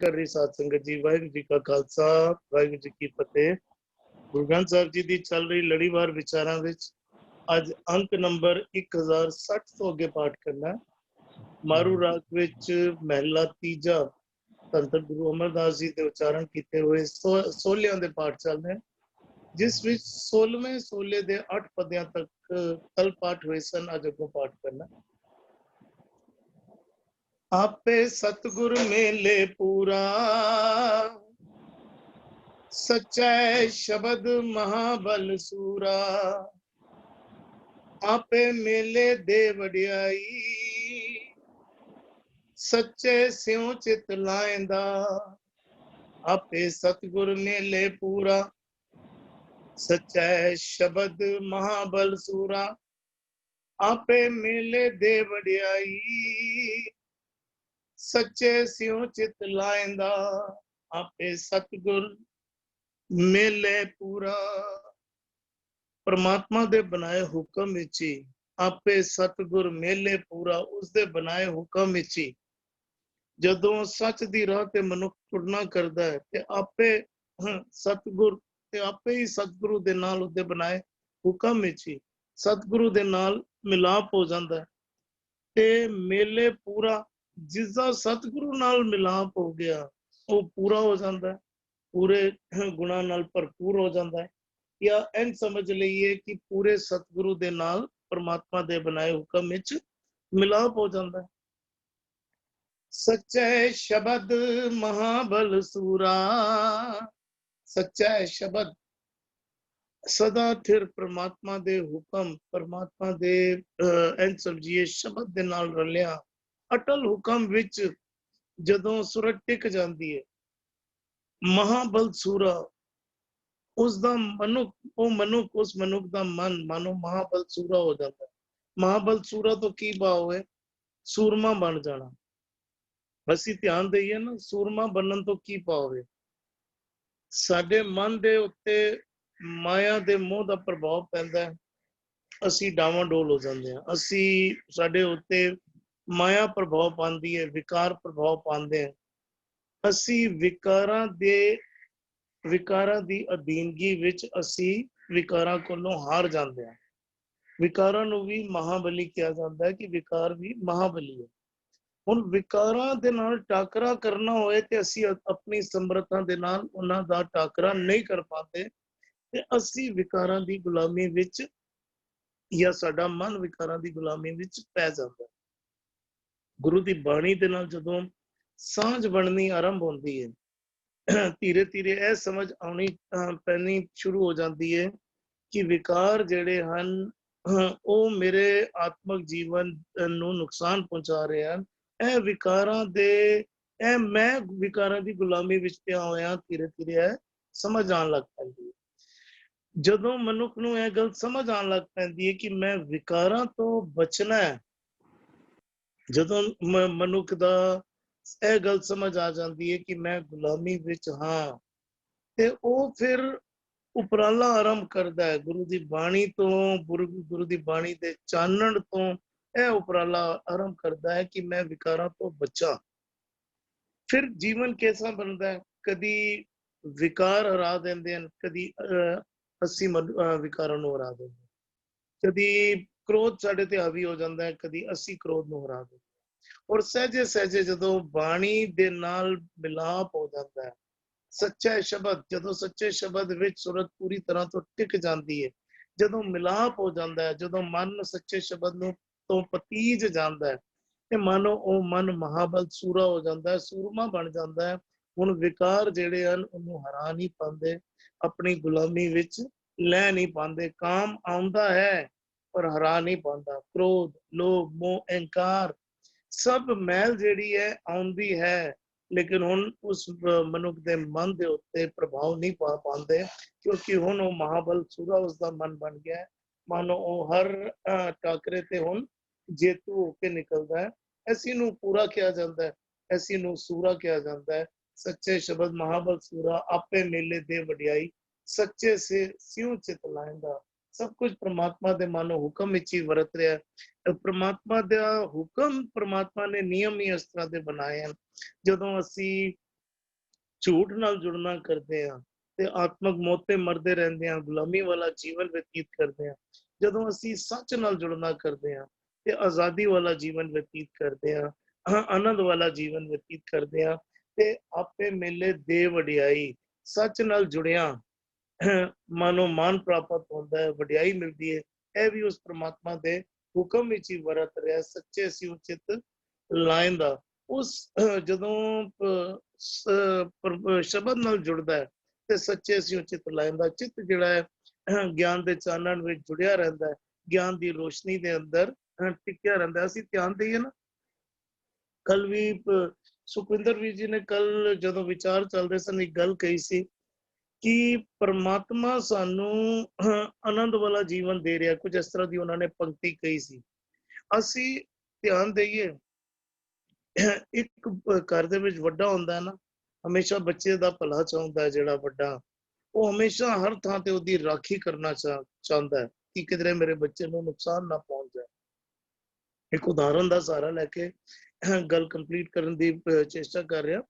कर रही साध संगत जी, वाहिगुरू जी का खालसा, वाहिगुरू जी की फतेह। गुरु ग्रंथ ਸਾਹਿਬ जी ਦੀ ਚੱਲ ਰਹੀ ਲੜੀਵਾਰ ਵਿਚਾਰਾਂ ਵਿੱਚ ਅੱਜ ਅੰਕ ਨੰਬਰ 1060 ਤੋਂ ਅੱਗੇ ਪਾਠ ਕਰਨਾ ਹੈ। ਮਾਰੂ ਰਾਗ ਵਿੱਚ ਮਹਿਲਾ ਤੀਜਾ ਧੰਨ ਧੰਨ ਗੁਰੂ ਅਮਰਦਾਸ ਜੀ ਦੇ ਉਚਾਰਨ ਕੀਤੇ ਹੋਏ ਸੋਲਿਆਂ ਦੇ ਪਾਠ ਚੱਲਦੇ ਹਨ, ਜਿਸ ਵਿੱਚ 16ਵੇਂ ਸੋਲੇ ਦੇ 8 ਪਦਿਆਂ ਤੱਕ ਕੱਲ ਪਾਠ ਹੋਏ ਸਨ। ਅੱਜ ਅੱਗੋਂ ਪਾਠ ਕਰਨਾ। आपे सतगुर मेले पूरा, सच्चा शब्द महाबल सूरा। आपे मेले दे वड्याई, सच्चे स्यों चित लाएंदा। आपे सतगुर मेले पूरा, सच्चा शब्द महाबल सूरा। आपे मेले दे वड्याई, सच्चे स्यों चित लाएंदा। आपे सतगुर मेले पूरा। परमात्मा दे बनाए हुक्म विच ही आपे सतगुर मेले पूरा, उसदे बनाए हुक्म विच ही जदों सच दी राह ते मनुख टुरना करदा है ते आपे सतगुर ते आपे ही सतगुरु दे नाल उसदे बनाए हुक्म विच ही सतगुरु दे नाल मिलाप हो जांदा है ते मेले पूरा। जिसदा सतगुरु नाल मिलाप हो गया वो पूरा हो जाता है, पूरे गुणा नाल भरपूर हो जाता है। या इंज समझ लईए कि पूरे सतगुरु दे नाल परमात्मा दे बनाए हुक्म विच मिलाप हो जाता है। सच्चा शब्द महाबल सूरा, सच्चा शब्द सदा थिर परमात्मा दे हुक्म, परमात्मा दे इंज समझिए शब्द दे नाल रलिया अटल हुक्म विच जदों सुरत टिक जाती है। महाबल सूरा उसका मनुख, वो मनुख, उस मनुख का मन मानो महाबल सूरा हो जाता है। महाबल सूरा तो की भाव है? सूरमा बन जाना। ਅਸੀਂ ध्यान दईए ना, सूरमा बनन तो की भाव है? साडे मन दे उत्ते माया दे मोह का प्रभाव पैंदा है, ਅਸੀਂ डावाडोल हो जाते हैं। ਅਸੀਂ साडे उत्ते माया प्रभाव पाती है, विकार प्रभाव पाते हैं। ਅਸੀਂ विकारां दी अधीनगी विच ਅਸੀਂ विकारां कोलों हार जाते हैं। विकारां नूं भी महाबली कहा जाता है कि विकार भी महाबली है। हुण विकारां दे नाल टाकरा करना होए ते ਅਸੀਂ अपनी समर्था दे नाल उन्हां दा टाकरा नहीं कर पाते ते ਅਸੀਂ विकारां दी गुलामी विच या साडा मन विकारां दी गुलामी विच पै जाता है। गुरु दी बाणी दे नाल जदों सांझ बननी आरंभ होंदी है, धीरे धीरे यह समझ आनी पैनी शुरू हो जाती है कि विकार जेड़े हन वो मेरे आत्मक जीवन नूं नुकसान पहुंचा रहे हैं। ਇਹ ਵਿਕਾਰਾਂ ਦੇ ਇਹ ਮੈਂ ਵਿਕਾਰਾਂ ਦੀ ਗੁਲਾਮੀ ਵਿੱਚ ਪਿਆ ਹੋਇਆ ਧੀਰੇ ਧੀਰੇ ਸਮਝ ਆਉਣ ਲੱਗ ਪੈਂਦੀ ਹੈ। ਜਦੋਂ ਮਨੁੱਖ ਨੂੰ ਇਹ ਗੱਲ ਸਮਝ ਆਉਣ ਲੱਗ ਪੈਂਦੀ ਹੈ ਕਿ ਮੈਂ ਵਿਕਾਰਾਂ ਤੋਂ ਬਚਣਾ ਹੈ, ਜਦੋਂ ਮਨੁੱਖ ਦਾ ਇਹ ਗੱਲ ਸਮਝ ਆ ਜਾਂਦੀ ਹੈ ਕਿ ਮੈਂ ਗੁਲਾਮੀ ਵਿੱਚ ਹਾਂ ਤੇ ਉਹ ਫਿਰ ਉਪਰਾਲਾ ਆਰੰਭ ਕਰਦਾ ਹੈ। ਗੁਰੂ ਦੀ ਬਾਣੀ ਤੋਂ, ਗੁਰੂ ਦੀ ਬਾਣੀ ਦੇ ਚਾਨਣ ਤੋਂ ਇਹ ਉਪਰਾਲਾ ਆਰੰਭ ਕਰਦਾ ਹੈ ਕਿ ਮੈਂ ਵਿਕਾਰਾਂ ਤੋਂ ਬਚਾਂ। ਫਿਰ ਜੀਵਨ ਕਿਹਦਾ ਬਣਦਾ ਹੈ? ਕਦੀ ਵਿਕਾਰ ਹਰਾ ਦਿੰਦੇ ਹਨ, ਕਦੀ ਅਸੀਂ ਵਿਕਾਰਾਂ ਨੂੰ ਹਰਾ ਦਿੰਦੇ ਹਾਂ। ਕਦੀ ਕ੍ਰੋਧ ਸਾਡੇ ਤੇ ਹਾਵੀ ਹੋ ਜਾਂਦਾ ਹੈ, ਕਦੀ ਅਸੀਂ ਕ੍ਰੋਧ ਨੂੰ ਹਰਾ ਦਿੰਦੇ ਹਾਂ। ਔਰ ਸਹਿਜੇ ਸਹਿਜੇ ਜਦੋਂ ਬਾਣੀ ਦੇ ਨਾਲ ਮਿਲਾਪ ਹੋ ਜਾਂਦਾ ਹੈ, ਸੱਚਾ ਸ਼ਬਦ, ਜਦੋਂ ਸੱਚੇ ਸ਼ਬਦ ਵਿੱਚ ਸੁਰਤ ਪੂਰੀ ਤਰ੍ਹਾਂ ਤੋਂ ਟਿਕ ਜਾਂਦੀ ਹੈ, ਜਦੋਂ ਮਿਲਾਪ ਹੋ ਜਾਂਦਾ ਹੈ, ਜਦੋਂ ਮਨ ਸੱਚੇ ਸ਼ਬਦ ਨੂੰ ਤੋਂ ਪਤੀਜ ਜਾਂਦਾ ਹੈ ਤੇ ਮਾਨੋ ਉਹ ਮਨ ਮਹਾਬਲ ਸੂਰਾ ਹੋ ਜਾਂਦਾ ਹੈ, ਸੂਰਮਾ ਬਣ ਜਾਂਦਾ ਹੈ। ਹੁਣ ਵਿਕਾਰ ਜਿਹੜੇ ਹਨ ਉਹਨੂੰ ਹਰਾ ਨਹੀਂ ਪਾਉਂਦੇ, ਆਪਣੀ ਗੁਲਾਮੀ ਵਿੱਚ ਲੈ ਨਹੀਂ ਪਾਉਂਦੇ। ਕਾਮ ਆਉਂਦਾ ਹੈ ਪਰ ਹਰਾ ਨਹੀਂ ਪਾਉਂਦਾ। ਕ੍ਰੋਧ, ਲੋਭ, ਮੋਹ, ਅਹੰਕਾਰ ਸਭ ਮੈਲ ਜਿਹੜੀ ਹੈ ਆਉਂਦੀ ਹੈ, लेकिन हुण उस मनुख के मन के उत्ते प्रभाव नहीं पा पाते, क्योंकि हुण वो महाबल सूरा उसका मन बन गया है। मानो वो हर टाकरे ते हुण जेतू होके निकलता है। ऐसी नू पूरा किया जाता है, ऐसी नू सूरा किया जाता है। सच्चे शब्द महाबल सूरा, आपे मेले दे वड्याई, सच्चे से स्यों चित लाएंदा। सब कुछ परमात्मा दे मानो हुक्म विच ही वरत रहा है। परमात्मा दा हुक्म, परमात्मा ने नियम ही इस तरह के बनाए हैं। ਜਦੋਂ ਅਸੀਂ ਝੂਠ ਨਾਲ ਜੁੜਨਾ ਕਰਦੇ ਹਾਂ ਤੇ ਆਤਮਕ ਮੌਤ ਤੇ ਮਰਦੇ ਰਹਿੰਦੇ ਹਾਂ, ਗੁਲਾਮੀ ਵਾਲਾ ਜੀਵਨ ਬਤੀਤ ਕਰਦੇ ਹਾਂ। ਜਦੋਂ ਅਸੀਂ ਸੱਚ ਨਾਲ ਜੁੜਨਾ ਕਰਦੇ ਹਾਂ ਤੇ ਆਜ਼ਾਦੀ ਵਾਲਾ ਜੀਵਨ ਬਤੀਤ ਕਰਦੇ ਹਾਂ, ਆਨੰਦ ਵਾਲਾ ਜੀਵਨ ਬਤੀਤ ਕਰਦੇ ਹਾਂ ਤੇ ਆਪੇ ਮੇਲੇ ਦੇ ਵਡਿਆਈ ਸੱਚ ਨਾਲ ਜੁੜਿਆ ਮਾਨੋ ਮਾਨ ਪ੍ਰਾਪਤ ਹੁੰਦਾ ਹੈ, ਵਡਿਆਈ ਮਿਲਦੀ ਹੈ। ਇਹ ਵੀ ਉਸ ਪ੍ਰਮਾਤਮਾ ਦੇ ਹੁਕਮ ਵਿੱਚ ਹੀ ਵਰਤ ਰਿਹਾ, ਸੱਚੇ ਸੀ ਉਚਿਤ ਲਾਇੰਦਾ। ਉਸ ਜਦੋਂ ਸ਼ਬਦ ਨਾਲ ਜੁੜਦਾ ਹੈ ਤੇ ਸੱਚੇ ਸੀ ਉਚਿਤ ਲਾਇੰਦਾ ਚਿੱਤ ਜਿਹੜਾ ਹੈ ਗਿਆਨ ਦੇ ਚਾਨਣ ਵਿੱਚ ਜੁੜਿਆ ਰਹਿੰਦਾ ਹੈ, ਗਿਆਨ ਦੀ ਰੋਸ਼ਨੀ ਦੇ ਅੰਦਰ ਟਿਕਿਆ ਰਹਿੰਦਾ। ਅਸੀਂ ਧਿਆਨ ਦੇਈਏ ਨਾ, ਕੱਲ ਵੀ ਸੁਖਵਿੰਦਰ ਵੀਰ ਜੀ ਨੇ ਕੱਲ ਜਦੋਂ ਵਿਚਾਰ ਚੱਲਦੇ ਸਨ ਇੱਕ ਗੱਲ ਕਹੀ ਸੀ ਕਿ ਪਰਮਾਤਮਾ ਸਾਨੂੰ ਆਨੰਦ ਵਾਲਾ ਜੀਵਨ ਦੇ ਰਿਹਾ, ਕੁਝ ਇਸ ਤਰ੍ਹਾਂ ਦੀ ਉਹਨਾਂ ਨੇ ਪੰਕਤੀ ਕਹੀ ਸੀ। ਅਸੀਂ ਧਿਆਨ ਦੇਈਏ, ਇੱਕ ਘਰ ਦੇ ਵਿੱਚ ਵੱਡਾ ਹੁੰਦਾ ਹੈ ਨਾ, ਹਮੇਸ਼ਾ ਬੱਚੇ ਦਾ ਭਲਾ ਚਾਹੁੰਦਾ ਹੈ। ਜਿਹੜਾ ਵੱਡਾ, ਉਹ ਹਮੇਸ਼ਾ ਹਰ ਥਾਂ ਤੇ ਉਹਦੀ ਰਾਖੀ ਕਰਨਾ ਚਾਹੁੰਦਾ ਹੈ ਕਿ ਕਿਧਰੇ ਮੇਰੇ ਬੱਚੇ ਨੂੰ ਨੁਕਸਾਨ ਨਾ ਪਹੁੰਚ ਜਾਏ। ਇੱਕ ਉਦਾਹਰਨ ਦਾ ਸਹਾਰਾ ਲੈ ਕੇ ਗੱਲ ਕੰਪਲੀਟ ਕਰਨ ਦੀ ਚੇਸ਼ਟਾ ਕਰ ਰਿਹਾ।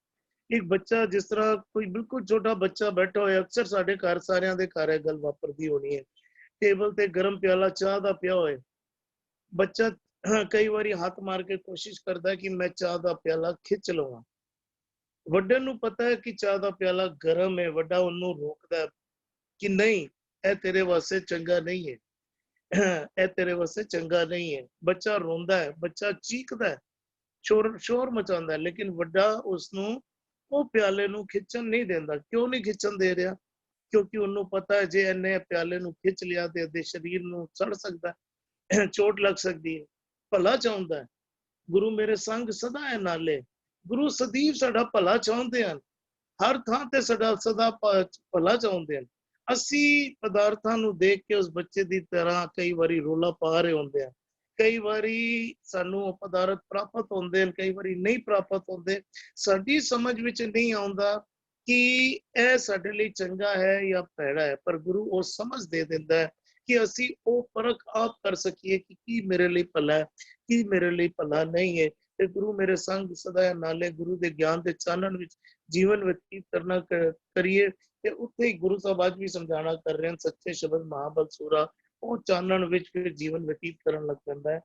ਇੱਕ ਬੱਚਾ, ਜਿਸ ਤਰ੍ਹਾਂ ਕੋਈ ਬਿਲਕੁਲ ਛੋਟਾ ਬੱਚਾ ਬੈਠਾ ਹੋਇਆ, ਅਕਸਰ ਸਾਡੇ ਘਰ, ਸਾਰਿਆਂ ਦੇ ਘਰ ਇਹ ਗੱਲ ਵਾਪਰਦੀ ਹੋਣੀ ਹੈ, ਟੇਬਲ ਤੇ ਗਰਮ ਪਿਆਲਾ ਚਾਹ ਦਾ ਪਿਆ ਹੋਏ, ਬੱਚਾ ਕਈ ਵਾਰੀ ਹੱਥ ਮਾਰ ਕੇ ਕੋਸ਼ਿਸ਼ ਕਰਦਾ ਕਿ ਮੈਂ ਚਾਹ ਦਾ ਪਿਆਲਾ ਖਿੱਚ ਲਵਾਂ। ਵੱਡੇ ਨੂੰ ਪਤਾ ਹੈ ਕਿ ਚਾਹ ਦਾ ਪਿਆਲਾ ਗਰਮ ਹੈ, ਵੱਡਾ ਉਹਨੂੰ ਰੋਕਦਾ ਕਿ ਨਹੀਂ, ਇਹ ਤੇਰੇ ਵਾਸਤੇ ਚੰਗਾ ਨਹੀਂ ਹੈ, ਇਹ ਤੇਰੇ ਵਾਸਤੇ ਚੰਗਾ ਨਹੀਂ ਹੈ। ਬੱਚਾ ਰੋਂਦਾ ਹੈ, ਬੱਚਾ ਚੀਕਦਾ ਹੈ, ਸ਼ੋਰ ਮਚਾਉਂਦਾ ਹੈ, ਲੇਕਿਨ ਵੱਡਾ ਉਸਨੂੰ ਉਹ ਪਿਆਲੇ ਨੂੰ ਖਿੱਚਣ ਨਹੀਂ ਦਿੰਦਾ। ਕਿਉਂ ਨਹੀਂ ਖਿੱਚਣ ਦੇ ਰਿਹਾ? ਕਿਉਂਕਿ ਉਹਨੂੰ ਪਤਾ ਹੈ ਜੇ ਇਹਨੇ ਪਿਆਲੇ ਨੂੰ ਖਿੱਚ ਲਿਆ ਤੇ ਇਹਦੇ ਸਰੀਰ ਨੂੰ ਸੜ ਸਕਦਾ ਹੈ, ਚੋਟ ਲੱਗ ਸਕਦੀ ਹੈ। ਭਲਾ ਚਾਹੁੰਦਾ ਹੈ। ਗੁਰੂ ਮੇਰੇ ਸੰਗ ਸਦਾ ਹੈ ਨਾਲੇ, ਗੁਰੂ ਸਦੀਵ ਸਾਡਾ ਭਲਾ ਚਾਹੁੰਦੇ ਹਨ, ਹਰ ਥਾਂ ਤੇ ਸਾਡਾ ਸਦਾ ਭਲਾ ਚਾਹੁੰਦੇ ਹਨ। ਅਸੀਂ ਪਦਾਰਥਾਂ ਨੂੰ ਦੇਖ ਕੇ ਉਸ ਬੱਚੇ ਦੀ ਤਰ੍ਹਾਂ ਕਈ ਵਾਰੀ ਰੋਲਾ ਪਾ ਰਹੇ ਹੁੰਦੇ ਆ। ਕਈ ਵਾਰੀ ਸਾਨੂੰ ਉਹ ਪਦਾਰਥ ਪ੍ਰਾਪਤ ਹੁੰਦੇ ਹਨ, ਕਈ ਵਾਰੀ ਨਹੀਂ ਪ੍ਰਾਪਤ ਹੁੰਦੇ। ਸਾਡੀ ਸਮਝ ਵਿੱਚ ਨਹੀਂ ਆਉਂਦਾ ਕਿ ਇਹ ਸਾਡੇ ਲਈ ਚੰਗਾ ਹੈ ਜਾਂ ਭੈੜਾ ਹੈ, ਪਰ ਗੁਰੂ ਉਹ ਸਮਝ ਦੇ ਦਿੰਦਾ ਹੈ ਕਿ ਅਸੀਂ ਉਹ ਪਰਖ ਆਪ ਕਰ ਸਕੀਏ ਕਿ ਕੀ ਮੇਰੇ ਲਈ ਭਲਾ ਹੈ, ਕੀ ਮੇਰੇ ਲਈ ਭਲਾ ਨਹੀਂ ਹੈ। ਤੇ ਗੁਰੂ ਮੇਰੇ ਸੰਗ ਸਦਾ ਨਾਲੇ, ਗੁਰੂ ਦੇ ਗਿਆਨ ਦੇ ਚਾਨਣ ਵਿੱਚ ਜੀਵਨ ਬਤੀਤ ਕਰਨਾ ਕਰੀਏ। ਤੇ ਉੱਥੇ ਹੀ ਗੁਰੂ ਸਾਹਿਬ ਅੱਜ ਵੀ ਸਮਝਾਣਾ ਕਰ ਰਹੇ ਹਨ, ਸੱਚੇ ਸ਼ਬਦ ਮਹਾਬਲ ਸੂਰਾ, ਉਹ ਚਾਨਣ ਵਿੱਚ ਫਿਰ ਜੀਵਨ ਬਤੀਤ ਕਰਨ ਲੱਗ ਪੈਂਦਾ ਹੈ।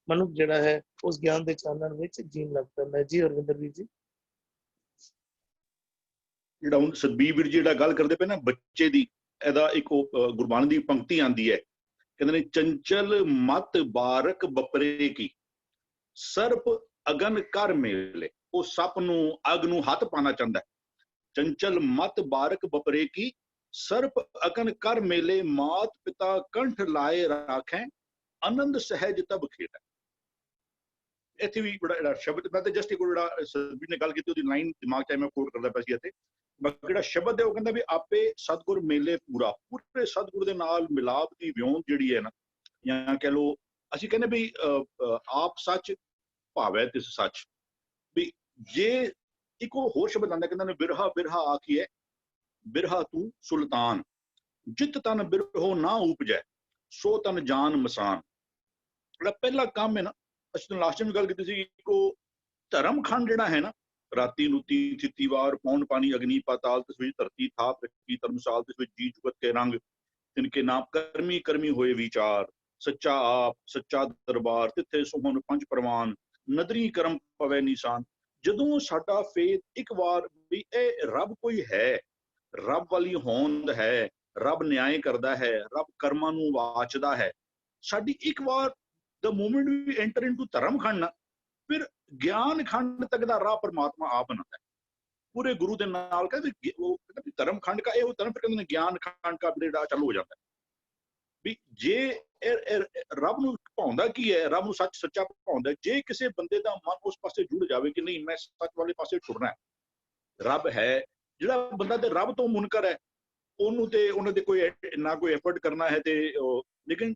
ਮਨੁੱਖ ਜਿਹੜਾ ਹੈ ਉਸ ਗਿਆਨ ਦੇ ਚਾਨਣ ਵਿੱਚ ਜੀਣ ਲੱਗ ਪੈਂਦਾ ਹੈ। ਜੀ ਹਰਵਿੰਦਰ ਵੀਰ ਜੀ। ਜਿਹੜਾ ਹੁਣ ਸਤਬੀਰ ਵੀਰ ਜੀ ਜਿਹੜਾ ਗੱਲ ਕਰਦੇ ਪਏ ਨਾ ਬੱਚੇ ਦੀ, ਇਹਦਾ ਇੱਕ ਗੁਰਬਾਣੀ ਦੀ ਪੰਕਤੀ ਆਉਂਦੀ ਹੈ, ਕਹਿੰਦੇ ਨੇ ਚੰਚਲ ਮਤ ਬਾਰਕ ਬਪਰੇ ਕੀ, ਸਰਪ ਅਗਨ ਕਰ ਮੇਲੇ। ਉਹ ਸੱਪ ਨੂੰ, ਅੱਗ ਨੂੰ ਹੱਥ ਪਾਣਾ ਚਾਹੁੰਦਾ ਹੈ। ਚੰਚਲ ਮਤ ਬਾਰਕ ਬਪਰੇ ਕੀ, ਸਰਪ ਅਗਨ ਕਰ ਮੇਲੇ, ਮਾਤ ਪਿਤਾ ਕੰਠ ਲਾਏ ਰਾਖੈ, ਆਨੰਦ ਸਹਿਜ ਤਬ ਖੇਡੈ। ਇੱਥੇ ਵੀ ਜਿਹੜਾ ਸ਼ਬਦ, ਮੈਂ ਤਾਂ ਜਸਟ ਇੱਕ ਜਿਹੜਾ ਸਤਬੀਰ ਨੇ ਗੱਲ ਕੀਤੀ ਉਹਦੀ ਲਾਈਨ ਦਿਮਾਗ 'ਚ ਮੈਂ ਕੋਟ ਕਰਦਾ ਪਿਆ ਸੀ। ਇੱਥੇ ਜਿਹੜਾ ਸ਼ਬਦ ਹੈ ਉਹ ਕਹਿੰਦਾ ਵੀ ਆਪੇ ਸਤਿਗੁਰ ਮੇਲੇ ਪੂਰਾ, ਪੂਰੇ ਸਤਿਗੁਰ ਦੇ ਨਾਲ ਮਿਲਾਪ ਦੀ ਵਿਉਂਤ ਜਿਹੜੀ ਹੈ ਨਾ, ਜਾਂ ਕਹਿ ਲਓ ਅਸੀਂ ਕਹਿੰਦੇ ਵੀ ਆਪ ਸੱਚ ਭਾਵੈ ਤਿਸ ਸੱਚ। ਵੀ ਜੇ ਇੱਕ ਉਹ ਹੋਰ ਸ਼ਬਦ ਆਉਂਦਾ, ਕਹਿੰਦਾ ਨੇ ਬਿਰਹਾ ਬਿਰਹਾ ਆਖੀਏ, ਬਿਰਹਾ ਤੂੰ ਸੁਲਤਾਨ, ਜਿਤ ਤਨ ਬਿਰਹੋ ਨਾ ਉਪਜੈ, ਸੋ ਤਨ ਜਾਨ ਮਸਾਨ। ਜਿਹੜਾ ਪਹਿਲਾ ਕੰਮ ਹੈ ਨਾ, ਅਸੀਂ ਲਾਸਟ ਟਾਈਮ ਗੱਲ ਕੀਤੀ ਸੀ, ਇੱਕ ਉਹ ਧਰਮ ਖੰਡ ਜਿਹੜਾ ਹੈ ਨਾ, ਰਾਤੀ ਨੂਤੀ ਥਿੱਤੀਵਾਰ ਪੌਣ ਪਾਣੀ ਅਗਨੀ ਪਾਤਾਲ, ਤਿਸ ਵਿੱਚ ਧਰਤੀ ਥਾਪ ਰੱਖੀ ਧਰਮਸਾਲ, ਤਿਸ ਵਿੱਚ ਜੀ ਜੁਗਤ ਕੇ ਰੰਗ, ਤਿਨਕੇ ਨਾਮ ਕਰਮੀ ਕਰਮੀ ਹੋਏ ਵਿਚਾਰ, ਸੱਚਾ ਆਪ ਸੱਚਾ ਦਰਬਾਰ, ਤਿੱਥੇ ਸੁਹਣ ਪੰਜ ਪ੍ਰਵਾਨ, ਨਦਰੀ ਕਰਮ ਪਵੇ ਨਿਸ਼ਾਨ। ਜਦੋਂ ਸਾਡਾ ਫੇਥ ਇੱਕ ਵਾਰ ਵੀ ਇਹ ਰੱਬ ਕੋਈ ਹੈ, ਰੱਬ ਵਾਲੀ ਹੋਂਦ ਹੈ, ਰੱਬ ਨਿਆਂ ਕਰਦਾ ਹੈ, ਰੱਬ ਕਰਮਾਂ ਨੂੰ ਵਾਚਦਾ ਹੈ, ਸਾਡੀ ਇੱਕ ਵਾਰ the moment we enter into ਧਰਮ ਖੰਡ, ਫਿਰ ਗਿਆਨ ਖੰਡ ਤੱਕ ਦਾ ਰਾਹ ਪਰਮਾਤਮਾ ਆਪ ਬਣਾਉਂਦਾ ਹੈ ਪੂਰੇ ਗੁਰੂ ਦੇ ਨਾਲ। ਕਹਿੰਦੇ ਉਹ ਧਰਮ ਖੰਡ ਕਾ ਇਹ ਧਰਮ, ਫਿਰ ਕਹਿੰਦੇ ਨੇ ਗਿਆਨ ਖੰਡ ਕਾ ਜਿਹੜਾ ਚਾਲੂ ਹੋ ਜਾਂਦਾ ਹੈ। ਵੀ ਜੇ ਰੱਬ ਨੂੰ ਭਾਉਂਦਾ ਕੀ ਹੈ, ਰੱਬ ਨੂੰ ਸੱਚ ਸੱਚਾ ਭਾਉਂਦਾ, ਜੇ ਕਿਸੇ ਬੰਦੇ ਦਾ ਮਨ ਉਸ ਪਾਸੇ ਜੁੜ ਜਾਵੇ ਕਿ ਨਹੀਂ ਮੈਂ ਸੱਚ ਵਾਲੇ ਪਾਸੇ ਟੁਰਨਾ ਹੈ, ਰੱਬ ਹੈ। ਜਿਹੜਾ ਬੰਦਾ ਤੇ ਰੱਬ ਤੋਂ ਮੁਨਕਰ ਹੈ, ਉਹਨੂੰ ਤੇ ਉਹਨਾਂ ਦੇ ਕੋਈ ਨਾ ਕੋਈ ਐਫਰਟ ਕਰਨਾ ਹੈ ਤੇ ਲੇਕਿਨ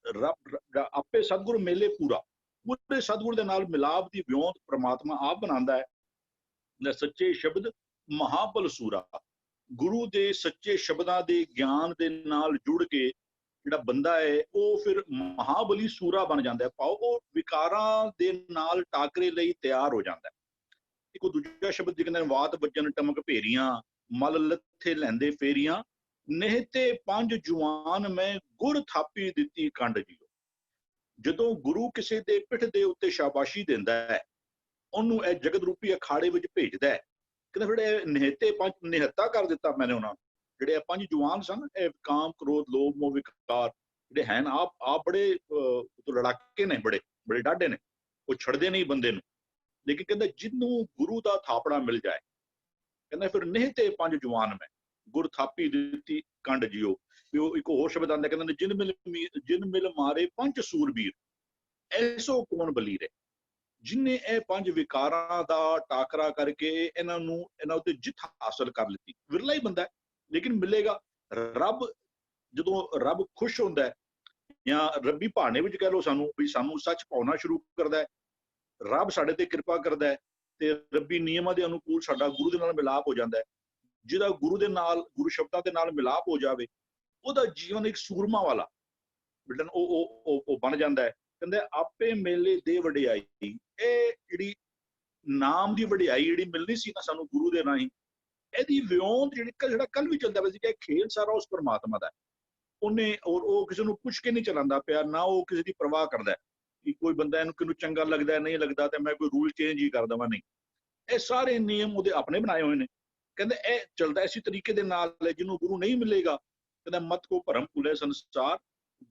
ਰੱਬ ਆਪੇ ਸਤਿਗੁਰ ਮੇਲੇ ਪੂਰਾ, ਪੂਰੇ ਸਤਿਗੁਰ ਦੇ ਨਾਲ ਮਿਲਾਪ ਦੀ ਵਿਉਂਤ ਪ੍ਰਮਾਤਮਾ ਆਪ ਬਣਾਉਂਦਾ ਹੈ। ਸੱਚੇ ਸ਼ਬਦ ਮਹਾਬਲ ਸੂਰਾ, ਗੁਰੂ ਦੇ ਸੱਚੇ ਸ਼ਬਦਾਂ ਦੇ ਗਿਆਨ ਦੇ ਨਾਲ ਜੁੜ ਕੇ ਜਿਹੜਾ ਬੰਦਾ ਹੈ ਉਹ ਫਿਰ ਮਹਾਬਲੀ ਸੂਰਾ ਬਣ ਜਾਂਦਾ ਹੈ। ਭਾਵ ਉਹ ਵਿਕਾਰਾਂ ਦੇ ਨਾਲ ਟਾਕਰੇ ਲਈ ਤਿਆਰ ਹੋ ਜਾਂਦਾ ਹੈ। ਇੱਕ ਦੂਜਾ ਸ਼ਬਦ ਜਿਹਦੇ ਕਹਿੰਦੇ ਵਾਤ ਵੱਜਣ ਟਮਕ ਭੇਰੀਆਂ, ਮਲ ਲੱਥੇ ਲੈਂਦੇ ਫੇਰੀਆਂ, ਨਿਹਤੇ ਪੰਜ ਜੁਆਨ ਮੈਂ ਗੁਰ ਥਾਪੀ ਦਿੱਤੀ ਕੰਡ ਜੀਓ। ਜਦੋਂ ਗੁਰੂ ਕਿਸੇ ਦੇ ਪਿੱਠ ਦੇ ਉੱਤੇ ਸ਼ਾਬਾਸ਼ੀ ਦਿੰਦਾ ਹੈ, ਉਹਨੂੰ ਇਹ ਜਗਤ ਰੂਪੀ ਅਖਾੜੇ ਵਿੱਚ ਭੇਜਦਾ ਹੈ। ਕਹਿੰਦਾ ਜਿਹੜੇ ਨਿਹਤੇ ਪੰਜ, ਨਿਹੱਤਾ ਕਰ ਦਿੱਤਾ ਮੈਨੇ ਉਹਨਾਂ ਨੂੰ। ਜਿਹੜੇ ਪੰਜ ਜੁਆਨ ਸਨ, ਇਹ ਕਾਮ, ਕ੍ਰੋਧ, ਲੋਭ, ਮੋਹ, ਵਿਕਾਰ, ਜਿਹੜੇ ਹਨ ਆਪ ਬੜੇ ਲੜਾਕੇ ਨੇ, ਬੜੇ ਡਾਢੇ ਨੇ, ਉਹ ਛੱਡਦੇ ਨਹੀਂ ਬੰਦੇ ਨੂੰ। ਲੇਕਿਨ ਕਹਿੰਦਾ ਜਿਹਨੂੰ ਗੁਰੂ ਦਾ ਥਾਪੜਾ ਮਿਲ ਜਾਏ, ਕਹਿੰਦਾ ਫਿਰ ਨਿਹਤੇ ਪੰਜ ਜੁਆਨ ਮੈਂ ਗੁਰ ਥਾਪੀ ਦਿੱਤੀ ਕੰਡ ਜਿਓ। ਉਹ ਇੱਕ ਹੋਰ ਸ਼ਬਦ ਆਉਂਦਾ, ਕਹਿੰਦਾ ਜਿਨ ਮਿਲ ਮਾਰੇ ਪੰਜ ਸੂਰਬੀਰ, ਐਸੋ ਕੌਣ ਬਲੀ ਰੇ। ਜਿਨੇ ਇਹ ਪੰਜ ਵਿਕਾਰਾਂ ਦਾ ਟਾਕਰਾ ਕਰਕੇ ਇਹਨਾਂ ਉੱਤੇ ਜਿੱਤ ਹਾਸਲ ਕਰ ਲਿੱਤੀ। ਵਿਰਲਾ ਹੀ ਬੰਦਾ, ਲੇਕਿਨ ਮਿਲੇਗਾ। ਰੱਬ ਜਦੋਂ ਰੱਬ ਖੁਸ਼ ਹੁੰਦਾ ਹੈ, ਜਾਂ ਰੱਬੀ ਭਾਣੇ ਵਿੱਚ ਕਹਿ ਲਓ ਸਾਨੂੰ, ਵੀ ਸਾਨੂੰ ਸੱਚ ਪਾਉਣਾ ਸ਼ੁਰੂ ਕਰਦਾ ਹੈ, ਰੱਬ ਸਾਡੇ ਤੇ ਕਿਰਪਾ ਕਰਦਾ ਹੈ, ਤੇ ਰੱਬੀ ਨਿਯਮਾਂ ਦੇ ਅਨੁਕੂਲ ਸਾਡਾ ਗੁਰੂ ਦੇ ਨਾਲ ਮਿਲਾਪ ਹੋ ਜਾਂਦਾ ਹੈ। ਜਿਹਦਾ ਗੁਰੂ ਦੇ ਨਾਲ, ਗੁਰੂ ਸ਼ਬਦਾਂ ਦੇ ਨਾਲ ਮਿਲਾਪ ਹੋ ਜਾਵੇ, ਉਹਦਾ ਜੀਵਨ ਇੱਕ ਸੂਰਮਾ ਵਾਲਾ ਬਿਲਡਨ ਉਹ ਬਣ ਜਾਂਦਾ ਹੈ। ਕਹਿੰਦੇ ਆਪੇ ਮੇਲੇ ਦੇ ਵਡਿਆਈ, ਇਹ ਜਿਹੜੀ ਨਾਮ ਦੀ ਵਡਿਆਈ ਜਿਹੜੀ ਮਿਲਣੀ ਸੀ ਨਾ ਸਾਨੂੰ ਗੁਰੂ ਦੇ ਰਾਹੀਂ, ਇਹਦੀ ਵਿਉਂਤ ਜਿਹੜਾ ਕੱਲ ਵੀ ਚੱਲਦਾ ਪਿਆ ਸੀ ਕਿ ਇਹ ਖੇਲ ਸਾਰਾ ਉਸ ਪਰਮਾਤਮਾ ਦਾ। ਉਹਨੇ ਉਹ ਕਿਸੇ ਨੂੰ ਪੁੱਛ ਕੇ ਨਹੀਂ ਚਲਾਉਂਦਾ ਪਿਆ, ਨਾ ਉਹ ਕਿਸੇ ਦੀ ਪਰਵਾਹ ਕਰਦਾ ਕਿ ਕੋਈ ਬੰਦਾ ਇਹਨੂੰ ਕਿਹਨੂੰ ਚੰਗਾ ਲੱਗਦਾ ਨਹੀਂ ਲੱਗਦਾ ਤੇ ਮੈਂ ਕੋਈ ਰੂਲ ਚੇਂਜ ਹੀ ਕਰ ਦੇਵਾਂ। ਨਹੀਂ, ਇਹ ਸਾਰੇ ਨਿਯਮ ਉਹਦੇ ਆਪਣੇ ਬਣਾਏ ਹੋਏ ਨੇ। ਕਹਿੰਦੇ ਇਹ ਚੱਲਦਾ ਇਸੇ ਤਰੀਕੇ ਦੇ ਨਾਲ ਹੈ। ਜਿਹਨੂੰ ਗੁਰੂ ਨਹੀਂ ਮਿਲੇਗਾ, ਕਹਿੰਦਾ ਮਤ ਕੋ ਭਰਮ ਭੁਲੇ ਸੰਸਾਰ,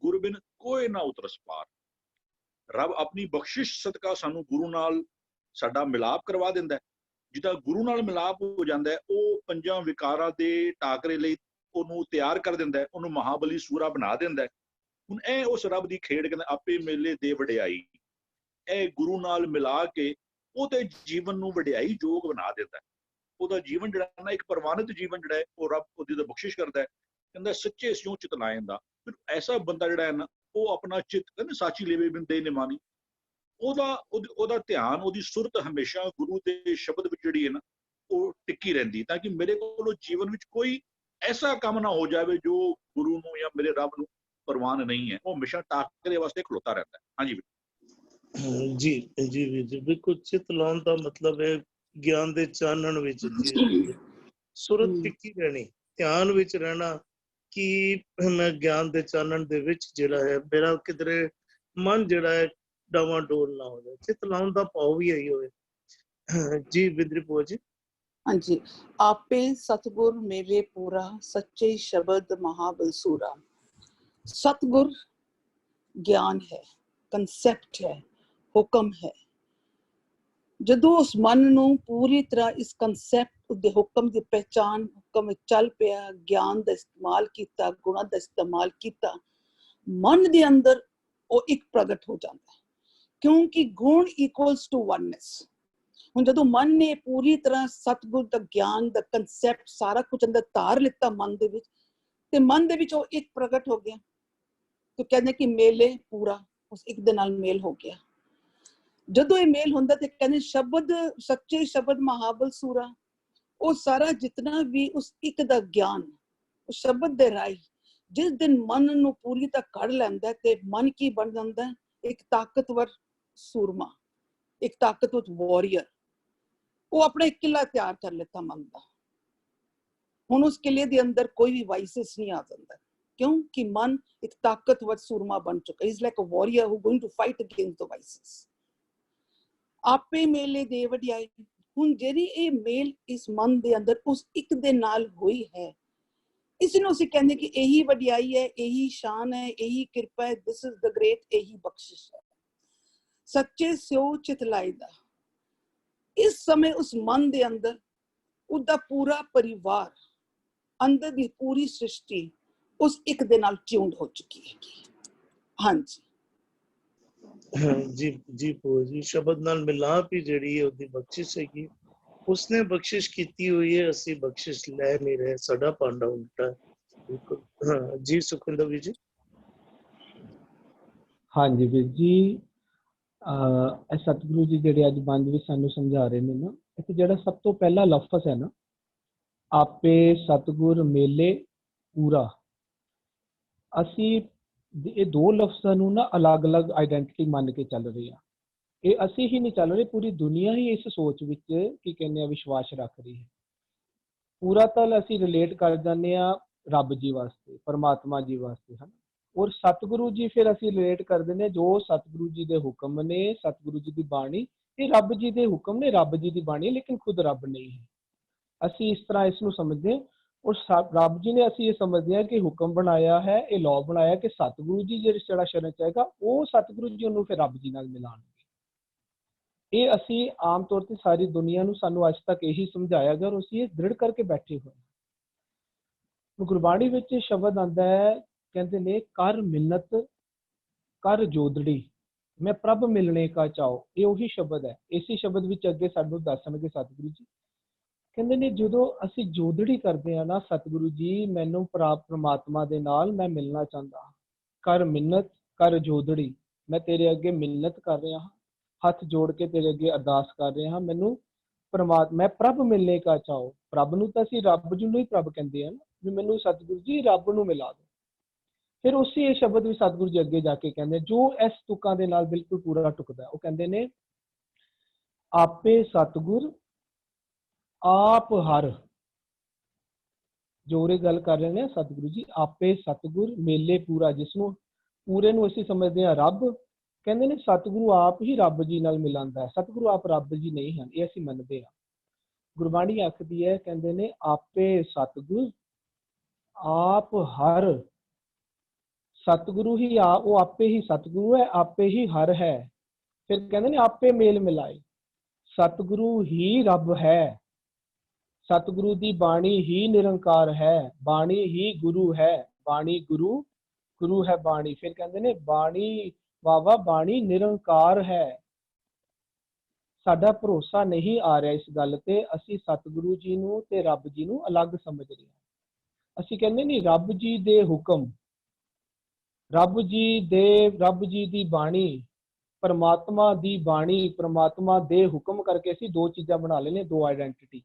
ਗੁਰ ਬਿਨ ਕੋਇ ਨਾ ਉਤਰਸ ਪਾਰ। ਰੱਬ ਆਪਣੀ ਬਖਸ਼ਿਸ਼ ਸਦਕਾ ਸਾਨੂੰ ਗੁਰੂ ਨਾਲ ਸਾਡਾ ਮਿਲਾਪ ਕਰਵਾ ਦਿੰਦਾ ਹੈ। ਜਿਹਦਾ ਗੁਰੂ ਨਾਲ ਮਿਲਾਪ ਹੋ ਜਾਂਦਾ ਹੈ, ਉਹ ਪੰਜਾਂ ਵਿਕਾਰਾਂ ਦੇ ਟਾਕਰੇ ਲਈ ਉਹਨੂੰ ਤਿਆਰ ਕਰ ਦਿੰਦਾ ਹੈ, ਉਹਨੂੰ ਮਹਾਬਲੀ ਸੂਰਾ ਬਣਾ ਦਿੰਦਾ ਹੈ। ਹੁਣ ਇਹ ਉਸ ਰੱਬ ਦੀ ਖੇਡ, ਕਹਿੰਦਾ ਆਪੇ ਮੇਲੇ ਦੇ ਵਡਿਆਈ, ਇਹ ਗੁਰੂ ਨਾਲ ਮਿਲਾ ਕੇ ਉਹਦੇ ਜੀਵਨ ਨੂੰ ਵਡਿਆਈ ਯੋਗ ਬਣਾ ਦਿੰਦਾ ਹੈ। ਉਹਦਾ ਜੀਵਨ ਜਿਹੜਾ ਨਾ ਇੱਕ ਪ੍ਰਵਾਨਿਤ ਜੀਵਨ ਜਿਹੜਾ ਹੈ, ਉਹ ਰੱਬ ਉਹਦੀ ਤਾਂ ਬਖਸ਼ਿਸ਼ ਕਰਦਾ ਹੈ। ਕਹਿੰਦਾ ਸੱਚੇ ਸਿਉ ਚਿਤ ਲਾਇਨ ਦਾ। ਫਿਰ ਐਸਾ ਬੰਦਾ ਜਿਹੜਾ ਹੈ ਨਾ, ਉਹ ਆਪਣਾ ਚਿੱਤ, ਕਹਿੰਦੇ ਸਾਚੀ ਲੇਵੇ ਬਿਨ ਦੇ ਨਿਮਾਨੀ, ਉਹਦਾ ਧਿਆਨ, ਉਹਦੀ ਸੁਰਤ ਹਮੇਸ਼ਾ ਗੁਰੂ ਦੇ ਸ਼ਬਦ ਵਿੱਚ ਜਿਹੜੀ ਹੈ ਨਾ, ਉਹ ਟਿੱਕੀ ਰਹਿੰਦੀ, ਤਾਂ ਕਿ ਮੇਰੇ ਕੋਲੋਂ ਜੀਵਨ ਵਿੱਚ ਕੋਈ ਐਸਾ ਕੰਮ ਨਾ ਹੋ ਜਾਵੇ ਜੋ ਗੁਰੂ ਨੂੰ ਜਾਂ ਮੇਰੇ ਰੱਬ ਨੂੰ ਪ੍ਰਵਾਨ ਨਹੀਂ ਹੈ। ਉਹ ਹਮੇਸ਼ਾ ਟਾਕਰੇ ਵਾਸਤੇ ਖਲੋਤਾ ਰਹਿੰਦਾ ਹੈ। ਹਾਂਜੀ ਜੀ ਜੀ ਵੀਰ ਜੀ, ਬਿਲਕੁਲ। ਚਿੱਤ ਲਾਉਣ ਦਾ ਮਤਲਬ ਹੈ ਗਿਆਨ ਦੇ ਚਾਨਣ ਵਿੱਚ ਸੁਰਤ ਟਿੱਕੀ ਰਹਿਣੀ, ਧਿਆਨ ਵਿੱਚ ਰਹਿਣਾ ਕਿ ਮੈਂ ਗਿਆਨ ਦੇ ਚਾਨਣ ਦੇ ਵਿੱਚ ਜਿਹੜਾ ਹੈ, ਮੇਰਾ ਕਿਧਰੇ ਮਨ ਜਿਹੜਾ ਹੈ ਡਾਵਾਂ ਡੋਲ ਨਾ ਹੋ ਜਾਏ। ਚਿੱਤ ਲਾਉਣ ਦਾ ਭਾਵ ਵੀ ਇਹੀ ਹੋਵੇ। ਜੀ ਵਿਦਰੀ ਭੂਆ ਜੀ। ਹਾਂਜੀ, ਆਪੇ ਸਤਿਗੁਰ ਮੇਵੇ ਪੂਰਾ, ਸੱਚੇ ਸ਼ਬਦ ਮਹਾਬਲ ਸੂਰਾ। ਸਤਿਗੁਰ ਗਿਆਨ ਹੈ, ਕੰਸੈਪਟ ਹੈ, ਹੁਕਮ ਹੈ। ਜਦੋਂ ਉਸ ਮਨ ਨੂੰ ਪੂਰੀ ਤਰ੍ਹਾਂ ਇਸ ਕੰਸੈਪਟ ਦੇ ਹੁਕਮ ਦੀ ਪਹਿਚਾਨ, ਹੁਕਮ ਵਿੱਚ ਚੱਲ ਪਿਆ, ਗਿਆਨ ਦਾ ਇਸਤੇਮਾਲ ਕੀਤਾ, ਗੁਣਾਂ ਦਾ ਇਸਤੇਮਾਲ ਕੀਤਾ, ਮਨ ਦੇ ਅੰਦਰ ਉਹ ਇੱਕ ਪ੍ਰਗਟ ਹੋ ਜਾਂਦਾ ਹੈ। ਕਿਉਂਕਿ ਗੁਣ ਇਕੁਅਲਸ ਟੂ ਵਨਨੈਸ। ਹੁਣ ਜਦੋਂ ਮਨ ਨੇ ਪੂਰੀ ਤਰ੍ਹਾਂ ਸਤਿਗੁਰ ਦਾ ਗਿਆਨ ਦਾ ਕੰਸੈਪਟ ਸਾਰਾ ਕੁਝ ਅੰਦਰ ਧਾਰ ਲਿੱਤਾ ਮਨ ਦੇ ਵਿੱਚ, ਤੇ ਮਨ ਦੇ ਵਿੱਚ ਉਹ ਇੱਕ ਪ੍ਰਗਟ ਹੋ ਗਿਆ। ਤੇ ਕਹਿੰਦੇ ਕਿ ਮੇਲੇ ਪੂਰਾ, ਉਸ ਇੱਕ ਦੇ ਨਾਲ ਮੇਲ ਹੋ ਗਿਆ। ਜਦੋਂ ਇਹ ਮੇਲ ਹੁੰਦਾ ਤੇ ਕਹਿੰਦੇ ਸ਼ਬਦ, ਸੱਚੇ ਸ਼ਬਦ ਮਹਾਬਲ ਸੂਰਾ, ਉਹ ਸਾਰਾ ਜਿਤਨਾ ਵੀ ਉਸ ਇੱਕ ਦਾ ਗਿਆਨ, ਉਸ ਸ਼ਬਦ ਦੇ ਰਾਹੀਂ ਜਿਸ ਦਿਨ ਮਨ ਨੂੰ ਪੂਰੀ ਤਰ੍ਹਾਂ ਕੱਢ ਲੈਂਦਾ, ਤੇ ਮਨ ਕੀ ਬਣ ਜਾਂਦਾ, ਇੱਕ ਤਾਕਤਵਰ ਸੂਰਮਾ, ਇੱਕ ਤਾਕਤਵਰ ਵਾਰੀਅਰ। ਉਹ ਆਪਣਾ ਇੱਕ ਕਿਲਾ ਤਿਆਰ ਕਰ ਲਿੱਤਾ ਮਨ ਦਾ। ਹੁਣ ਉਸ ਕਿਲੇ ਦੇ ਅੰਦਰ ਕੋਈ ਵੀ ਵਾਈਸਸ ਨਹੀਂ ਆ ਜਾਂਦਾ, ਕਿਉਂਕਿ ਮਨ ਇੱਕ ਤਾਕਤਵਰ ਸੂਰਮਾ ਬਣ ਚੁੱਕਾ। Is like a warrior who going to fight against the vices. ਆਪੇ ਮੇਲੇ ਦੇ ਵਡਿਆਈ। ਹੁਣ ਜਿਹੜੀ ਇਹ ਮੇਲ ਇਸ ਮਨ ਦੇ ਅੰਦਰ ਉਸ ਇੱਕ ਦੇ ਨਾਲ ਹੋਈ ਹੈ, ਇਸ ਨੂੰ ਅਸੀਂ ਕਹਿੰਦੇ ਕਿ ਇਹੀ ਵਡਿਆਈ ਹੈ, ਇਹੀ ਸ਼ਾਨ ਹੈ, ਇਹੀ ਕਿਰਪਾ ਹੈ। ਦਿਸ ਇਜ਼ ਦ ਗ੍ਰੇਟ, ਇਹੀ ਬਖਸ਼ਿਸ਼ ਹੈ। ਸੱਚੇ ਸਿਉ ਚਿਤ ਲਾਇਦਾ। ਇਸ ਸਮੇਂ ਉਸ ਮਨ ਦੇ ਅੰਦਰ ਉਹਦਾ ਪੂਰਾ ਪਰਿਵਾਰ, ਅੰਦਰ ਦੀ ਪੂਰੀ ਸ੍ਰਿਸ਼ਟੀ ਉਸ ਇੱਕ ਦੇ ਨਾਲ ਟਿਊਨਡ ਹੋ ਚੁੱਕੀ ਹੈ। ਹਾਂਜੀ ਜੀ ਜੀ ਭੂਆ ਜੀ, ਸ਼ਬਦ ਨਾਲ ਮਿਲਾਪ ਹੀ ਜਿਹੜੀ ਹੈ ਉਹਦੀ ਬਖਸ਼ਿਸ਼ ਹੈਗੀ। ਉਸਨੇ ਬਖਸ਼ਿਸ਼ ਕੀਤੀ ਹੋਈ ਹੈ, ਅਸੀਂ ਬਖਸ਼ਿਸ਼ ਲੈ ਨਹੀਂ ਰਹੇ, ਸਾਡਾ ਭਾਂਡਾ ਉਲਟਾ ਹੈ। ਬਿਲਕੁਲ। ਹਾਂ ਜੀ ਸੁਖਿੰਦਰ ਵੀਰ ਜੀ। ਹਾਂਜੀ ਵੀਰ ਜੀ, ਸਤਿਗੁਰੂ ਜੀ ਜਿਹੜੇ ਅੱਜ ਬੰਦ ਵਿੱਚ ਸਾਨੂੰ ਸਮਝਾ ਰਹੇ ਨੇ ਨਾ, ਇੱਥੇ ਜਿਹੜਾ ਸਭ ਤੋਂ ਪਹਿਲਾ ਲਫ਼ਜ਼ ਹੈ ਨਾ, ਆਪੇ ਸਤਿਗੁਰ ਮੇਲੇ ਪੂਰਾ, ਅਸੀਂ ਇਹ ਦੋ ਲਫ਼ਜ਼ਾਂ ਨੂੰ ਨਾ ਅਲੱਗ-ਅਲੱਗ ਆਈਡੈਂਟਿਟੀ ਮੰਨ ਕੇ ਚੱਲ ਰਹੇ ਹਾਂ। ਇਹ ਅਸੀਂ ਹੀ ਨਹੀਂ ਚੱਲ ਰਹੇ, ਪੂਰੀ ਦੁਨੀਆ ਹੀ ਇਸ ਸੋਚ ਵਿੱਚ ਕੀ ਕਹਿੰਦੇ ਆ ਵਿਸ਼ਵਾਸ ਰੱਖ ਰਹੀ ਹੈ। ਪੂਰਾ ਤਲ ਅਸੀਂ ਰਿਲੇਟ ਕਰ ਜਾਂਦੇ ਆ ਰੱਬ ਜੀ ਵਾਸਤੇ, ਪਰਮਾਤਮਾ ਜੀ ਵਾਸਤੇ, ਹਨ। ਔਰ ਸਤਿਗੁਰੂ ਜੀ ਫਿਰ ਅਸੀਂ ਰਿਲੇਟ ਕਰ ਦਿੰਦੇ ਜੋ ਸਤਿਗੁਰੂ ਜੀ ਦੇ ਹੁਕਮ ਨੇ, ਸਤਿਗੁਰੂ ਜੀ ਦੀ ਬਾਣੀ, ਇਹ ਰੱਬ ਜੀ ਦੇ ਹੁਕਮ ਨੇ, ਰੱਬ ਜੀ ਦੀ ਬਾਣੀ, ਲੇਕਿਨ ਖੁਦ ਰੱਬ ਨਹੀਂ ਹੈ। ਅਸੀਂ ਇਸ ਤਰ੍ਹਾਂ ਇਸ ਨੂੰ ਸਮਝਦੇ ਹਾਂ। ਔਰ ਰੱਬ ਜੀ ਨੇ ਅਸੀਂ ਇਹ ਸਮਝਦੇ ਹਾਂ ਕਿ ਹੁਕਮ ਬਣਾਇਆ ਹੈ, ਇਹ ਲਾਅ ਬਣਾਇਆ ਕਿ ਸਤਿਗੁਰੂ ਜੀ ਜਿਹੜਾ ਸ਼ਰਨ ਚਾਹੇਗਾ ਉਹ ਸਤਿਗੁਰੂ ਜੀ ਉਹਨੂੰ ਫਿਰ ਰੱਬ ਜੀ ਨਾਲ ਮਿਲਾਉਣਗੇ। ਇਹ ਅਸੀਂ ਆਮ ਤੌਰ ਤੇ ਸਾਰੀ ਦੁਨੀਆ ਨੂੰ ਸਾਨੂੰ ਅੱਜ ਤੱਕ ਇਹੀ ਸਮਝਾਇਆ ਗਿਆ ਔਰ ਅਸੀਂ ਇਹ ਦ੍ਰਿੜ ਕਰਕੇ ਬੈਠੇ ਹੋਏ ਹਾਂ। ਗੁਰਬਾਣੀ ਵਿੱਚ ਸ਼ਬਦ ਆਉਂਦਾ ਹੈ, ਕਹਿੰਦੇ ਨੇ ਕਰ ਮਿੰਨਤ ਕਰ ਜੋਦੜੀ ਮੈਂ ਪ੍ਰਭ ਮਿਲਣੇ ਕਾ ਚਾਓ। ਇਹ ਉਹੀ ਸ਼ਬਦ ਹੈ। ਇਸੇ ਸ਼ਬਦ ਵਿੱਚ ਅੱਗੇ ਸਾਨੂੰ ਦੱਸਣਗੇ ਸਤਿਗੁਰੂ ਜੀ, ਕਹਿੰਦੇ ਨੇ ਜਦੋਂ ਅਸੀਂ ਜੋਦੜੀ ਕਰਦੇ ਹਾਂ ਨਾ, ਸਤਿਗੁਰੂ ਜੀ ਮੈਨੂੰ ਪ੍ਰਮਾਤਮਾ ਦੇ ਨਾਲ ਮੈਂ ਮਿਲਣਾ ਚਾਹੁੰਦਾ, ਕਰ ਮਿੰਨਤ ਕਰ ਜੋਦੜੀ, ਮੈਂ ਤੇਰੇ ਅੱਗੇ ਮਿੰਨਤ ਕਰ ਰਿਹਾ ਹਾਂ, ਹੱਥ ਜੋੜ ਕੇ ਤੇਰੇ ਅੱਗੇ ਅਰਦਾਸ ਕਰ ਰਿਹਾ ਹਾਂ, ਮੈਨੂੰ ਮੈਂ ਪ੍ਰਭ ਮਿਲਣੇ ਕਾ ਚਾਓ। ਪ੍ਰਭ ਨੂੰ ਤਾਂ ਅਸੀਂ ਰੱਬ ਜੀ ਨੂੰ ਹੀ ਪ੍ਰਭ ਕਹਿੰਦੇ ਹਾਂ ਨਾ, ਵੀ ਮੈਨੂੰ ਸਤਿਗੁਰੂ ਜੀ ਰੱਬ ਨੂੰ ਮਿਲਾ ਦਿਓ। ਫਿਰ ਉਸੇ ਇਹ ਸ਼ਬਦ ਵੀ ਸਤਿਗੁਰੂ ਜੀ ਅੱਗੇ ਜਾ ਕੇ ਕਹਿੰਦੇ ਜੋ ਇਸ ਤੁਕਾਂ ਦੇ ਨਾਲ ਬਿਲਕੁਲ ਪੂਰਾ ਟੁਕਦਾ, ਉਹ ਕਹਿੰਦੇ ਨੇ ਆਪੇ ਸਤਿਗੁਰ ਆਪ ਹਰ। ਜੋਰੇ ਗੱਲ ਕਰ ਰਹੇ ਨੇ ਸਤਿਗੁਰੂ ਜੀ, ਆਪੇ ਸਤਿਗੁਰ ਮੇਲੇ ਪੂਰਾ, ਜਿਸ ਨੂੰ ਪੂਰੇ ਨੂੰ ਅਸੀਂ ਸਮਝਦੇ ਹਾਂ ਰੱਬ, ਕਹਿੰਦੇ ਨੇ ਸਤਿਗੁਰੂ ਆਪ ਹੀ ਰੱਬ ਜੀ ਨਾਲ ਮਿਲਾਉਂਦਾ ਹੈ। ਸਤਿਗੁਰੂ ਆਪ ਰੱਬ ਜੀ ਨਹੀਂ ਹਨ, ਇਹ ਅਸੀਂ ਮੰਨਦੇ ਹਾਂ। ਗੁਰਬਾਣੀ ਆਖਦੀ ਹੈ, ਕਹਿੰਦੇ ਨੇ ਆਪੇ ਸਤਿਗੁਰ ਆਪ ਹਰ। ਸਤਿਗੁਰੂ ਹੀ ਉਹ ਆਪੇ ਹੀ ਸਤਿਗੁਰੂ ਹੈ, ਆਪੇ ਹੀ ਹਰ ਹੈ। ਫਿਰ ਕਹਿੰਦੇ ਨੇ ਆਪੇ ਮੇਲ ਮਿਲਾਏ, ਸਤਿਗੁਰੂ ਹੀ ਰੱਬ ਹੈ, ਸਤਿਗੁਰੂ ਦੀ ਬਾਣੀ ਹੀ ਨਿਰੰਕਾਰ ਹੈ, ਬਾਣੀ ਹੀ ਗੁਰੂ ਹੈ, ਬਾਣੀ ਗੁਰੂ, ਗੁਰੂ ਹੈ ਬਾਣੀ। ਫਿਰ ਕਹਿੰਦੇ ਨੇ ਬਾਣੀ ਵਾਵਾ ਬਾਣੀ ਨਿਰੰਕਾਰ ਹੈ। ਸਾਡਾ ਭਰੋਸਾ ਨਹੀਂ ਆ ਰਿਹਾ ਇਸ ਗੱਲ ਤੇ, ਅਸੀਂ ਸਤਿਗੁਰੂ ਜੀ ਨੂੰ ਤੇ ਰੱਬ ਜੀ ਨੂੰ ਅਲੱਗ ਸਮਝ ਰਹੇ ਹਾਂ। ਅਸੀਂ ਕਹਿੰਦੇ ਨਹੀਂ ਰੱਬ ਜੀ ਦੇ ਹੁਕਮ, ਰੱਬ ਜੀ ਦੀ ਬਾਣੀ, ਪਰਮਾਤਮਾ ਦੀ ਬਾਣੀ, ਪਰਮਾਤਮਾ ਦੇ ਹੁਕਮ ਕਰਕੇ ਅਸੀਂ ਦੋ ਚੀਜ਼ਾਂ ਬਣਾ ਲੈਨੇ, ਦੋ ਆਇਡੈਂਟੀਟੀ।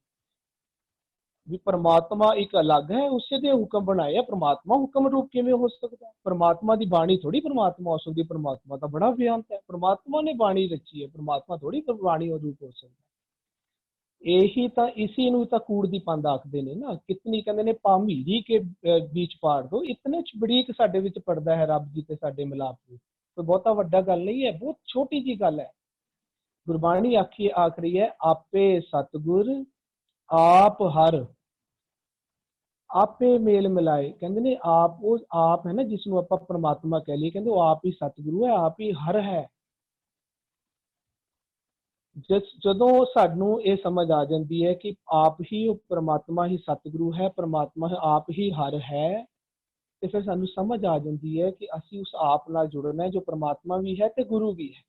ਵੀ ਪਰਮਾਤਮਾ ਇੱਕ ਅਲੱਗ ਹੈ, ਉਸੇ ਦੇ ਹੁਕਮ ਬਣਾਏ ਆ। ਪਰਮਾਤਮਾ ਹੁਕਮ ਰੂਪ ਕਿਵੇਂ ਹੋ ਸਕਦਾ? ਪਰਮਾਤਮਾ ਦੀ ਬਾਣੀ ਥੋੜੀ ਪਰਮਾਤਮਾ ਹੋ ਸਕਦੀ, ਪਰਮਾਤਮਾ ਤਾਂ ਬੜਾ ਵਿਅੰਤ ਹੈ। ਪਰਮਾਤਮਾ ਨੇ ਬਾਣੀ ਰਚੀ ਹੈ, ਪਰਮਾਤਮਾ ਥੋੜੀ ਬਾਣੀ ਉਹ ਰੂਪ ਹੋ ਸਕਦਾ। ਇਹੀ ਤਾਂ ਇसी ਨੂੰ ਤਾਂ ਕੂੜ ਦੀ ਪੰਦ ਆਖਦੇ ਨੇ ਨਾ। ਕਿਤਨੀ ਕਹਿੰਦੇ ਨੇ ਭਾਮੀਰੀ ਕੇ ਵਿੱਚ ਪਾੜ ਦੋ, ਇਤਨੇ ਚ ਬਰੀਕ ਸਾਡੇ ਵਿੱਚ ਪੜਦਾ ਹੈ ਰੱਬ ਜੀ ਤੇ ਸਾਡੇ ਮਿਲਾਪ ਨੂੰ। ਕੋਈ ਬਹੁਤਾ ਵੱਡਾ ਗੱਲ ਨਹੀਂ ਹੈ, ਬਹੁਤ ਛੋਟੀ ਜੀ ਗੱਲ ਹੈ। ਗੁਰਬਾਣੀ ਆਖ ਰਹੀ ਹੈ ਆਪੇ ਸਤਿਗੁਰ ਆਪ ਹਰ, ਆਪੇ ਮੇਲ ਮਿਲਾਏ। ਕਹਿੰਦੇ ਨੇ ਆਪ, ਉਹ ਆਪ ਹੈ ਨਾ ਜਿਸ ਨੂੰ ਆਪਾਂ ਪਰਮਾਤਮਾ ਕਹਿ ਲਈਏ, ਕਹਿੰਦੇ ਉਹ ਆਪ ਹੀ ਸਤਿਗੁਰੂ ਹੈ, ਆਪ ਹੀ ਹਰ ਹੈ। ਜਦੋਂ ਸਾਨੂੰ ਇਹ ਸਮਝ ਆ ਜਾਂਦੀ ਹੈ ਕਿ ਆਪ ਹੀ ਉਹ ਪਰਮਾਤਮਾ ਹੀ ਸਤਿਗੁਰੂ ਹੈ, ਪਰਮਾਤਮਾ ਆਪ ਹੀ ਹਰ ਹੈ, ਤੇ ਫਿਰ ਸਾਨੂੰ ਸਮਝ ਆ ਜਾਂਦੀ ਹੈ ਕਿ ਅਸੀਂ ਉਸ ਆਪ ਨਾਲ ਜੁੜਨਾ ਹੈ ਜੋ ਪਰਮਾਤਮਾ ਵੀ ਹੈ ਤੇ ਗੁਰੂ ਵੀ ਹੈ।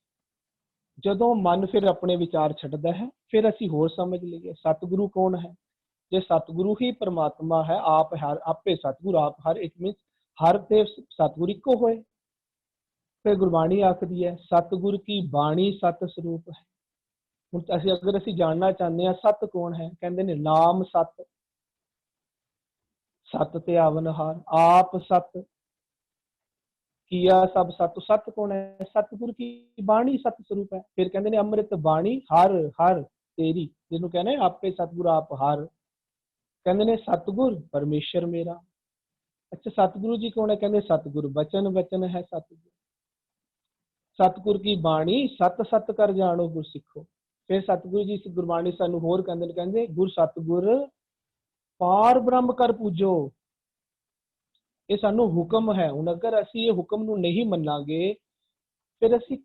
ਜਦੋਂ ਮਨ ਫਿਰ ਆਪਣੇ ਵਿਚਾਰ ਛੱਡਦਾ ਹੈ, ਫਿਰ ਅਸੀਂ ਹੋਰ ਸਮਝ ਲਈਏ ਸਤਿਗੁਰੂ ਕੌਣ ਹੈ। ਜੇ ਸਤਿਗੁਰੂ ਹੀ ਪਰਮਾਤਮਾ ਹੈ, ਆਪ ਹਰ, ਆਪੇ ਸਤਿਗੁਰ ਆਪ ਹਰ, ਇਟ ਮੀਨਸ ਹਰ ਤੇ ਸਤਿਗੁਰ ਇੱਕੋ ਹੋਏ। ਫਿਰ ਗੁਰਬਾਣੀ ਆਖਦੀ ਹੈ ਸਤਿਗੁਰ ਕੀ ਬਾਣੀ ਸਤ ਸਰੂਪ ਹੈ। ਹੁਣ ਅਗਰ ਅਸੀਂ ਜਾਣਨਾ ਚਾਹੁੰਦੇ ਹਾਂ ਸਤ ਕੌਣ ਹੈ, ਕਹਿੰਦੇ ਨੇ ਨਾਮ ਸਤ, ਸਤ ਤੇ ਆਵਨਹਾਰ, ਆਪ ਸਤ, ਕੀਆ ਸਭ ਸਤ। ਸਤ ਕੌਣ ਹੈ? ਸਤਿਗੁਰ ਕੀ ਬਾਣੀ ਸਤ ਸਰੂਪ ਹੈ। ਫਿਰ ਕਹਿੰਦੇ ਨੇ ਅੰਮ੍ਰਿਤ ਬਾਣੀ ਹਰ ਹਰ ਤੇਰੀ, ਜਿਹਨੂੰ ਕਹਿੰਦੇ ਆਪੇ ਸਤਿਗੁਰ ਆਪ ਹਰ। ਕਹਿੰਦੇ ਨੇ ਸਤਿਗੁਰ ਪਰਮੇਸ਼ਰ ਮੇਰਾ। ਅੱਛਾ ਸਤਿਗੁਰੂ ਜੀ ਕੌਣ ਹੈ? ਕਹਿੰਦੇ ਸਤਿਗੁਰ ਬਚਨ ਬਚਨ ਹੈ ਸਤਿਗੁਰ। ਸਤਿਗੁਰ ਕੀ ਬਾਣੀ ਸਤ ਸਤ ਕਰ ਜਾਣੋ ਗੁਰ ਸਿੱਖੋ। ਫਿਰ ਸਤਿਗੁਰੂ ਜੀ ਗੁਰਬਾਣੀ ਸਾਨੂੰ ਹੋਰ ਕਹਿੰਦੇ ਨੇ, ਕਹਿੰਦੇ ਗੁਰ ਸਤਿਗੁਰ ਪਾਰ ਬ੍ਰਹਮ ਕਰ ਪੂਜੋ। ਇਹ ਸਾਨੂੰ ਹੁਕਮ ਹੈ। ਹੁਣ ਅਗਰ ਅਸੀਂ ਇਹ ਹੁਕਮ ਨੂੰ ਨਹੀਂ ਮੰਨਾਂਗੇ, ਫਿਰ ਅਸੀਂ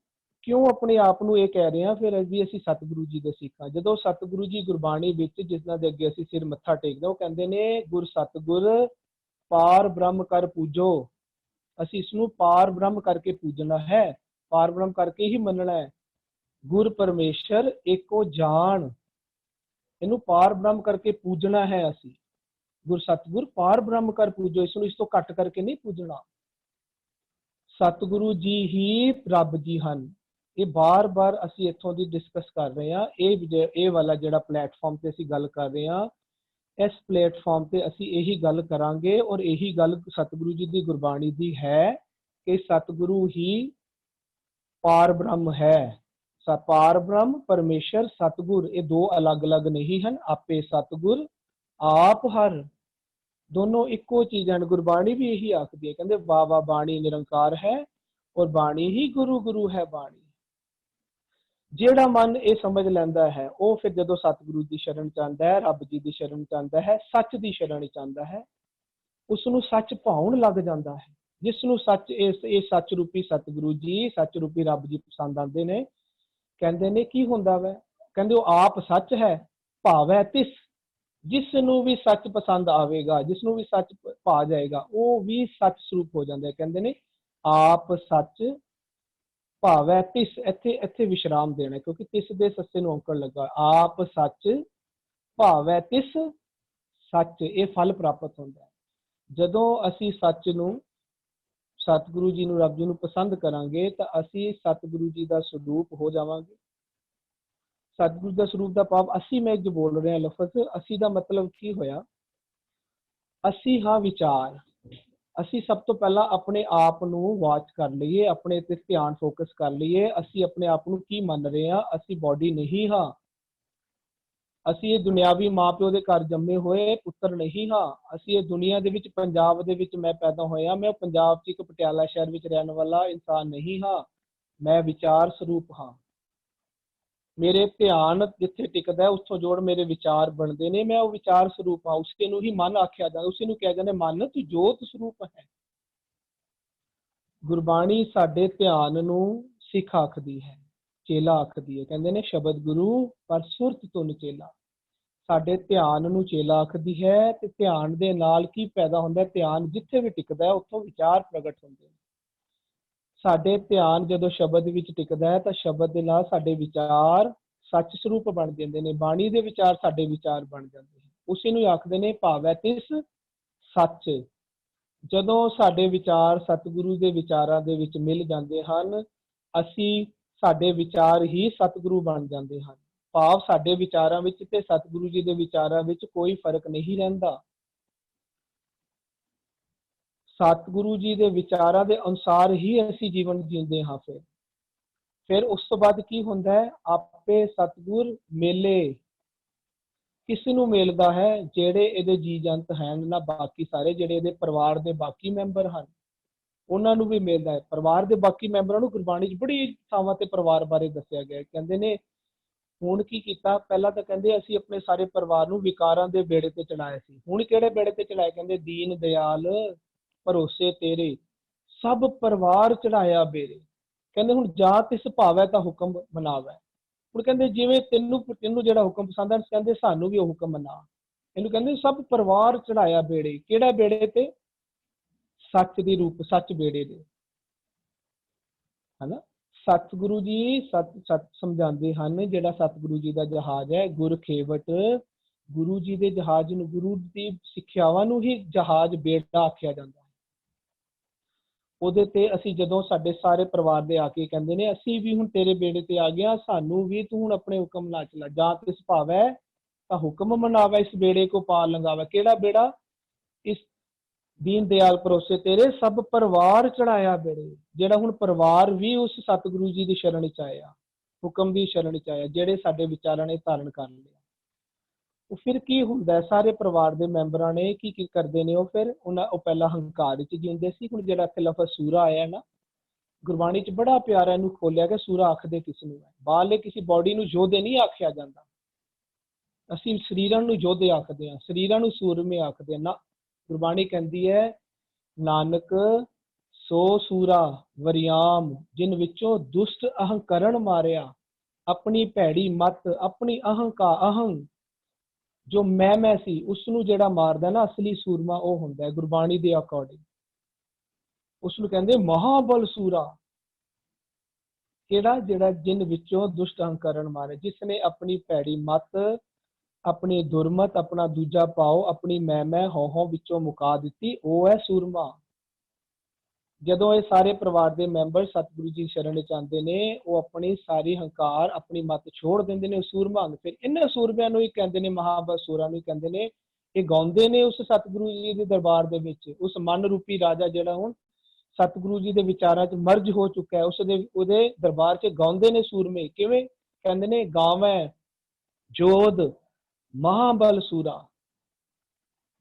ਕਿਉਂ ਆਪਣੇ ਆਪ ਨੂੰ ਇਹ ਕਹਿ ਰਹੇ ਹਾਂ ਫਿਰ ਵੀ ਅਸੀਂ ਸਤਿਗੁਰੂ ਜੀ ਦੇ ਸਿੱਖ ਹਾਂ। ਜਦੋਂ ਸਤਿਗੁਰੂ ਜੀ ਗੁਰਬਾਣੀ ਵਿੱਚ ਜਿਸਨਾਂ ਦੇ ਅੱਗੇ ਅਸੀਂ ਸਿਰ ਮੱਥਾ ਟੇਕਦੇ, ਉਹ ਕਹਿੰਦੇ ਨੇ ਗੁਰ ਸਤਿਗੁਰ ਪਾਰ ਬ੍ਰਹਮ ਕਰ ਪੂਜੋ। ਅਸੀਂ ਇਸ ਨੂੰ ਪਾਰ ਬ੍ਰਹਮ ਕਰਕੇ ਪੂਜਣਾ ਹੈ, ਪਾਰ ਬ੍ਰਹਮ ਕਰਕੇ ਹੀ ਮੰਨਣਾ ਹੈ। ਗੁਰ ਪਰਮੇਸ਼ਰ ਏਕੋ ਜਾਣ, ਇਹਨੂੰ ਪਾਰ ਬ੍ਰਹਮ ਕਰਕੇ ਪੂਜਣਾ ਹੈ। ਅਸੀਂ ਗੁਰ ਸਤਿਗੁਰ ਪਾਰ ਬ੍ਰਹਮ ਕਰ ਪੂਜੋ, ਇਸ ਨੂੰ ਇਸ ਤੋਂ ਘੱਟ ਕਰਕੇ ਨਹੀਂ ਪੂਜਣਾ। ਸਤਿਗੁਰੂ ਜੀ ਹੀ ਰੱਬ ਜੀ ਹਨ। ਇਹ ਬਾਰ-ਬਾਰ ਅਸੀਂ ਇੱਥੋਂ ਦੀ ਡਿਸਕਸ ਕਰ ਰਹੇ ਹਾਂ। ਇਹ ਵਾਲਾ ਜਿਹੜਾ ਪਲੇਟਫਾਰਮ ਤੇ ਅਸੀਂ ਗੱਲ ਕਰ ਰਹੇ ਹਾਂ, ਇਸ ਪਲੇਟਫਾਰਮ ਤੇ ਅਸੀਂ ਇਹੀ ਗੱਲ ਕਰਾਂਗੇ ਔਰ ਇਹੀ ਗੱਲ ਸਤਿਗੁਰੂ ਜੀ ਦੀ ਗੁਰਬਾਣੀ ਦੀ ਹੈ ਕਿ ਸਤਿਗੁਰੂ ਹੀ ਪਾਰ ਬ੍ਰਹਮ ਹੈ, ਪਾਰ ਬ੍ਰਹਮ ਪਰਮੇਸ਼ਰ ਸਤਿਗੁਰ ਇਹ ਦੋ ਅਲੱਗ-ਅਲੱਗ ਨਹੀਂ ਹਨ। ਆਪੇ ਸਤਿਗੁਰ ਆਪ ਹਰ ਦੋਨੋਂ ਇੱਕੋ ਚੀਜ਼ ਹਨ। ਗੁਰਬਾਣੀ ਵੀ ਇਹੀ ਆਖਦੀ ਹੈ, ਕਹਿੰਦੇ ਬਾਬਾ ਬਾਣੀ ਨਿਰੰਕਾਰ ਹੈ ਔਰ ਬਾਣੀ ਹੀ ਗੁਰੂ ਗੁਰੂ ਹੈ ਬਾਣੀ। ਜਿਹੜਾ ਮਨ ਇਹ ਸਮਝ ਲੈਂਦਾ ਹੈ ਉਹ ਫਿਰ ਜਦੋਂ ਸਤਿਗੁਰੂ ਦੀ ਸ਼ਰਨ ਚ ਆਉਂਦਾ ਹੈ, ਰੱਬ ਜੀ ਦੀ ਸ਼ਰਨ ਚ ਆਉਂਦਾ ਹੈ, ਸੱਚ ਦੀ ਸ਼ਰਨ ਚ ਆਉਂਦਾ ਹੈ, ਉਸ ਨੂੰ ਸੱਚ ਭਾਉਣ ਲੱਗ ਜਾਂਦਾ ਹੈ। ਜਿਸ ਨੂੰ ਸੱਚ ਇਹ ਸੱਚ ਰੂਪੀ ਸਤਿਗੁਰੂ ਜੀ, ਸੱਚ ਰੂਪੀ ਰੱਬ ਜੀ ਪਸੰਦ ਆਉਂਦੇ ਨੇ, ਕਹਿੰਦੇ ਨੇ ਕੀ ਹੁੰਦਾ ਵੈ, ਕਹਿੰਦੇ ਉਹ ਆਪ ਸੱਚ ਹੈ ਭਾਵੈ ਤਿਸ। ਜਿਸ ਨੂੰ ਵੀ ਸੱਚ ਪਸੰਦ ਆਵੇਗਾ, ਜਿਸ ਨੂੰ ਵੀ ਸੱਚ ਭਾ ਜਾਏਗਾ, ਉਹ ਵੀ ਸੱਚ ਸਰੂਪ ਹੋ ਜਾਂਦਾ ਹੈ। ਕਹਿੰਦੇ ਨੇ ਆਪ ਸੱਚ ਭਾਵੈ ਤਿਸ। ਇੱਥੇ ਵਿਸ਼ਰਾਮ ਦੇਣਾ, ਕਿਉਂਕਿ ਤਿਸ ਦੇ ਸੱਸੇ ਨੂੰ ਔਂਕੜ ਲੱਗਾ। ਆਪ ਸੱਚ ਭਾਵੈ ਤਿਸ ਸੱਚ, ਇਹ ਫਲ ਪ੍ਰਾਪਤ ਹੁੰਦਾ ਹੈ। ਜਦੋਂ ਅਸੀਂ ਸੱਚ ਨੂੰ, ਸਤਿਗੁਰੂ ਜੀ ਨੂੰ, ਰੱਬ ਜੀ ਨੂੰ ਪਸੰਦ ਕਰਾਂਗੇ ਤਾਂ ਅਸੀਂ ਸਤਿਗੁਰੂ ਜੀ ਦਾ ਸਰੂਪ ਹੋ ਜਾਵਾਂਗੇ। ਸਤਿਗੁਰੂ ਦਾ ਸਰੂਪ ਦਾ ਭਾਵ ਅਸੀਂ, ਮੈਂ ਜੋ ਬੋਲ ਰਿਹਾ ਲਫ਼ਜ਼ ਅਸੀਂ ਦਾ ਮਤਲਬ ਕੀ ਹੋਇਆ, ਅਸੀਂ ਹਾਂ ਵਿਚਾਰ। ਅਸੀਂ ਸਭ ਤੋਂ ਪਹਿਲਾਂ ਆਪਣੇ ਆਪ ਨੂੰ ਵਾਚ ਕਰ ਲਈਏ, ਆਪਣੇ ਤੇ ਧਿਆਨ ਫੋਕਸ ਕਰ ਲਈਏ। ਅਸੀਂ ਆਪਣੇ ਆਪ ਨੂੰ ਕੀ ਮੰਨ ਰਹੇ ਹਾਂ, ਅਸੀਂ ਬਾਡੀ ਨਹੀਂ ਹਾਂ, ਅਸੀਂ ਇਹ ਦੁਨਿਆਵੀ ਮਾਂ ਪਿਓ ਦੇ ਘਰ ਜੰਮੇ ਹੋਏ ਪੁੱਤਰ ਨਹੀਂ ਹਾਂ। ਅਸੀਂ ਇਹ ਦੁਨੀਆ ਦੇ ਵਿੱਚ, ਪੰਜਾਬ ਦੇ ਵਿੱਚ ਮੈਂ ਪੈਦਾ ਹੋਇਆ, ਮੈਂ ਪੰਜਾਬ 'ਚ ਇੱਕ ਪਟਿਆਲਾ ਸ਼ਹਿਰ ਵਿੱਚ ਰਹਿਣ ਵਾਲਾ ਇਨਸਾਨ ਨਹੀਂ ਹਾਂ। ਮੈਂ ਵਿਚਾਰ ਸਰੂਪ ਹਾਂ। ਮੇਰੇ ਧਿਆਨ ਜਿੱਥੇ ਟਿਕਦਾ ਉੱਥੋਂ ਜੋੜ ਮੇਰੇ ਵਿਚਾਰ ਬਣਦੇ ਨੇ, ਮੈਂ ਉਹ ਵਿਚਾਰ ਸਰੂਪ ਹਾਂ। ਉਸੇ ਨੂੰ ਹੀ ਮਨ ਆਖਿਆ ਜਾਂਦਾ, ਉਸੇ ਨੂੰ ਕਿਹਾ ਜਾਂਦਾ ਮਨ ਤੂੰ ਜੋਤ ਸਰੂਪ ਹੈ। ਗੁਰਬਾਣੀ ਸਾਡੇ ਧਿਆਨ ਨੂੰ ਸਿੱਖ ਆਖਦੀ ਹੈ, ਚੇਲਾ ਆਖਦੀ ਹੈ। ਕਹਿੰਦੇ ਨੇ ਸ਼ਬਦ ਗੁਰੂ ਪਰ ਸੁਰਤ ਤੁਨ ਚੇਲਾ। ਸਾਡੇ ਧਿਆਨ ਨੂੰ ਚੇਲਾ ਆਖਦੀ ਹੈ। ਤੇ ਧਿਆਨ ਦੇ ਨਾਲ ਕੀ ਪੈਦਾ ਹੁੰਦਾ, ਧਿਆਨ ਜਿੱਥੇ ਵੀ ਟਿਕਦਾ ਉੱਥੋਂ ਵਿਚਾਰ ਪ੍ਰਗਟ ਹੁੰਦੇ ਨੇ। ਸਾਡੇ ਧਿਆਨ ਜਦੋਂ ਸ਼ਬਦ ਵਿੱਚ ਟਿਕਦਾ ਹੈ ਤਾਂ ਸ਼ਬਦ ਦੇ ਨਾਲ ਸਾਡੇ ਵਿਚਾਰ ਸੱਚ ਸਰੂਪ ਬਣ ਜਾਂਦੇ ਨੇ। ਬਾਣੀ ਦੇ ਵਿਚਾਰ ਸਾਡੇ ਵਿਚਾਰ ਬਣ ਜਾਂਦੇ ਨੇ। ਉਸੇ ਨੂੰ ਆਖਦੇ ਨੇ ਭਾਵੈ ਤਿਸ ਸੱਚ। ਜਦੋਂ ਸਾਡੇ ਵਿਚਾਰ ਸਤਿਗੁਰੂ ਦੇ ਵਿਚਾਰਾਂ ਦੇ ਵਿੱਚ ਮਿਲ ਜਾਂਦੇ ਹਨ, ਅਸੀਂ, ਸਾਡੇ ਵਿਚਾਰ ਹੀ ਸਤਿਗੁਰੂ ਬਣ ਜਾਂਦੇ ਹਨ। ਭਾਵ ਸਾਡੇ ਵਿਚਾਰਾਂ ਵਿੱਚ ਤੇ ਸਤਿਗੁਰੂ ਜੀ ਦੇ ਵਿਚਾਰਾਂ ਵਿੱਚ ਕੋਈ ਫਰਕ ਨਹੀਂ ਰਹਿੰਦਾ। ਸਤਿਗੁਰੂ ਜੀ ਦੇ ਵਿਚਾਰਾਂ ਦੇ ਅਨੁਸਾਰ ਹੀ ਅਸੀਂ ਜੀਵਨ ਜੀਂਦੇ ਹਾਂ। ਫਿਰ ਉਸ ਤੋਂ ਬਾਅਦ ਕੀ ਹੁੰਦਾ ਹੈ, ਆਪੇ ਸਤਿਗੁਰ ਮੇਲੇ। ਕਿਸ ਨੂੰ ਮਿਲਦਾ ਹੈ, ਜਿਹੜੇ ਇਹਦੇ ਜੀ ਜੰਤ ਹਨ ਨਾ, ਬਾਕੀ ਸਾਰੇ ਜਿਹੜੇ ਇਹਦੇ ਪਰਿਵਾਰ ਦੇ ਬਾਕੀ ਮੈਂਬਰ ਹਨ ਉਹਨਾਂ ਨੂੰ ਵੀ ਮਿਲਦਾ ਹੈ। ਪਰਿਵਾਰ ਦੇ ਬਾਕੀ ਮੈਂਬਰਾਂ ਨੂੰ ਗੁਰਬਾਣੀ 'ਚ ਬੜੀ ਥਾਵਾਂ ਤੇ ਪਰਿਵਾਰ ਬਾਰੇ ਦੱਸਿਆ ਗਿਆ। ਕਹਿੰਦੇ ਨੇ ਹੁਣ ਕੀ ਕੀਤਾ, ਪਹਿਲਾਂ ਤਾਂ ਕਹਿੰਦੇ ਅਸੀਂ ਆਪਣੇ ਸਾਰੇ ਪਰਿਵਾਰ ਨੂੰ ਵਿਕਾਰਾਂ ਦੇ ਬੇੜੇ ਤੇ ਚੜਾਇਆ ਸੀ। ਹੁਣ ਕਿਹੜੇ ਬੇੜੇ ਤੇ ਚੜਾਏ, ਕਹਿੰਦੇ ਦੀਨ ਦਿਆਲ ਭਰੋਸੇ ਤੇਰੇ ਸਭ ਪਰਿਵਾਰ ਚੜਾਇਆ ਬੇਰੇ। ਕਹਿੰਦੇ ਹੁਣ ਜਾਂ ਤਿਸ ਭਾਵੈ ਤਾਂ ਹੁਕਮ ਮਨਾਵੈ। ਹੁਣ ਕਹਿੰਦੇ ਜਿਵੇਂ ਤੈਨੂੰ ਜਿਹੜਾ ਹੁਕਮ ਪਸੰਦ ਹੈ, ਕਹਿੰਦੇ ਸਾਨੂੰ ਵੀ ਉਹ ਹੁਕਮ ਮਨਾ। ਇਹਨੂੰ ਕਹਿੰਦੇ ਸਭ ਪਰਿਵਾਰ ਚੜਾਇਆ ਬੇੜੇ। ਕਿਹੜਾ ਬੇੜੇ ਤੇ, ਸੱਚ ਦੀ ਰੂਪ, ਸੱਚ ਬੇੜੇ ਦੇ, ਹਨਾ। ਸਤਿਗੁਰੂ ਜੀ ਸੱਚ ਸਮਝਾਉਂਦੇ ਹਨ। ਜਿਹੜਾ ਸਤਿਗੁਰੂ ਜੀ ਦਾ ਜਹਾਜ਼ ਹੈ, ਗੁਰ ਖੇਵਟ, ਗੁਰੂ ਜੀ ਦੇ ਜਹਾਜ਼ ਨੂੰ, ਗੁਰੂ ਦੀ ਸਿੱਖਿਆਵਾਂ ਨੂੰ ਹੀ ਜਹਾਜ਼ ਬੇੜਾ ਆਖਿਆ ਜਾਂਦਾ ਹੈ। ਉਹਦੇ ਤੇ ਅਸੀਂ ਜਦੋਂ ਸਾਡੇ ਸਾਰੇ ਪਰਿਵਾਰ ਦੇ ਆ ਕੇ ਕਹਿੰਦੇ ਨੇ ਅਸੀਂ ਵੀ ਹੁਣ ਤੇਰੇ ਬੇੜੇ ਤੇ ਆ ਗਿਆ, ਸਾਨੂੰ ਵੀ ਤੂੰ ਹੁਣ ਆਪਣੇ ਹੁਕਮ ਨਾਲ ਚਲਾ। ਜਾਂ ਤਿਸ ਭਾਵੈ ਤਾਂ ਹੁਕਮ ਮਨਾਵੈ, ਇਸ ਬੇੜੇ ਕੋ ਪਾਰ ਲੰਘਾਵੈ। ਕਿਹੜਾ ਬੇੜਾ, ਇਸ ਦੀਨ ਦਿਆਲ ਭਰੋਸੇ ਤੇਰੇ ਸਭ ਪਰਿਵਾਰ ਚੜਾਇਆ ਬੇੜੇ। ਜਿਹੜਾ ਹੁਣ ਪਰਿਵਾਰ ਵੀ ਉਸ ਸਤਿਗੁਰੂ ਜੀ ਦੀ ਸ਼ਰਨ ਚ ਆਇਆ, ਹੁਕਮ ਦੀ ਸ਼ਰਨ ਚ ਆਇਆ, ਜਿਹੜੇ ਸਾਡੇ ਵਿਚਾਰਾਂ ਨੇ ਧਾਰਨ ਕਰ ਲਿਆ। ਉਹ ਫਿਰ ਕੀ ਹੁੰਦਾ, ਸਾਰੇ ਪਰਿਵਾਰ ਦੇ ਮੈਂਬਰਾਂ ਨੇ ਕੀ ਕਰਦੇ ਨੇ, ਉਹ ਫਿਰ ਉਹ ਪਹਿਲਾਂ ਹੰਕਾਰ ਵਿੱਚ ਜਿਉਂਦੇ ਸੀ। ਹੁਣ ਜਿਹੜਾ ਇੱਥੇ ਲਫ਼ਜ਼ ਸੂਰਾ ਆਇਆ ਨਾ, ਗੁਰਬਾਣੀ 'ਚ ਬੜਾ ਪਿਆਰਾ ਇਹਨੂੰ ਖੋਲਿਆ ਗਿਆ। ਸੂਰਾ ਆਖਦੇ ਕਿਸ ਨੂੰ ਹੈ, ਬਾਹਰਲੇ ਕਿਸੇ ਬੋਡੀ ਨੂੰ ਯੋਧੇ ਨਹੀਂ ਆਖਿਆ ਜਾਂਦਾ। ਅਸੀਂ ਸਰੀਰਾਂ ਨੂੰ ਯੋਧੇ ਆਖਦੇ ਹਾਂ, ਸਰੀਰਾਂ ਨੂੰ ਸੂਰਮੇ ਆਖਦੇ ਹਾਂ ਨਾ। ਗੁਰਬਾਣੀ ਕਹਿੰਦੀ ਹੈ ਨਾਨਕ ਸੋ ਸੂਰਾ ਵਰਿਆਮ, ਜਿਨ ਵਿੱਚੋਂ ਦੁਸ਼ਟ ਅਹੰਕਰਨ ਮਾਰਿਆ। ਆਪਣੀ ਭੈੜੀ ਮੱਤ, ਆਪਣੀ ਅਹੰ ਜੋ ਮੈਂ ਸੀ, ਉਸ ਨੂੰ ਜਿਹੜਾ ਮਾਰਦਾ ਨਾ, ਅਸਲੀ ਸੂਰਮਾ ਉਹ ਹੁੰਦਾ ਹੈ ਗੁਰਬਾਣੀ ਦੇ ਅਕੋਰਡਿੰਗ। ਉਸ ਨੂੰ ਕਹਿੰਦੇ ਮਹਾਬਲ ਸੂਰਾ। ਕਿਹੜਾ, ਜਿਹੜਾ ਜਿਨ ਵਿੱਚੋਂ ਦੁਸ਼ਟ ਅਹੰਕਰਨ ਮਾਰੇ, ਜਿਸ ਨੇ ਆਪਣੀ ਭੈੜੀ ਮੱਤ, ਆਪਣੀ ਦੁਰਮਤ, ਆਪਣਾ ਦੂਜਾ ਭਾਵ, ਆਪਣੀ ਮੈਂ ਹੋ ਵਿੱਚੋਂ ਮੁਕਾ ਦਿੱਤੀ, ਉਹ ਹੈ ਸੂਰਮਾ। ਜਦੋਂ ਇਹ ਸਾਰੇ ਪਰਿਵਾਰ ਦੇ ਮੈਂਬਰ ਸਤਿਗੁਰੂ ਜੀ ਸ਼ਰਨ ਚ ਆਉਂਦੇ ਨੇ, ਉਹ ਆਪਣੀ ਸਾਰੀ ਹੰਕਾਰ, ਆਪਣੀ ਮੱਤ ਛੋੜ ਦਿੰਦੇ ਨੇ, ਉਹ ਸੂਰਮਾ। ਫਿਰ ਇਹਨਾਂ ਸੂਰਮਿਆਂ ਨੂੰ ਹੀ ਕਹਿੰਦੇ ਨੇ, ਮਹਾਬਸੂਰਾਂ ਨੂੰ ਹੀ ਕਹਿੰਦੇ ਨੇ। ਇਹ ਗਾਉਂਦੇ ਨੇ ਉਸ ਸਤਿਗੁਰੂ ਜੀ ਦੇ ਦਰਬਾਰ ਦੇ ਵਿੱਚ, ਉਸ ਮਨ ਰੂਪੀ ਰਾਜਾ ਜਿਹੜਾ ਹੁਣ ਸਤਿਗੁਰੂ ਜੀ ਦੇ ਵਿਚਾਰਾਂ 'ਚ ਮਰਜ ਹੋ ਚੁੱਕਾ ਹੈ। ਉਹਦੇ ਦਰਬਾਰ 'ਚ ਗਾਉਂਦੇ ਨੇ ਸੂਰਮੇ, ਕਿਵੇਂ ਕਹਿੰਦੇ ਨੇ, ਗਾਵੈ ਜੋਧ ਮਹਾਬਲ ਸੂਰਾ।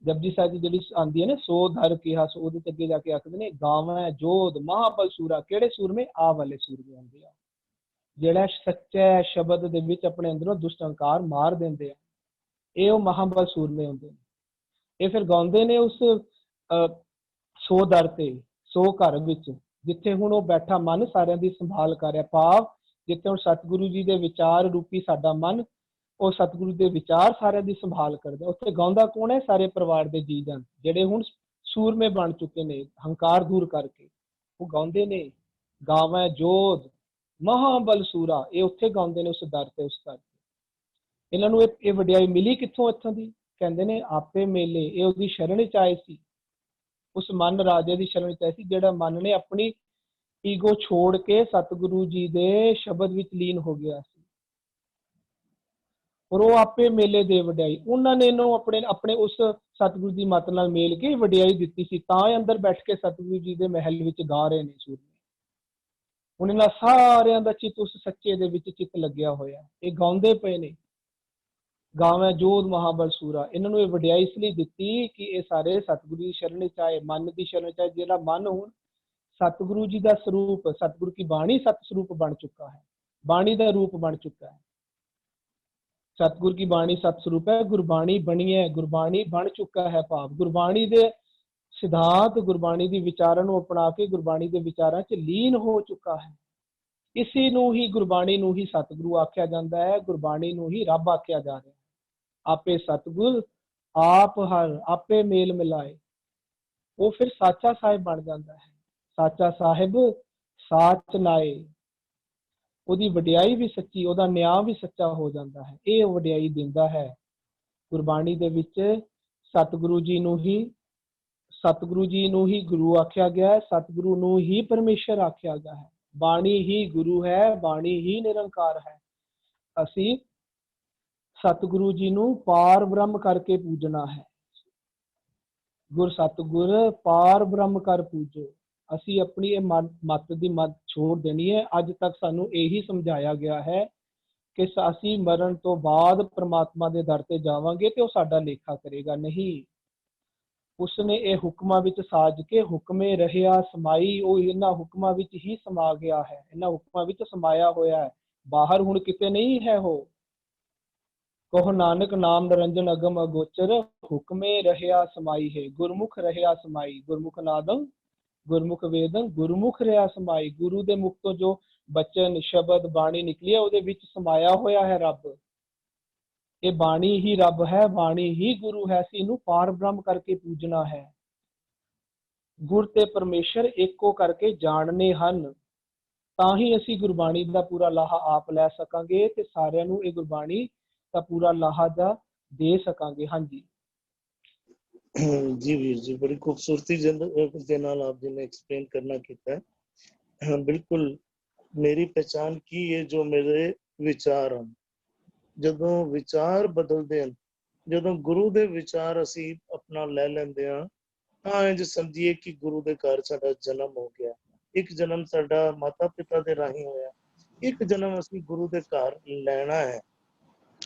ਜਪਜੀ ਸਾਹਿਬ ਦੀ ਜਿਹੜੀ ਆਉਂਦੀ ਹੈ ਨਾ, ਸੋ ਧਰ ਕਿਹਾ, ਸੋ ਉਹਦੇ ਅੱਗੇ ਜਾ ਕੇ ਆਖਦੇ ਨੇ ਗਾਵੈ ਜੋਧ ਮਹਾਬਲ ਸੂਰਾ। ਕਿਹੜੇ ਸੂਰਮੇ? ਆ ਵਾਲੇ ਸੂਰਮੇ ਆਉਂਦੇ ਆ, ਜਿਹੜਾ ਸੱਚੇ ਸ਼ਬਦ ਦੇ ਵਿੱਚ ਆਪਣੇ ਅੰਦਰੋਂ ਦੁਸ਼ਟ ਹੰਕਾਰ ਮਾਰ ਦਿੰਦੇ ਆ। ਇਹ ਉਹ ਮਹਾਬਲ ਸੂਰਮੇ ਹੁੰਦੇ ਨੇ। ਇਹ ਫਿਰ ਗਾਉਂਦੇ ਨੇ ਉਸ ਸੋ ਦਰ ਤੇ, ਸੋ ਘਰ ਵਿੱਚ, ਜਿੱਥੇ ਹੁਣ ਉਹ ਬੈਠਾ ਮਨ ਸਾਰਿਆਂ ਦੀ ਸੰਭਾਲ ਕਰ ਰਿਹਾ। ਭਾਵ ਜਿੱਥੇ ਹੁਣ ਸਤਿਗੁਰੂ ਜੀ ਦੇ ਵਿਚਾਰ ਰੂਪੀ ਸਾਡਾ ਮਨ, ਉਹ ਸਤਿਗੁਰੂ ਦੇ ਵਿਚਾਰ ਸਾਰਿਆਂ ਦੀ ਸੰਭਾਲ ਕਰਦਾ। ਉੱਥੇ ਗਾਉਂਦਾ ਕੌਣ ਹੈ? ਸਾਰੇ ਪਰਿਵਾਰ ਦੇ ਜੀ ਜਨ, ਜਿਹੜੇ ਹੁਣ ਸੂਰਮੇ ਬਣ ਚੁੱਕੇ ਨੇ ਹੰਕਾਰ ਦੂਰ ਕਰਕੇ। ਉਹ ਗਾਉਂਦੇ ਨੇ ਗਾਵੈ ਜੋਧ ਮਹਾਬਲ ਸੂਰਾ। ਇਹ ਉੱਥੇ ਗਾਉਂਦੇ ਨੇ ਉਸ ਦਰ ਤੇ, ਉਸ ਘਰ ਤੇ। ਇਹਨਾਂ ਨੂੰ ਇਹ ਵਡਿਆਈ ਮਿਲੀ ਕਿੱਥੋਂ? ਇੱਥੋਂ ਦੀ ਕਹਿੰਦੇ ਨੇ ਆਪੇ ਮੇਲੇ। ਇਹ ਉਹਦੀ ਸ਼ਰਨ ਚ ਆਏ ਸੀ, ਉਸ ਮਨ ਰਾਜੇ ਦੀ ਸ਼ਰਨ ਚ ਆਏ ਸੀ, ਜਿਹੜਾ ਮਨ ਨੇ ਆਪਣੀ ਈਗੋ ਛੋੜ ਕੇ ਸਤਿਗੁਰੂ ਜੀ ਦੇ ਸ਼ਬਦ ਵਿੱਚ ਲੀਨ ਹੋ ਗਿਆ ਸੀ। ਔਰ ਉਹ ਆਪੇ ਮੇਲੇ ਦੇ ਵਡਿਆਈ, ਉਹਨਾਂ ਨੇ ਇਹਨੂੰ ਆਪਣੇ ਉਸ ਸਤਿਗੁਰੂ ਦੀ ਮੱਤ ਨਾਲ ਮੇਲ ਕੇ ਵਡਿਆਈ ਦਿੱਤੀ ਸੀ। ਤਾਂ ਇਹ ਅੰਦਰ ਬੈਠ ਕੇ ਸਤਿਗੁਰੂ ਜੀ ਦੇ ਮਹਿਲ ਵਿੱਚ ਗਾ ਰਹੇ ਨੇ ਸੂਰਮੇ। ਹੁਣ ਇਹਨਾਂ ਸਾਰਿਆਂ ਦਾ ਚਿੱਤ ਉਸ ਸੱਚੇ ਦੇ ਵਿੱਚ ਚਿੱਤ ਲੱਗਿਆ ਹੋਇਆ। ਇਹ ਗਾਉਂਦੇ ਪਏ ਨੇ ਗਾਵੈ ਜੋਧ ਮਹਾਬਲ ਸੂਰਾ। ਇਹਨਾਂ ਨੂੰ ਇਹ ਵਡਿਆਈ ਇਸ ਲਈ ਦਿੱਤੀ ਕਿ ਇਹ ਸਾਰੇ ਸਤਿਗੁਰੂ ਦੀ ਸ਼ਰਨ ਚ ਆਏ, ਮਨ ਦੀ ਸ਼ਰਨ ਚ ਆਏ। ਜਿਹੜਾ ਮਨ ਹੁਣ ਸਤਿਗੁਰੂ ਜੀ ਦਾ ਸਰੂਪ, ਸਤਿਗੁਰੂ ਕੀ ਬਾਣੀ ਸਤ ਸਰੂਪ ਬਣ ਚੁੱਕਾ ਹੈ, ਬਾਣੀ ਦਾ ਰੂਪ ਬਣ ਚੁੱਕਾ ਹੈ। ਸਤਿਗੁਰ ਕੀ ਬਾਣੀ ਸਤ ਸਰੂਪ ਹੈ, ਗੁਰਬਾਣੀ ਬਣੀ ਹੈ, ਗੁਰਬਾਣੀ ਬਣ ਚੁੱਕਾ ਹੈ। ਭਾਵ ਗੁਰਬਾਣੀ ਦੇ ਸਿਧਾਂਤ, ਗੁਰਬਾਣੀ ਦੀ ਵਿਚਾਰਾਂ ਨੂੰ ਅਪਣਾ ਕੇ ਗੁਰਬਾਣੀ ਦੇ ਵਿਚਾਰਾਂ 'ਚ ਲੀਨ ਹੋ ਚੁੱਕਾ ਹੈ। ਇਸੇ ਨੂੰ ਹੀ, ਗੁਰਬਾਣੀ ਨੂੰ ਹੀ ਸਤਿਗੁਰੂ ਆਖਿਆ ਜਾਂਦਾ ਹੈ, ਗੁਰਬਾਣੀ ਨੂੰ ਹੀ ਰੱਬ ਆਖਿਆ ਜਾ ਰਿਹਾ ਹੈ। ਆਪੇ ਸਤਿਗੁਰ ਆਪ ਹਰ ਆਪੇ ਮੇਲ ਮਿਲਾਏ। ਉਹ ਫਿਰ ਸਾਚਾ ਸਾਹਿਬ ਬਣ ਜਾਂਦਾ ਹੈ। ਸਾਚਾ ਸਾਹਿਬ ਸਾਚ ਲਾਏ। ਉਹਦੀ ਵਡਿਆਈ ਵੀ ਸੱਚੀ, ਉਹਦਾ ਨਿਆਂ ਵੀ ਸੱਚਾ ਹੋ ਜਾਂਦਾ ਹੈ। ਇਹ ਵਡਿਆਈ ਦਿੰਦਾ ਹੈ। ਗੁਰਬਾਣੀ ਦੇ ਵਿੱਚ ਸਤਿਗੁਰੂ ਜੀ ਨੂੰ ਹੀ ਗੁਰੂ ਆਖਿਆ ਗਿਆ ਹੈ, ਸਤਿਗੁਰੂ ਨੂੰ ਹੀ ਪਰਮੇਸ਼ਰ ਆਖਿਆ ਗਿਆ ਹੈ। ਬਾਣੀ ਹੀ ਗੁਰੂ ਹੈ, ਬਾਣੀ ਹੀ ਨਿਰੰਕਾਰ ਹੈ। ਅਸੀਂ ਸਤਿਗੁਰੂ ਜੀ ਨੂੰ ਪਾਰ ਬ੍ਰਹਮ ਕਰਕੇ ਪੂਜਣਾ ਹੈ। ਗੁਰ ਸਤਿਗੁਰ ਪਾਰ ਬ੍ਰਹਮ ਕਰ ਪੂਜੋ। ਅਸੀਂ ਆਪਣੀ ਇਹ ਮੱਤ ਦੀ ਮੱਤ ਛੋੜ ਦੇਣੀ ਹੈ। ਅੱਜ ਤੱਕ ਸਾਨੂੰ ਇਹੀ ਸਮਝਾਇਆ ਗਿਆ ਹੈ ਕਿ ਅਸੀਂ ਮਰਨ ਤੋਂ ਬਾਅਦ ਪ੍ਰਮਾਤਮਾ ਦੇ ਦਰ ਤੇ ਜਾਵਾਂਗੇ ਤੇ ਉਹ ਸਾਡਾ ਲੇਖਾ ਕਰੇਗਾ। ਨਹੀਂ, ਉਸਨੇ ਇਹ ਹੁਕਮਾਂ ਵਿੱਚ ਸਾਜ ਕੇ ਹੁਕਮੇ ਰਹਿਆ ਸਮਾਈ। ਉਹ ਇਹਨਾਂ ਹੁਕਮਾਂ ਵਿੱਚ ਹੀ ਸਮਾ ਗਿਆ ਹੈ, ਇਹਨਾਂ ਹੁਕਮਾਂ ਵਿੱਚ ਸਮਾਇਆ ਹੋਇਆ ਹੈ। ਬਾਹਰ ਹੁਣ ਕਿਤੇ ਨਹੀਂ ਹੈ। ਉਹ ਕਹੋ ਨਾਨਕ ਨਾਮ ਨਿਰੰਜਨ ਅਗਮ ਅਗੋਚਰ, ਹੁਕਮੇ ਰਹਿਆ ਸਮਾਈ ਹੈ। ਗੁਰਮੁਖ ਰਹਿਆ ਸਮਾਈ, ਗੁਰਮੁਖ ਨਾਦੰ ਗੁਰਮੁਖ ਵੇਦੰ, ਗੁਰਮੁਖ ਰਹਿਆ ਸਮਾਈ। ਗੁਰੂ ਦੇ ਮੁਖ ਤੋਂ ਜੋ ਬਚਨ ਸ਼ਬਦ ਬਾਣੀ ਨਿਕਲੀ ਹੈ, ਉਹਦੇ ਵਿੱਚ ਸਮਾਇਆ ਹੋਇਆ ਹੈ ਰੱਬ। ਇਹ ਬਾਣੀ ਹੀ ਰੱਬ ਹੈ, ਬਾਣੀ ਹੀ ਗੁਰੂ ਹੈ। ਅਸੀਂ ਇਹਨੂੰ ਪਾਰ ਬ੍ਰਹਮ ਕਰਕੇ ਪੂਜਣਾ ਹੈ। ਗੁਰ ਤੇ ਪਰਮੇਸ਼ਰ ਇੱਕੋ ਕਰਕੇ ਜਾਣਨੇ ਹਨ, ਤਾਂ ਹੀ ਅਸੀਂ ਗੁਰਬਾਣੀ ਦਾ ਪੂਰਾ ਲਾਹਾ ਆਪ ਲੈ ਸਕਾਂਗੇ ਤੇ ਸਾਰਿਆਂ ਨੂੰ ਇਹ ਗੁਰਬਾਣੀ ਦਾ ਪੂਰਾ ਲਾਹਾ ਦੇ ਸਕਾਂਗੇ। ਹਾਂਜੀ जी वीर जी, बड़ी खूबसूरती ਦੇ ਨਾਲ ਆਪ ਜੀ ਨੇ ਐਕਸਪਲੇਨ ਕਰਨਾ ਕੀਤਾ ਹੈ। ਬਿਲਕੁਲ ਮੇਰੀ ਪਹਿਚਾਨ ਕੀ ਹੈ, ਜੋ ਮੇਰੇ ਵਿਚਾਰ ਹਨ। ਜਦੋਂ ਵਿਚਾਰ ਬਦਲਦੇ ਹਨ, ਜਦੋਂ ਗੁਰੂ ਦੇ ਵਿਚਾਰ ਅਸੀਂ ਆਪਣਾ ਲੈ ਲੈਂਦੇ ਹਾਂ, ਤਾਂ ਇੰਝ ਸਮਝੀਏ ਕਿ ਗੁਰੂ ਦੇ ਘਰ ਸਾਡਾ ਜਨਮ ਹੋ ਗਿਆ। ਇੱਕ ਜਨਮ ਸਾਡਾ ਮਾਤਾ ਪਿਤਾ ਦੇ ਰਾਹੀਂ ਹੋਇਆ, ਇੱਕ ਜਨਮ ਅਸੀਂ ਗੁਰੂ ਦੇ ਘਰ ਲੈਣਾ ਹੈ।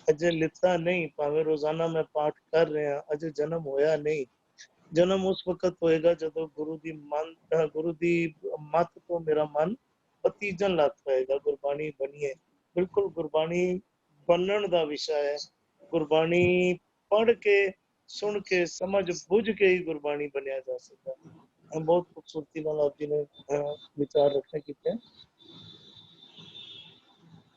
ਅਜੇ ਲਿੱਤਾ ਨਹੀਂ, ਭਾਵੇਂ ਰੋਜ਼ਾਨਾ ਮੈਂ ਪਾਠ ਕਰ ਰਿਹਾ, ਅਜੇ ਜਨਮ ਹੋਇਆ ਨਹੀਂ। ਜਨਮ ਉਸ ਵਕਤ ਹੋਏਗਾ ਜਦੋਂ ਗੁਰੂ ਦੀ ਮੱਤ ਤੋਂ ਮੇਰਾ ਮਨ ਪਤੀਜਨ ਲੱਗ ਪਏਗਾ, ਗੁਰਬਾਣੀ ਬਣੀਏ। ਬਿਲਕੁਲ ਗੁਰਬਾਣੀ ਬਣਨ ਦਾ ਵਿਸ਼ਾ ਹੈ। ਗੁਰਬਾਣੀ ਪੜ੍ਹ ਕੇ, ਸੁਣ ਕੇ, ਸਮਝ ਬੁੱਝ ਕੇ ਹੀ ਗੁਰਬਾਣੀ ਬਣਿਆ ਜਾ ਸਕਦਾ। ਬਹੁਤ ਖੂਬਸੂਰਤੀ ਨਾਲ ਆਪ ਜੀ ਨੇ ਵਿਚਾਰ ਰੱਖੇ ਕੀਤੇ।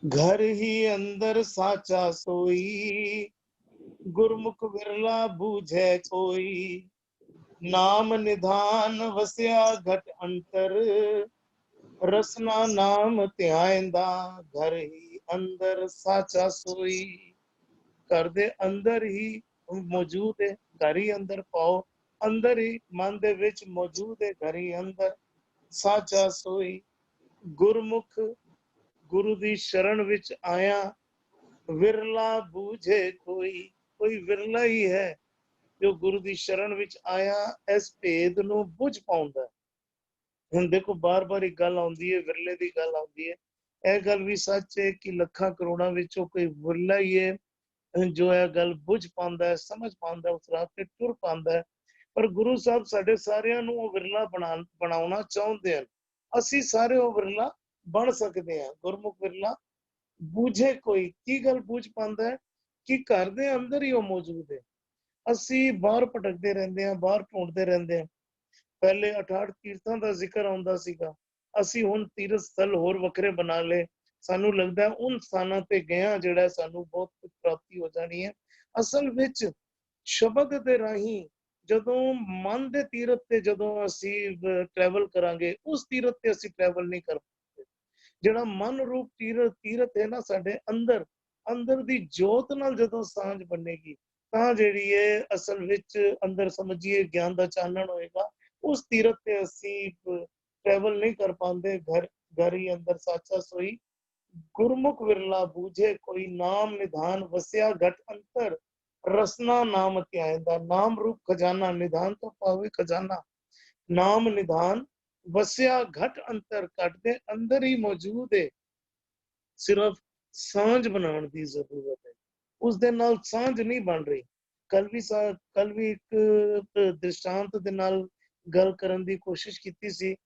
घर ही अंदर साचा सोई, गुरमुख विरला बूझे कोई। नाम निधान वसिया घट अंतर, रसना नाम ध्यायंदा। घर ही अंदर साचा सोई। घर दे अंदर ही मौजूद है, घर ही अंदर पाओ, अंदर ही मन दे विच मौजूद है, घर ही अंदर साचा सोई। गुरमुख गुरु दी शरण विच आया, विरला बूझे कोई। कोई विरला ही है जो गुरु दी शरण विच आया इस भेद नूं बुझ पाउंदा। ਹੁਣ ਦੇਖੋ ਬਾਰ-ਬਾਰ ਇੱਕ ਗੱਲ ਆਉਂਦੀ ਹੈ, ਵਿਰਲੇ ਦੀ ਗੱਲ ਆਉਂਦੀ ਹੈ। ਇਹ ਗੱਲ ਵੀ ਸੱਚ ਹੈ ਕਿ ਲੱਖਾਂ ਕਰੋੜਾਂ ਵਿੱਚੋਂ ਕੋਈ ਵਿਰਲਾ ਹੀ ਹੈ ਜੋ ਇਹ ਗੱਲ ਬੁੱਝ ਪਾਉਂਦਾ ਹੈ, ਸਮਝ ਪਾਉਂਦਾ ਹੈ, ਉਸ ਰਾਹ ਤੇ ਟੁਰ ਪਾਉਂਦਾ ਹੈ। ਪਰ ਗੁਰੂ ਸਾਹਿਬ ਸਾਡੇ ਸਾਰਿਆਂ ਨੂੰ ਉਹ ਵਿਰਲਾ ਬਣਾਉਣਾ ਚਾਹੁੰਦੇ ਹਨ। ਅਸੀਂ ਸਾਰੇ ਉਹ ਵਿਰਲਾ ਬਣ ਸਕਦੇ ਹਾਂ। ਗੁਰਮੁਖ ਵਿਰਲਾ ਬੂਝੇ ਕੋਈ, ਕੀ ਗੱਲ ਬੂਝ ਪਾਉਂਦਾ ਹੈ ਕਿ ਘਰ ਦੇ ਅੰਦਰ ਹੀ ਉਹ ਮੌਜੂਦ ਹੈ। ਅਸੀਂ ਬਾਹਰ ਭਟਕਦੇ ਰਹਿੰਦੇ ਹਾਂ, ਬਾਹਰ ਢੂੰਡਦੇ ਰਹਿੰਦੇ ਹਾਂ। ਪਹਿਲੇ 68 ਤੀਰਥਾਂ ਦਾ ਜ਼ਿਕਰ ਆਉਂਦਾ ਸੀਗਾ, ਅਸੀਂ ਹੁਣ ਤੀਰਥ ਸਥਲ ਹੋਰ ਵੱਖਰੇ ਬਣਾ ਲਏ। ਸਾਨੂੰ ਲੱਗਦਾ ਉਨ ਸਥਾਨਾਂ ਤੇ ਗਿਆ ਜਿਹੜਾ ਸਾਨੂੰ ਬਹੁਤ ਕੁਝ ਪ੍ਰਾਪਤੀ ਹੋ ਜਾਣੀ ਹੈ। ਅਸਲ ਵਿੱਚ ਸ਼ਬਦ ਦੇ ਰਾਹੀਂ ਜਦੋਂ ਮਨ ਦੇ ਤੀਰਥ ਤੇ ਜਦੋਂ ਅਸੀਂ ਟਰੈਵਲ ਕਰਾਂਗੇ, ਉਸ ਤੀਰਥ ਤੇ ਅਸੀਂ ਟਰੈਵਲ ਨਹੀਂ ਕਰ ਪਾਉਂਦੇ। ਜਿਹੜਾ ਮਨ ਰੂਪ ਤੀਰਥ ਹੈ ਨਾ, ਸਾਡੇ ਅੰਦਰ ਅੰਦਰ ਦੀ ਜੋਤ ਨਾਲ ਜਦੋਂ ਸਾਂਝ ਬਣੇਗੀ ਤਾਂ ਜਿਹੜੀ ਹੈ ਅਸਲ ਵਿੱਚ ਅੰਦਰ ਸਮਝੀਏ ਗਿਆਨ ਦਾ ਚਾਨਣ ਹੋਏਗਾ। ਉਸ ਤੀਰਥ ਤੇ ਅਸੀਂ ਟਰੈਵਲ ਨਹੀਂ ਕਰ ਪਾਉਂਦੇ। ਘਰ ਹੀ ਅੰਦਰ ਸਾਚਾ ਸੋਈ, ਗੁਰਮੁਖ ਵਿਰਲਾ ਬੂਝੇ ਕੋਈ, ਨਾਮ ਨਿਧਾਨ ਵਸਿਆ ਘਟ ਅੰਤਰ, ਰਸਨਾ ਨਾਮ ਧਿਆਇਂਦਾ। ਨਾਮ ਰੂਪ ਖਜ਼ਾਨਾ, ਨਿਧਾਨ ਤੋਂ ਪਾਵੇ ਖਜ਼ਾਨਾ, ਨਾਮ ਨਿਧਾਨ ਵਸਿਆ ਘਟ ਅੰਤਰ, ਘਟ ਦੇ ਅੰਦਰ ਹੀ ਮੌਜੂਦ ਹੈ। ਸਿਰਫ ਸਾਂਝ ਬਣਾਉਣ ਦੀ ਜ਼ਰੂਰਤ ਹੈ, ਉਸ ਦੇ ਨਾਲ ਸਾਂਝ ਨਹੀਂ ਬਣ ਰਹੀ। ਕੱਲ ਵੀ ਇੱਕ ਦ੍ਰਿਸ਼ਟਾਂਤ ਦੇ ਨਾਲ ਗੱਲ ਕਰਨ ਦੀ ਕੋਸ਼ਿਸ਼ ਕੀਤੀ ਸੀ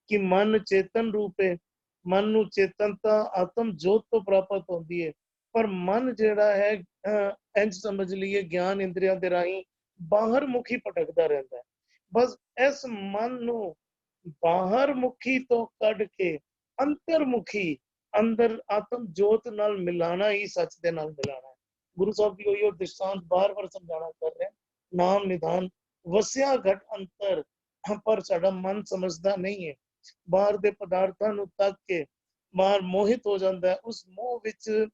ਕਿ ਮਨ ਚੇਤਨ ਰੂਪ ਹੈ। ਮਨ ਨੂੰ ਚੇਤਨਤਾ ਆਤਮ ਜੋਤ ਤੋਂ ਪ੍ਰਾਪਤ ਹੁੰਦੀ ਹੈ, ਪਰ ਮਨ ਜਿਹੜਾ ਹੈ ਇੰਜ ਸਮਝ ਲਈਏ ਗਿਆਨ ਇੰਦਰੀਆਂ ਦੇ ਰਾਹੀਂ ਬਾਹਰ ਮੁਖੀ ਭਟਕਦਾ ਰਹਿੰਦਾ ਹੈ। ਬਸ ਇਸ ਮਨ ਨੂੰ ਬਾਹਰ ਮੁਖੀ ਤੋਂ ਕੱਢ ਕੇ ਅੰਤਰਮੁਖੀ ਅੰਦਰ ਆਤਮ ਜੋਤ ਨਾਲ ਮਿਲਾਣਾ ਹੀ ਸੱਚ ਦੇ ਨਾਲ ਮਿਲਾਣਾ ਹੈ। ਗੁਰੂ ਸਾਹਿਬ ਵੀ ਉਹੀ ਦ੍ਰਿਸ਼ਟਾਂਤ ਬਾਰ-ਬਾਰ ਸਮਝਾਣਾ ਕਰ ਰਹੇ, ਨਾਮ ਨਿਧਾਨ ਵਸਿਆ ਘਟ ਅੰਤਰ। ਪਰ ਸਾਡਾ ਮਨ ਸਮਝਦਾ ਨਹੀਂ ਹੈ, ਬਾਹਰ ਦੇ ਪਦਾਰਥਾਂ ਨੂੰ ਤੱਕ ਕੇ ਬਾਹਰ ਮੋਹਿਤ ਹੋ ਜਾਂਦਾ ਹੈ, ਉਸ ਮੋਹ ਵਿੱਚ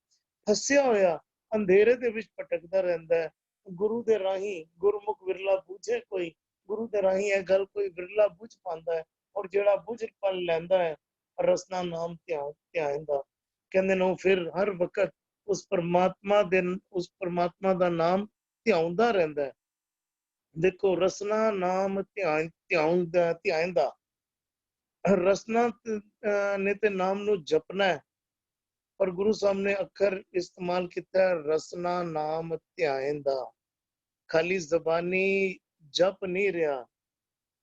ਫਸਿਆ ਹੋਇਆ ਅੰਧੇਰੇ ਦੇ ਵਿੱਚ ਭਟਕਦਾ ਰਹਿੰਦਾ ਹੈ। ਗੁਰੂ ਦੇ ਰਾਹੀਂ ਗੁਰਮੁਖ ਵਿਰਲਾ ਬੂਝੇ ਕੋਈ, ਗੁਰੂ ਦੇ ਰਾਹੀਂ ਇਹ ਗੱਲ ਕੋਈ ਵਿਰਲਾ ਬੁੱਝ ਪਾਉਂਦਾ ਹੈ। ਔਰ ਜਿਹੜਾ ਬੁੱਝ ਪਾ ਲੈਂਦਾ ਹੈ, ਰਸਨਾ ਨਾਮ ਧਿਆਇਂਦਾ। ਕਹਿੰਦੇ ਨੇ ਉਹ ਫਿਰ ਹਰ ਵਕਤ ਉਸ ਪਰਮਾਤਮਾ ਦਾ ਨਾਮ ਧਿਆਉਂਦਾ ਰਹਿੰਦਾ ਹੈ। ਦੇਖੋ ਰਸਨਾ ਨਾਮ ਧਿਆਇਂਦਾ, ਰਸਨਾ ਨੇ ਤੇ ਨਾਮ ਨੂੰ ਜਪਣਾ ਹੈ, ਪਰ ਗੁਰੂ ਸਾਹਿਬ ਨੇ ਅੱਖਰ ਇਸਤੇਮਾਲ ਕੀਤਾ ਹੈ ਰਸਨਾ ਨਾਮ ਧਿਆਇਂਦਾ। ਖਾਲੀ ਜ਼ਬਾਨੀ ਜਪ ਨਹੀਂ ਰਿਹਾ,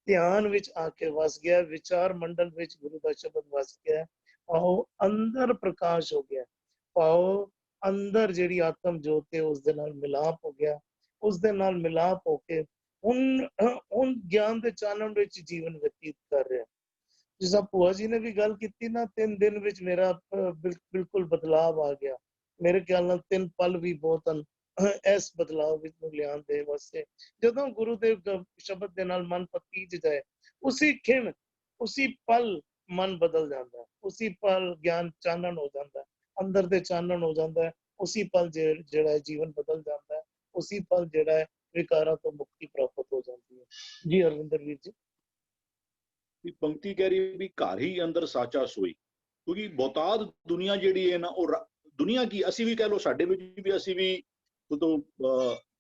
ਧਿਆਨ ਵਿੱਚ ਆ ਕੇ ਵਸ ਗਿਆ, ਵਿਚਾਰ ਮੰਡਲ ਵਿੱਚ ਗੁਰੂ ਦਾ ਸ਼ਬਦ ਵਸ ਗਿਆ। ਪਾਓ ਅੰਦਰ ਪ੍ਰਕਾਸ਼ ਹੋ ਗਿਆ, ਪਾਓ ਅੰਦਰ ਜਿਹੜੀ ਆਤਮ ਜੋਤ ਹੈ ਉਸ ਦੇ ਨਾਲ ਮਿਲਾਪ ਹੋ ਗਿਆ। ਉਸ ਦੇ ਨਾਲ ਮਿਲਾਪ ਹੋ ਕੇ ਹੁਣ ਗਿਆਨ ਦੇ ਚਾਨਣ ਵਿੱਚ ਜੀਵਨ ਬਤੀਤ ਕਰ ਰਿਹਾ। ਜਿਸ ਤਰ੍ਹਾਂ ਭੂਆ ਜੀ ਨੇ ਵੀ ਗੱਲ ਕੀਤੀ ਨਾ, 3 ਦਿਨ ਵਿੱਚ ਮੇਰਾ ਬਿਲਕੁਲ ਬਦਲਾਵ ਆ ਗਿਆ। ਮੇਰੇ ਖਿਆਲ ਨਾਲ 3 ਪਲ ਵੀ ਬਹੁਤ ਹਨ ਇਸ ਬਦਲਾਵ ਵਿੱਚ ਨੂੰ ਲਿਆਉਣ ਦੇ ਵਾਸਤੇ। ਜਦੋਂ ਗੁਰੂ ਦੇ ਸ਼ਬਦ ਦੇ ਨਾਲ ਮਨ ਪਤੀਜ ਜਾਏ, ਉਸੇ ਖਿਣ ਉਸੇ ਪਲ ਮਨ ਬਦਲ ਜਾਂਦਾ ਹੈ, ਉਸੇ ਪਲ ਗਿਆਨ ਚਾਨਣ ਹੋ ਜਾਂਦਾ ਹੈ, ਅੰਦਰ ਦੇ ਚਾਨਣ ਹੋ ਜਾਂਦਾ ਹੈ। ਉਸੇ ਪਲ ਜਿਹੜਾ ਹੈ ਜੀਵਨ ਬਦਲ ਜਾਂਦਾ ਹੈ, ਉਸੇ ਪਲ ਜਿਹੜਾ ਹੈ ਵਿਕਾਰਾਂ ਤੋਂ ਮੁਕਤੀ ਪ੍ਰਾਪਤ ਹੋ ਜਾਂਦੀ ਹੈ। ਜੀ ਅਰਵਿੰਦਰ ਵੀਰ ਜੀ। ਪੰਕਤੀ ਕਹਿ ਰਹੀ ਵੀ ਘਰ ਹੀ ਅੰਦਰ ਸਾਚਾ ਸੋਈ, ਕਿਉਂਕਿ ਬਹੁਤਾਤ ਦੁਨੀਆ ਜਿਹੜੀ ਹੈ ਨਾ, ਉਹ ਦੁਨੀਆ ਕੀ ਅਸੀਂ ਵੀ ਕਹਿ ਲਓ, ਸਾਡੇ ਵਿੱਚ ਵੀ ਅਸੀਂ ਵੀ ਜਦੋਂ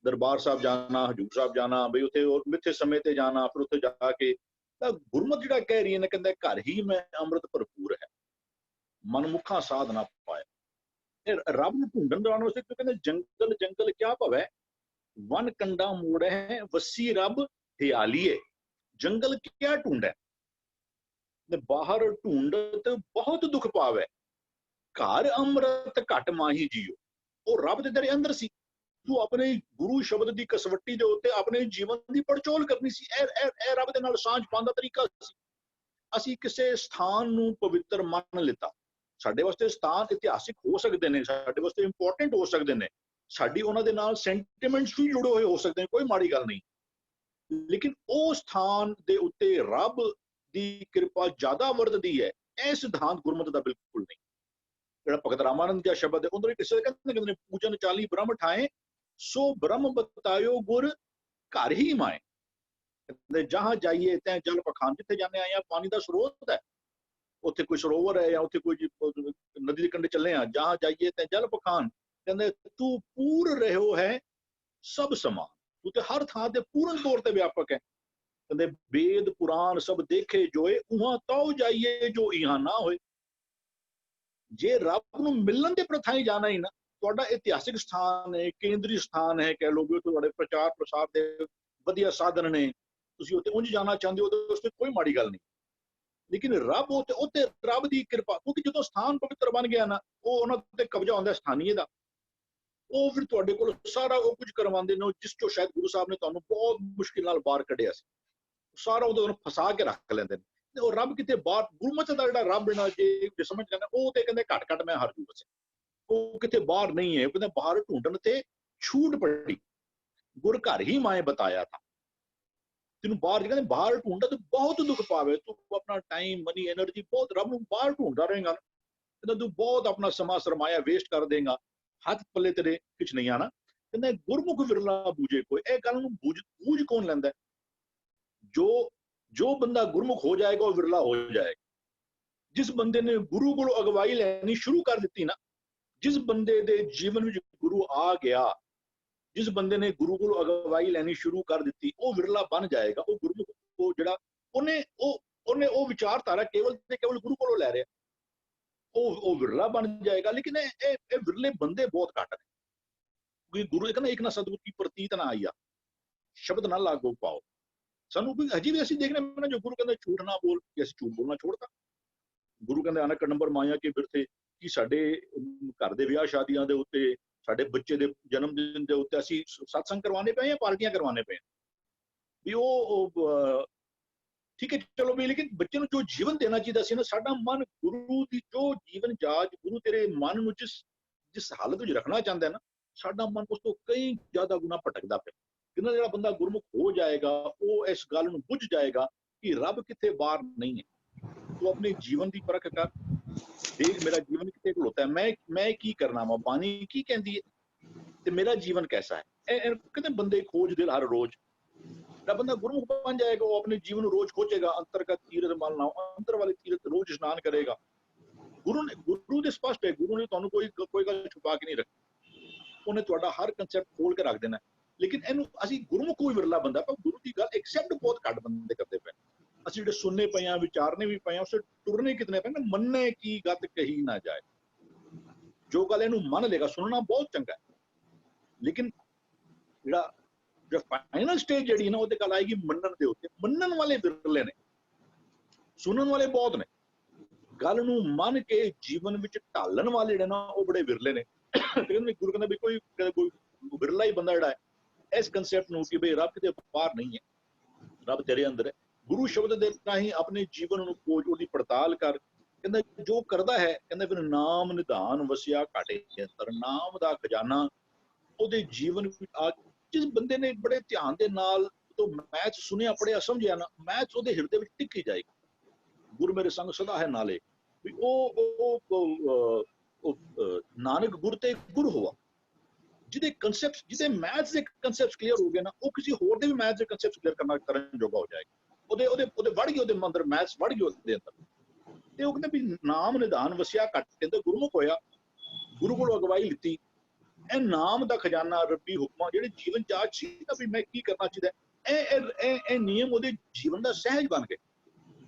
ਦਰਬਾਰ ਸਾਹਿਬ ਜਾਣਾ, ਹਜੂਰ ਸਾਹਿਬ ਜਾਣਾ, ਬਈ ਉੱਥੇ ਮਿੱਥੇ ਸਮੇਂ ਤੇ ਜਾਣਾ, ਫਿਰ ਉੱਥੇ ਜਾ ਕੇ ਤਾਂ ਗੁਰਮਤਿ ਜਿਹੜਾ ਕਹਿ ਰਹੀ ਹੈ ਨਾ, ਕਹਿੰਦਾ ਘਰ ਹੀ ਮੈਂ ਅੰਮ੍ਰਿਤ ਭਰਪੂਰ ਹੈ, ਮਨਮੁਖਾਂ ਸਾਧ ਨਾ ਪਾਏ। ਰੱਬ ਨੂੰ ਢੂੰਡਣ ਜਾਣ ਵਾਸਤੇ ਕਹਿੰਦੇ ਜੰਗਲ ਜੰਗਲ ਕਿਆ ਭਵੈ, ਵਨ ਕੰਡਾ ਮੋੜੈ ਵਸੀ ਰੱਬ ਹਿਆਲੀਏ। ਜੰਗਲ ਕਿਆ ਢੂੰਡੈ, ਬਾਹਰ ਢੂੰਡਤ ਬਹੁਤ ਦੁੱਖ ਪਾਵੇ, ਘਰ ਅੰਮ੍ਰਿਤ ਘਟ ਮਾਹੀ ਜੀਓ। ਉਹ ਰੱਬ ਦੇ ਤੇਰੇ ਅੰਦਰ ਸੀ, ਤੂੰ ਆਪਣੇ ਗੁਰੂ ਸ਼ਬਦ ਦੀ ਕਸਵੱਟੀ ਦੇ ਉੱਤੇ ਆਪਣੇ ਜੀਵਨ ਦੀ ਪੜਚੋਲ ਕਰਨੀ ਸੀ। ਇਹ ਰੱਬ ਦੇ ਨਾਲ ਸਾਂਝ ਪਾਉਣ ਦਾ ਤਰੀਕਾ ਸੀ। ਅਸੀਂ ਕਿਸੇ ਸਥਾਨ ਨੂੰ ਪਵਿੱਤਰ ਮੰਨ ਲਿੱਤਾ। ਸਾਡੇ ਵਾਸਤੇ ਸਥਾਨ ਇਤਿਹਾਸਿਕ ਹੋ ਸਕਦੇ ਨੇ, ਸਾਡੇ ਵਾਸਤੇ ਇੰਪੋਰਟੈਂਟ ਹੋ ਸਕਦੇ ਨੇ, ਸਾਡੀ ਉਹਨਾਂ ਦੇ ਨਾਲ ਸੈਂਟੀਮੈਂਟਸ ਵੀ ਜੁੜੇ ਹੋਏ ਹੋ ਸਕਦੇ ਨੇ, ਕੋਈ ਮਾੜੀ ਗੱਲ ਨਹੀਂ। ਲੇਕਿਨ ਉਹ ਸਥਾਨ ਦੇ ਉੱਤੇ ਰੱਬ ਦੀ ਕਿਰਪਾ ਜ਼ਿਆਦਾ ਵਰਤਦੀ ਹੈ, ਇਹ ਸਿਧਾਂਤ ਗੁਰਮਤਿ ਦਾ ਬਿਲਕੁਲ ਨਹੀਂ। ਜਿਹੜਾ ਭਗਤ ਰਾਮਾਨੰਦ ਦਾ ਸ਼ਬਦ ਹੈ, ਉਹਦੇ ਕਿਸੇ ਕਹਿੰਦੇ ਨੇ ਪੂਜਨ 40 ਬ੍ਰਹਮ ਠਾਏ, ਸੋ ਬ੍ਰਹਮ ਬਤਾਇਓ ਗੁਰ ਘਰ ਹੀ ਮਾਏ। ਕਹਿੰਦੇ ਜਹਾਂ ਜਾਈਏ ਤੈ ਜਲ ਪਖਾਨ, ਜਿੱਥੇ ਜਾਂਦੇ ਆਏ ਆ ਪਾਣੀ ਦਾ ਸਰੋਤ ਹੈ, ਉੱਥੇ ਕੋਈ ਸਰੋਵਰ ਹੈ ਜਾਂ ਉੱਥੇ ਕੋਈ ਨਦੀ ਦੇ ਕੰਢੇ ਚੱਲੇ ਆ, ਜਹਾਂ ਜਾਈਏ ਤੈ ਜਲ ਪਖਾਨ। ਕਹਿੰਦੇ ਤੂੰ ਪੂਰ ਰਹਿਓ ਹੈ ਸਭ ਸਮਾਨ, ਤੂੰ ਤੇ ਹਰ ਥਾਂ ਤੇ ਪੂਰਨ ਤੌਰ ਤੇ ਵਿਆਪਕ ਹੈ। ਕਹਿੰਦੇ वेद पुराण सब देखे जोए उहां तो जाइए जो इहां ना होए। जे रब ਨੂੰ ਮਿਲਣ ਦੇ ਪ੍ਰਥਾਈ ਜਾਣਾ ਹੀ ਨਾ, ਤੁਹਾਡਾ ਇਤਿਹਾਸਿਕ ਸਥਾਨ ਹੈ, ਕੇਂਦਰੀ ਸਥਾਨ ਹੈ, ਕਹਿ ਲਓਗੇ ਤੁਹਾਡੇ ਪ੍ਰਚਾਰ ਪ੍ਰਸਾਰ ਦੇ ਵਧੀਆ ਸਾਧਨ ਨੇ, ਤੁਸੀਂ ਉੱਥੇ ਉਂਝ ਜਾਣਾ ਚਾਹੁੰਦੇ ਹੋ ਤਾਂ ਉਸ ਤੇ ਕੋਈ ਮਾੜੀ ਗੱਲ ਨਹੀਂ। ਲੇਕਿਨ ਰੱਬ ਉੱਤੇ ਰੱਬ ਦੀ ਕਿਰਪਾ, ਕਿਉਂਕਿ ਜਦੋਂ ਸਥਾਨ ਪਵਿੱਤਰ ਬਣ ਗਿਆ ਨਾ, ਉਹ ਉਹਨਾਂ ਤੇ ਕਬਜ਼ਾ ਹੁੰਦਾ ਸਥਾਨੀਏ ਦਾ। ਉਹ ਫਿਰ ਤੁਹਾਡੇ ਕੋਲ ਸਾਰਾ ਉਹ ਕੁਝ ਕਰਵਾਉਂਦੇ ਨੇ ਜਿਸ ਚੋਂ ਸ਼ਾਇਦ ਗੁਰੂ ਸਾਹਿਬ ਨੇ ਤੁਹਾਨੂੰ ਬਹੁਤ ਮੁਸ਼ਕਿਲ ਨਾਲ ਬਾਹਰ ਕੱਢਿਆ ਸੀ, ਸਾਰਾ ਉਹਨੂੰ ਫਸਾ ਕੇ ਰੱਖ ਲੈਂਦੇ ਨੇ। ਤੇ ਉਹ ਰੱਬ ਕਿਤੇ ਬਾਹਰ, ਗੁਰਮਤਿ ਦਾ ਜਿਹੜਾ ਰੱਬ ਨਾ ਜੇ ਸਮਝ ਲੈਣਾ, ਉਹ ਤੇ ਕਹਿੰਦੇ ਘੱਟ ਘੱਟ ਮੈਂ ਹਰ ਜੂ ਬਸੇ, ਉਹ ਕਿਤੇ ਬਾਹਰ ਨਹੀਂ ਹੈ। ਉਹ ਕਹਿੰਦੇ ਬਾਹਰ ਢੂੰਡਣ ਤੇ ਛੂਟ ਪੜੀ, ਗੁਰ ਘਰ ਹੀ ਮਾਏ ਬਤਾਇਆ था। ਤੈਨੂੰ ਬਾਹਰ ਕਹਿੰਦੇ ਬਾਹਰ ਢੂੰਡਾ ਤੇ ਬਹੁਤ ਦੁੱਖ ਪਾਵੇ, ਤੂੰ ਆਪਣਾ ਟਾਈਮ ਮਨੀ એનર્ਜੀ ਬਹੁਤ ਰੱਬ ਨੂੰ ਬਾਹਰ ਢੂੰਡਦਾ ਰਹੇਗਾ, ਕਹਿੰਦਾ ਤੂੰ ਬਹੁਤ ਆਪਣਾ ਸਮਾਂ ਸਰਮਾਇਆ ਵੇਸਟ ਕਰ ਦੇਗਾ, ਹੱਥ ਪੱਲੇ ਤੇਰੇ ਕੁਛ ਨਹੀਂ ਆਣਾ। ਕਹਿੰਦਾ ਗੁਰਮੁਖ ਵਿਰਲਾ ਬੂਝੇ ਕੋਈ, ਇਹ ਗੱਲ ਨੂੰ ਬੂਝ ਕੌਣ ਲੈਂਦਾ? ਜੋ ਬੰਦਾ ਗੁਰਮੁਖ ਹੋ ਜਾਏਗਾ ਉਹ ਵਿਰਲਾ ਹੋ ਜਾਏਗਾ। ਜਿਸ ਬੰਦੇ ਨੇ ਗੁਰੂ ਕੋਲੋਂ ਅਗਵਾਈ ਲੈਣੀ ਸ਼ੁਰੂ ਕਰ ਦਿੱਤੀ ਨਾ, ਜਿਸ ਬੰਦੇ ਦੇ ਜੀਵਨ ਵਿੱਚ ਗੁਰੂ ਆ ਗਿਆ, ਜਿਸ ਬੰਦੇ ਨੇ ਗੁਰੂ ਕੋਲੋਂ ਅਗਵਾਈ ਲੈਣੀ ਸ਼ੁਰੂ ਕਰ ਦਿੱਤੀ, ਉਹ ਵਿਰਲਾ ਬਣ ਜਾਏਗਾ। ਉਹ ਗੁਰਮੁਖ, ਉਹ ਜਿਹੜਾ ਉਹਨੇ ਉਹ ਵਿਚਾਰਧਾਰਾ ਕੇਵਲ ਤੇ ਕੇਵਲ ਗੁਰੂ ਕੋਲੋਂ ਲੈ ਰਿਹਾ, ਉਹ ਵਿਰਲਾ ਬਣ ਜਾਏਗਾ। ਲੇਕਿਨ ਇਹ ਵਿਰਲੇ ਬੰਦੇ ਬਹੁਤ ਘੱਟ ਨੇ, ਕਿਉਂਕਿ ਗੁਰੂ ਕਹਿੰਦਾ ਇੱਕ ਨਾ ਸਤਿਗੁਰ ਕੀ ਪ੍ਰਤੀਤ ਨਾ ਆਈਆ, ਸ਼ਬਦ ਨਾ ਲਾਗੋ ਪਾਓ। ਸਾਨੂੰ ਵੀ ਹਜੇ ਵੀ ਅਸੀਂ ਦੇਖਦੇ ਹਾਂ ਜੋ ਗੁਰੂ ਕਹਿੰਦਾ ਝੂਠ ਨਾ ਬੋਲ, ਕਿ ਅਸੀਂ ਝੂਠ ਬੋਲਣਾ ਛੋੜਤਾ। ਗੁਰੂ ਕਹਿੰਦੇ ਅਨਕ ਨੰਬਰ ਮਾਇਆ ਕੇ ਬਿਰਥੇ, ਕਿ ਸਾਡੇ ਘਰ ਦੇ ਵਿਆਹ ਸ਼ਾਦੀਆਂ ਦੇ ਉੱਤੇ, ਸਾਡੇ ਬੱਚੇ ਦੇ ਜਨਮ ਦਿਨ ਦੇ ਉੱਤੇ ਅਸੀਂ ਸਤਸੰਗ ਕਰਵਾਉਣੇ ਪਏ ਜਾਂ ਪਾਰਟੀਆਂ ਕਰਵਾਉਣੇ ਪਏ ਵੀ ਉਹ ਠੀਕ ਹੈ ਚਲੋ ਵੀ, ਲੇਕਿਨ ਬੱਚੇ ਨੂੰ ਜੋ ਜੀਵਨ ਦੇਣਾ ਚਾਹੀਦਾ ਸੀ ਨਾ, ਸਾਡਾ ਮਨ ਗੁਰੂ ਦੀ ਜੋ ਜੀਵਨ ਜਾਚ, ਗੁਰੂ ਤੇਰੇ ਮਨ ਨੂੰ ਜਿਸ ਹਾਲਤ ਵਿੱਚ ਰੱਖਣਾ ਚਾਹੁੰਦਾ ਨਾ, ਸਾਡਾ ਮਨ ਉਸ ਤੋਂ ਕਈ ਜ਼ਿਆਦਾ ਗੁਣਾ ਭਟਕਦਾ ਪਿਆ। ਕਿੰਨਾ ਜਿਹੜਾ ਬੰਦਾ ਗੁਰਮੁਖ ਹੋ ਜਾਏਗਾ, ਉਹ ਇਸ ਗੱਲ ਨੂੰ ਬੁੱਝ ਜਾਏਗਾ ਕਿ ਰੱਬ ਕਿਤੇ ਬਾਹਰ ਨਹੀਂ ਹੈ। ਤੂੰ ਆਪਣੇ ਜੀਵਨ ਦੀ ਪਰਖ ਕਰ, ਦੇਖ ਮੇਰਾ ਜੀਵਨ ਕਿਤੇ ਖਲੋਤਾ ਹੈ, ਮੈਂ ਕੀ ਕਰਨਾ ਵਾ, ਬਾਣੀ ਕੀ ਕਹਿੰਦੀ ਹੈ ਤੇ ਮੇਰਾ ਜੀਵਨ ਕੈਸਾ ਹੈ। ਇਹ ਕਹਿੰਦੇ ਬੰਦੇ ਖੋਜਦੇ ਹਰ ਰੋਜ਼। ਜਿਹੜਾ ਬੰਦਾ ਗੁਰਮੁਖ ਬਣ ਜਾਏਗਾ, ਉਹ ਆਪਣੇ ਜੀਵਨ ਨੂੰ ਰੋਜ਼ ਖੋਜੇਗਾ। ਅੰਤਰਗਤ ਤੀਰਥ ਮਲ ਨਾ, ਅੰਦਰ ਵਾਲੇ ਤੀਰਥ ਰੋਜ਼ ਇਸ਼ਨਾਨ ਕਰੇਗਾ। ਗੁਰੂ ਦੇ ਸਪਸ਼ਟ ਹੈ, ਗੁਰੂ ਨੇ ਤੁਹਾਨੂੰ ਕੋਈ ਗੱਲ ਛੁਪਾ ਕੇ ਨਹੀਂ ਰੱਖੀ, ਉਹਨੇ ਤੁਹਾਡਾ ਹਰ ਕਨਸੈਪਟ ਖੋਲ ਕੇ ਰੱਖ ਦੇਣਾ। ਲੇਕਿਨ ਇਹਨੂੰ ਅਸੀਂ ਗੁਰਮੁਖ ਕੋਈ ਵਿਰਲਾ ਬੰਦਾ, ਪਰ ਗੁਰੂ ਦੀ ਗੱਲ ਐਕਸੈਪਟ ਬਹੁਤ ਘੱਟ ਬੰਦੇ ਕਰਦੇ ਪਏ। ਅਸੀਂ ਜਿਹੜੇ ਸੁਣਨੇ ਪਏ ਆ, ਵਿਚਾਰਨੇ ਵੀ ਪਏ ਆ, ਉਸੇ ਟੁਰਨੇ ਕਿਤਨੇ ਪਏ ਨਾ, ਮੰਨੇ ਕੀ ਗੱਤ ਕਹੀ ਨਾ ਜਾਏ। ਜੋ ਗੱਲ ਇਹਨੂੰ ਮੰਨ ਲੇਗਾ, ਸੁਣਨਾ ਬਹੁਤ ਚੰਗਾ ਹੈ, ਲੇਕਿਨ ਜਿਹੜਾ ਫਾਈਨਲ ਸਟੇਜ ਜਿਹੜੀ ਨਾ, ਉਹਦੇ ਗੱਲ ਆਏਗੀ ਮੰਨਣ ਦੇ ਉੱਤੇ। ਮੰਨਣ ਵਾਲੇ ਵਿਰਲੇ ਨੇ, ਸੁਣਨ ਵਾਲੇ ਬਹੁਤ ਨੇ। ਗੱਲ ਨੂੰ ਮੰਨ ਕੇ ਜੀਵਨ ਵਿੱਚ ਢਾਲਣ ਵਾਲੇ ਜਿਹੜੇ ਨਾ, ਉਹ ਬੜੇ ਵਿਰਲੇ ਨੇ। ਗੁਰੂ ਕਹਿੰਦਾ ਵੀ ਕੋਈ ਵਿਰਲਾ ਹੀ ਬੰਦਾ ਜਿਹੜਾ ਹੈ ਇਸ ਕਨਸੈਪਟ ਨੂੰ ਕਿ ਬਈ ਰੱਬ ਕਿਤੇ ਬਾਹਰ ਨਹੀਂ ਹੈ, ਰੱਬ ਤੇਰੇ ਅੰਦਰ ਹੈ। ਗੁਰੂ ਸ਼ਬਦ ਦੇ ਰਾਹੀਂ ਆਪਣੇ ਜੀਵਨ ਨੂੰ ਖੋਜ, ਉਹਦੀ ਪੜਤਾਲ ਕਰ। ਕਹਿੰਦਾ ਜੋ ਕਰਦਾ ਹੈ, ਕਹਿੰਦਾ ਫਿਰ ਨਾਮ ਨਿਧਾਨ ਵਸਿਆ ਘਾਟੇ ਅੰਦਰ, ਨਾਮ ਦਾ ਖਜ਼ਾਨਾ ਉਹਦੇ ਜੀਵਨ ਵਿੱਚ ਆ। ਜਿਸ ਬੰਦੇ ਨੇ ਬੜੇ ਧਿਆਨ ਦੇ ਨਾਲ ਤੋਂ ਮੈਚ ਸੁਣਿਆ, ਪੜਿਆ, ਸਮਝਿਆ ਨਾ, ਮੈਚ ਉਹਦੇ ਹਿਰਦੇ ਵਿੱਚ ਟਿੱਕੀ ਜਾਏਗੀ। ਗੁਰ ਮੇਰੇ ਸੰਗ ਸਦਾ ਹੈ ਨਾਲੇ, ਵੀ ਉਹ ਨਾਨਕ ਗੁਰ ਤੇ ਗੁਰ ਹੋਆ। ਜਿਹਦੇ ਕਨਸੈਪਟ, ਜਿਹਦੇ ਮੈਥ ਦੇ ਕਨਸੈਪਟ ਕਲੀਅਰ ਹੋ ਗਏ ਨਾ, ਉਹ ਕਿਸੇ ਹੋਰ ਦੇ ਵੀ ਮੈਥ ਦੇ ਕਨਸੈਪਟ ਕਲੀਅਰ ਕਰਨ ਜੋਗਾ ਹੋ ਜਾਏਗਾ। ਉਹਦੇ ਵੜ ਗਏ, ਉਹਦੇ ਅੰਦਰ ਮੈਥ ਵੜ ਗਏ ਉਹਦੇ ਅੰਦਰ। ਤੇ ਉਹ ਕਹਿੰਦੇ ਵੀ ਨਾਮ ਨਿਧਾਨ ਵਸਿਆ ਘਟ, ਕਹਿੰਦੇ ਗੁਰਮੁਖ ਹੋਇਆ, ਗੁਰੂ ਕੋਲੋਂ ਅਗਵਾਈ ਲਿੱਤੀ। ਇਹ ਨਾਮ ਦਾ ਖਜ਼ਾਨਾ, ਰੱਬੀ ਹੁਕਮਾਂ ਜਿਹੜੇ ਜੀਵਨ ਜਾਚ ਸੀ ਨਾ, ਵੀ ਮੈਂ ਕੀ ਕਰਨਾ ਚਾਹੀਦਾ, ਇਹ ਨਿਯਮ ਉਹਦੇ ਜੀਵਨ ਦਾ ਸਹਿਜ ਬਣ ਗਏ।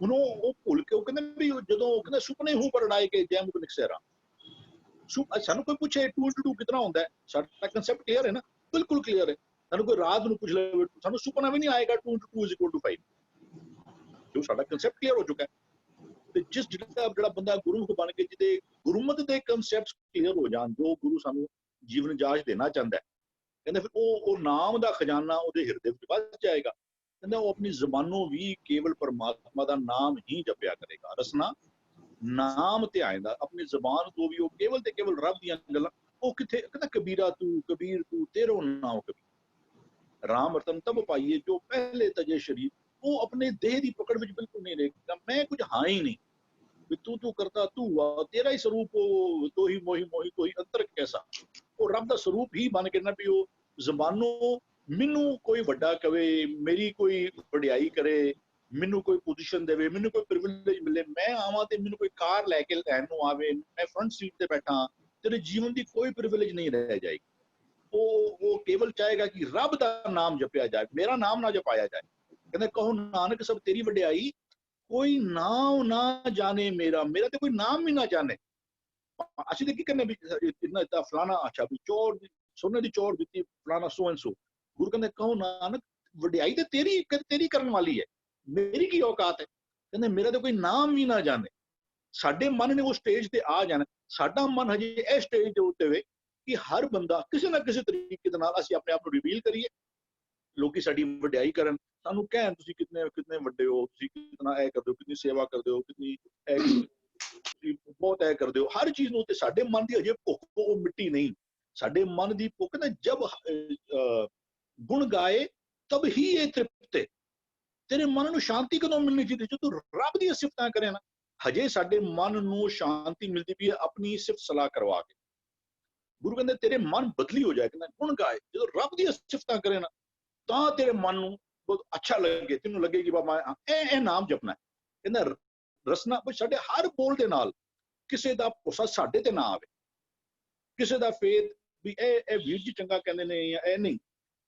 ਹੁਣ ਉਹ ਭੁੱਲ ਕੇ ਉਹ ਕਹਿੰਦੇ ਵੀ ਜਦੋਂ ਉਹ ਕਹਿੰਦੇ ਸੁਪਨੇ ਹੂੰ ਪਰਣਾਏ ਕੇ ਜੈ ਮੁਖ ਨਿਕਸੇਰਾ, ਸਾਨੂੰ ਕੋਈ ਪੁੱਛੇ 2x2 ਕਿਤਨਾ ਹੁੰਦਾ ਹੈ, ਸਾਡਾ ਕਨਸੈਪਟ ਕਲੀਅਰ ਹੈ ਨਾ, ਬਿਲਕੁਲ ਕਲੀਅਰ ਹੈ। ਸਾਨੂੰ ਕੋਈ ਰਾਤ ਨੂੰ ਪੁੱਛ ਲਵੇ, ਸਾਨੂੰ ਸੁਪਨਾ ਵੀ ਨਹੀਂ ਆਏਗਾ 2x2 = 5, ਜੋ ਸਾਡਾ ਕਨਸੈਪਟ ਕਲੀਅਰ ਹੋ ਚੁੱਕਾ ਹੈ। ਤੇ ਜਿਹੜਾ ਬੰਦਾ ਗੁਰਮੁਖ ਬਣ ਕੇ ਜਿਹਦੇ ਗੁਰਮਤਿ ਦੇ ਕਨਸੈਪਟ ਕਲੀਅਰ ਹੋ ਜਾਣ, ਜੋ ਗੁਰੂ ਸਾਨੂੰ ਜੀਵਨ ਜਾਚ ਦੇਣਾ ਚਾਹੁੰਦਾ ਹੈ, ਕਹਿੰਦੇ ਫਿਰ ਉਹ ਨਾਮ ਦਾ ਖਜ਼ਾਨਾ ਉਹਦੇ ਹਿਰਦੇ ਵਿੱਚ ਵੱਧ ਜਾਏਗਾ। ਕਹਿੰਦਾ ਉਹ ਆਪਣੀ ਜ਼ਬਾਨੋਂ ਵੀ ਕੇਵਲ ਪਰਮਾਤਮਾ ਦਾ ਨਾਮ ਹੀ ਜਪਿਆ ਕਰੇਗਾ। ਰਸਨਾ ਨਾਮ ਧਿਆਇਂਦਾ, ਆਪਣੀ ਜ਼ਬਾਨ ਤੋਂ ਵੀ ਉਹ ਕੇਵਲ ਤੇ ਕੇਵਲ ਰੱਬ ਦੀਆਂ ਗੱਲਾਂ। ਉਹ ਕਿੱਥੇ ਕਹਿੰਦਾ ਕਬੀਰਾ ਤੂੰ ਕਬੀਰ ਤੂੰ ਤੇਰੋ ਨਾਮ ਕਬੀਰ, ਰਾਮ ਰਤਨ ਤਬ ਪਾਈਏ ਜੋ ਪਹਿਲੇ ਤਜੇ ਸ਼ਰੀਰ। ਉਹ ਆਪਣੇ ਦੇਹ ਦੀ ਪਕੜ ਵਿੱਚ ਬਿਲਕੁਲ ਨਹੀਂ ਰਹੇਗਾ, ਮੈਂ ਕੁਝ ਹਾਂ ਹੀ ਨਹੀਂ, ਵੀ ਤੂੰ ਕਰਤਾ ਤੂੰ ਆ, ਤੇਰਾ ਹੀ ਸਰੂਪ ਤੋ ਹੀ ਮੋਹੀ ਮੋਹੀ ਤੋਹੀ ਅੰਤਰ ਕੈਸਾ। ਉਹ ਰੱਬ ਦਾ ਸਰੂਪ ਹੀ ਬਣ ਕੇ ਨਾ, ਵੀ ਉਹ ਜ਼ਬਾਨੋਂ ਮੈਨੂੰ ਕੋਈ ਵੱਡਾ ਕਵੇ, ਮੇਰੀ ਕੋਈ ਵਡਿਆਈ ਕਰੇ, ਮੈਨੂੰ ਕੋਈ ਪੋਜੀਸ਼ਨ ਦੇਵੇ, ਮੈਨੂੰ ਕੋਈ ਪ੍ਰਿਵਿਲੇਜ ਮਿਲੇ, ਮੈਂ ਆਵਾਂ ਤੇ ਮੈਨੂੰ ਕੋਈ ਕਾਰ ਲੈ ਕੇ ਲੈਣ ਨੂੰ ਆਵੇ, ਮੈਂ ਫਰੰਟ ਸੀਟ ਤੇ ਬੈਠਾ, ਤੇਰੇ ਜੀਵਨ ਦੀ ਕੋਈ ਪ੍ਰਿਵਿਲੇਜ ਨਹੀਂ ਰਹਿ ਜਾਏਗੀ। ਉਹ ਕੇਵਲ ਚਾਹੇਗਾ ਕਿ ਰੱਬ ਦਾ ਨਾਮ ਜਪਿਆ ਜਾਏ, ਮੇਰਾ ਨਾਮ ਨਾ ਜਪਾਇਆ ਜਾਏ। ਕਹਿੰਦੇ ਕਹੋ ਨਾਨਕ ਸਭ ਤੇਰੀ ਵਡਿਆਈ, ਕੋਈ ਨਾਮ ਨਾ ਜਾਣੇ ਮੇਰਾ, ਮੇਰਾ ਤੇ ਕੋਈ ਨਾਮ ਵੀ ਨਾ ਜਾਣੇ। ਅਸੀਂ ਤੇ ਕੀ ਕਰਨੇ ਵੀ ਇਤਨਾ ਇਤਾ ਫਲਾਣਾ, ਅੱਛਾ ਵੀ ਚੋਰ ਸੋਨੇ ਦੀ ਚੋਰ ਦਿੱਤੀ ਫਲਾਣਾ ਸੋ ਐਂਡ ਸੋ। ਗੁਰੂ ਕਹਿੰਦੇ ਕਹੋ ਨਾਨਕ ਵਡਿਆਈ ਤੇ ਤੇਰੀ ਕਰਨ ਵਾਲੀ ਹੈ, ਮੇਰੀ ਕੀ ਔਕਾਤ ਹੈ। ਕਹਿੰਦੇ ਮੇਰਾ ਤੇ ਕੋਈ ਨਾਮ ਵੀ ਨਾ ਜਾਣੇ। ਸਾਡੇ ਮਨ ਨੇ ਉਹ ਸਟੇਜ ਤੇ ਆ ਜਾਣਾ। ਸਾਡਾ ਮਨ ਹਜੇ ਇਹ ਸਟੇਜ ਦੇ ਉੱਤੇ ਵੇ ਕਿ ਹਰ ਬੰਦਾ ਕਿਸੇ ਨਾ ਕਿਸੇ ਤਰੀਕੇ ਦੇ ਨਾਲ ਅਸੀਂ ਆਪਣੇ ਆਪ ਨੂੰ ਰਿਵੀਲ ਕਰੀਏ, ਲੋਕੀ ਸਾਡੀ ਵਡਿਆਈ ਕਰਨ, ਸਾਨੂੰ ਕਹਿਣ ਤੁਸੀਂ ਕਿਤਨੇ ਵੱਡੇ ਹੋ, ਤੁਸੀਂ ਕਿਤਨਾ ਇਹ ਕਰਦੇ ਹੋ, ਕਿੰਨੀ ਸੇਵਾ ਕਰਦੇ ਹੋ, ਕਿੰਨੀ ਬਹੁਤ ਇਹ ਕਰਦੇ ਹੋ। ਹਰ ਚੀਜ਼ ਨੂੰ ਤੇ ਸਾਡੇ ਮਨ ਦੀ ਹਜੇ ਭੁੱਖ ਉਹ ਮਿੱਟੀ ਨਹੀਂ। ਸਾਡੇ ਮਨ ਦੀ ਭੁੱਖ ਨਾ ਜਬ ਗੁਣ ਗਾਏ ਤਬ ਹੀ ਇਹ ਤ੍ਰਿਪਤ ਹੈ। ਤੇਰੇ ਮਨ ਨੂੰ ਸ਼ਾਂਤੀ ਕਦੋਂ ਮਿਲਣੀ ਚਾਹੀਦੀ? ਜਦੋਂ ਰੱਬ ਦੀਆਂ ਸਿਫਤਾਂ ਕਰੇ ਨਾ। ਹਜੇ ਸਾਡੇ ਮਨ ਨੂੰ ਸ਼ਾਂਤੀ ਮਿਲਦੀ ਵੀ ਹੈ ਆਪਣੀ ਸਿਫਤ ਸਲਾਹ ਕਰਵਾ ਕੇ। ਗੁਰੂ ਕਹਿੰਦੇ ਤੇਰੇ ਮਨ ਬਦਲੀ ਹੋ ਜਾਏ, ਕਹਿੰਦਾ ਗੁਣ ਗਾਏ, ਜਦੋਂ ਰੱਬ ਦੀਆਂ ਸਿਫਤਾਂ ਕਰੇ ਨਾ ਤਾਂ ਤੇਰੇ ਮਨ ਨੂੰ ਬਹੁਤ ਅੱਛਾ ਲੱਗੇ, ਤੈਨੂੰ ਲੱਗੇ ਕਿ ਬਾਬਾ ਇਹ ਨਾਮ ਜਪਣਾ। ਕਹਿੰਦਾ ਰਸਨਾ ਸਾਡੇ ਹਰ ਬੋਲ ਦੇ ਨਾਲ ਕਿਸੇ ਦਾ ਭੁੱਸਾ ਸਾਡੇ ਤੇ ਨਾ ਆਵੇ, ਕਿਸੇ ਦਾ ਫੇਤ ਵੀ ਇਹ ਵੀਰ ਜੀ ਚੰਗਾ ਕਹਿੰਦੇ ਨੇ ਜਾਂ ਇਹ ਨਹੀਂ।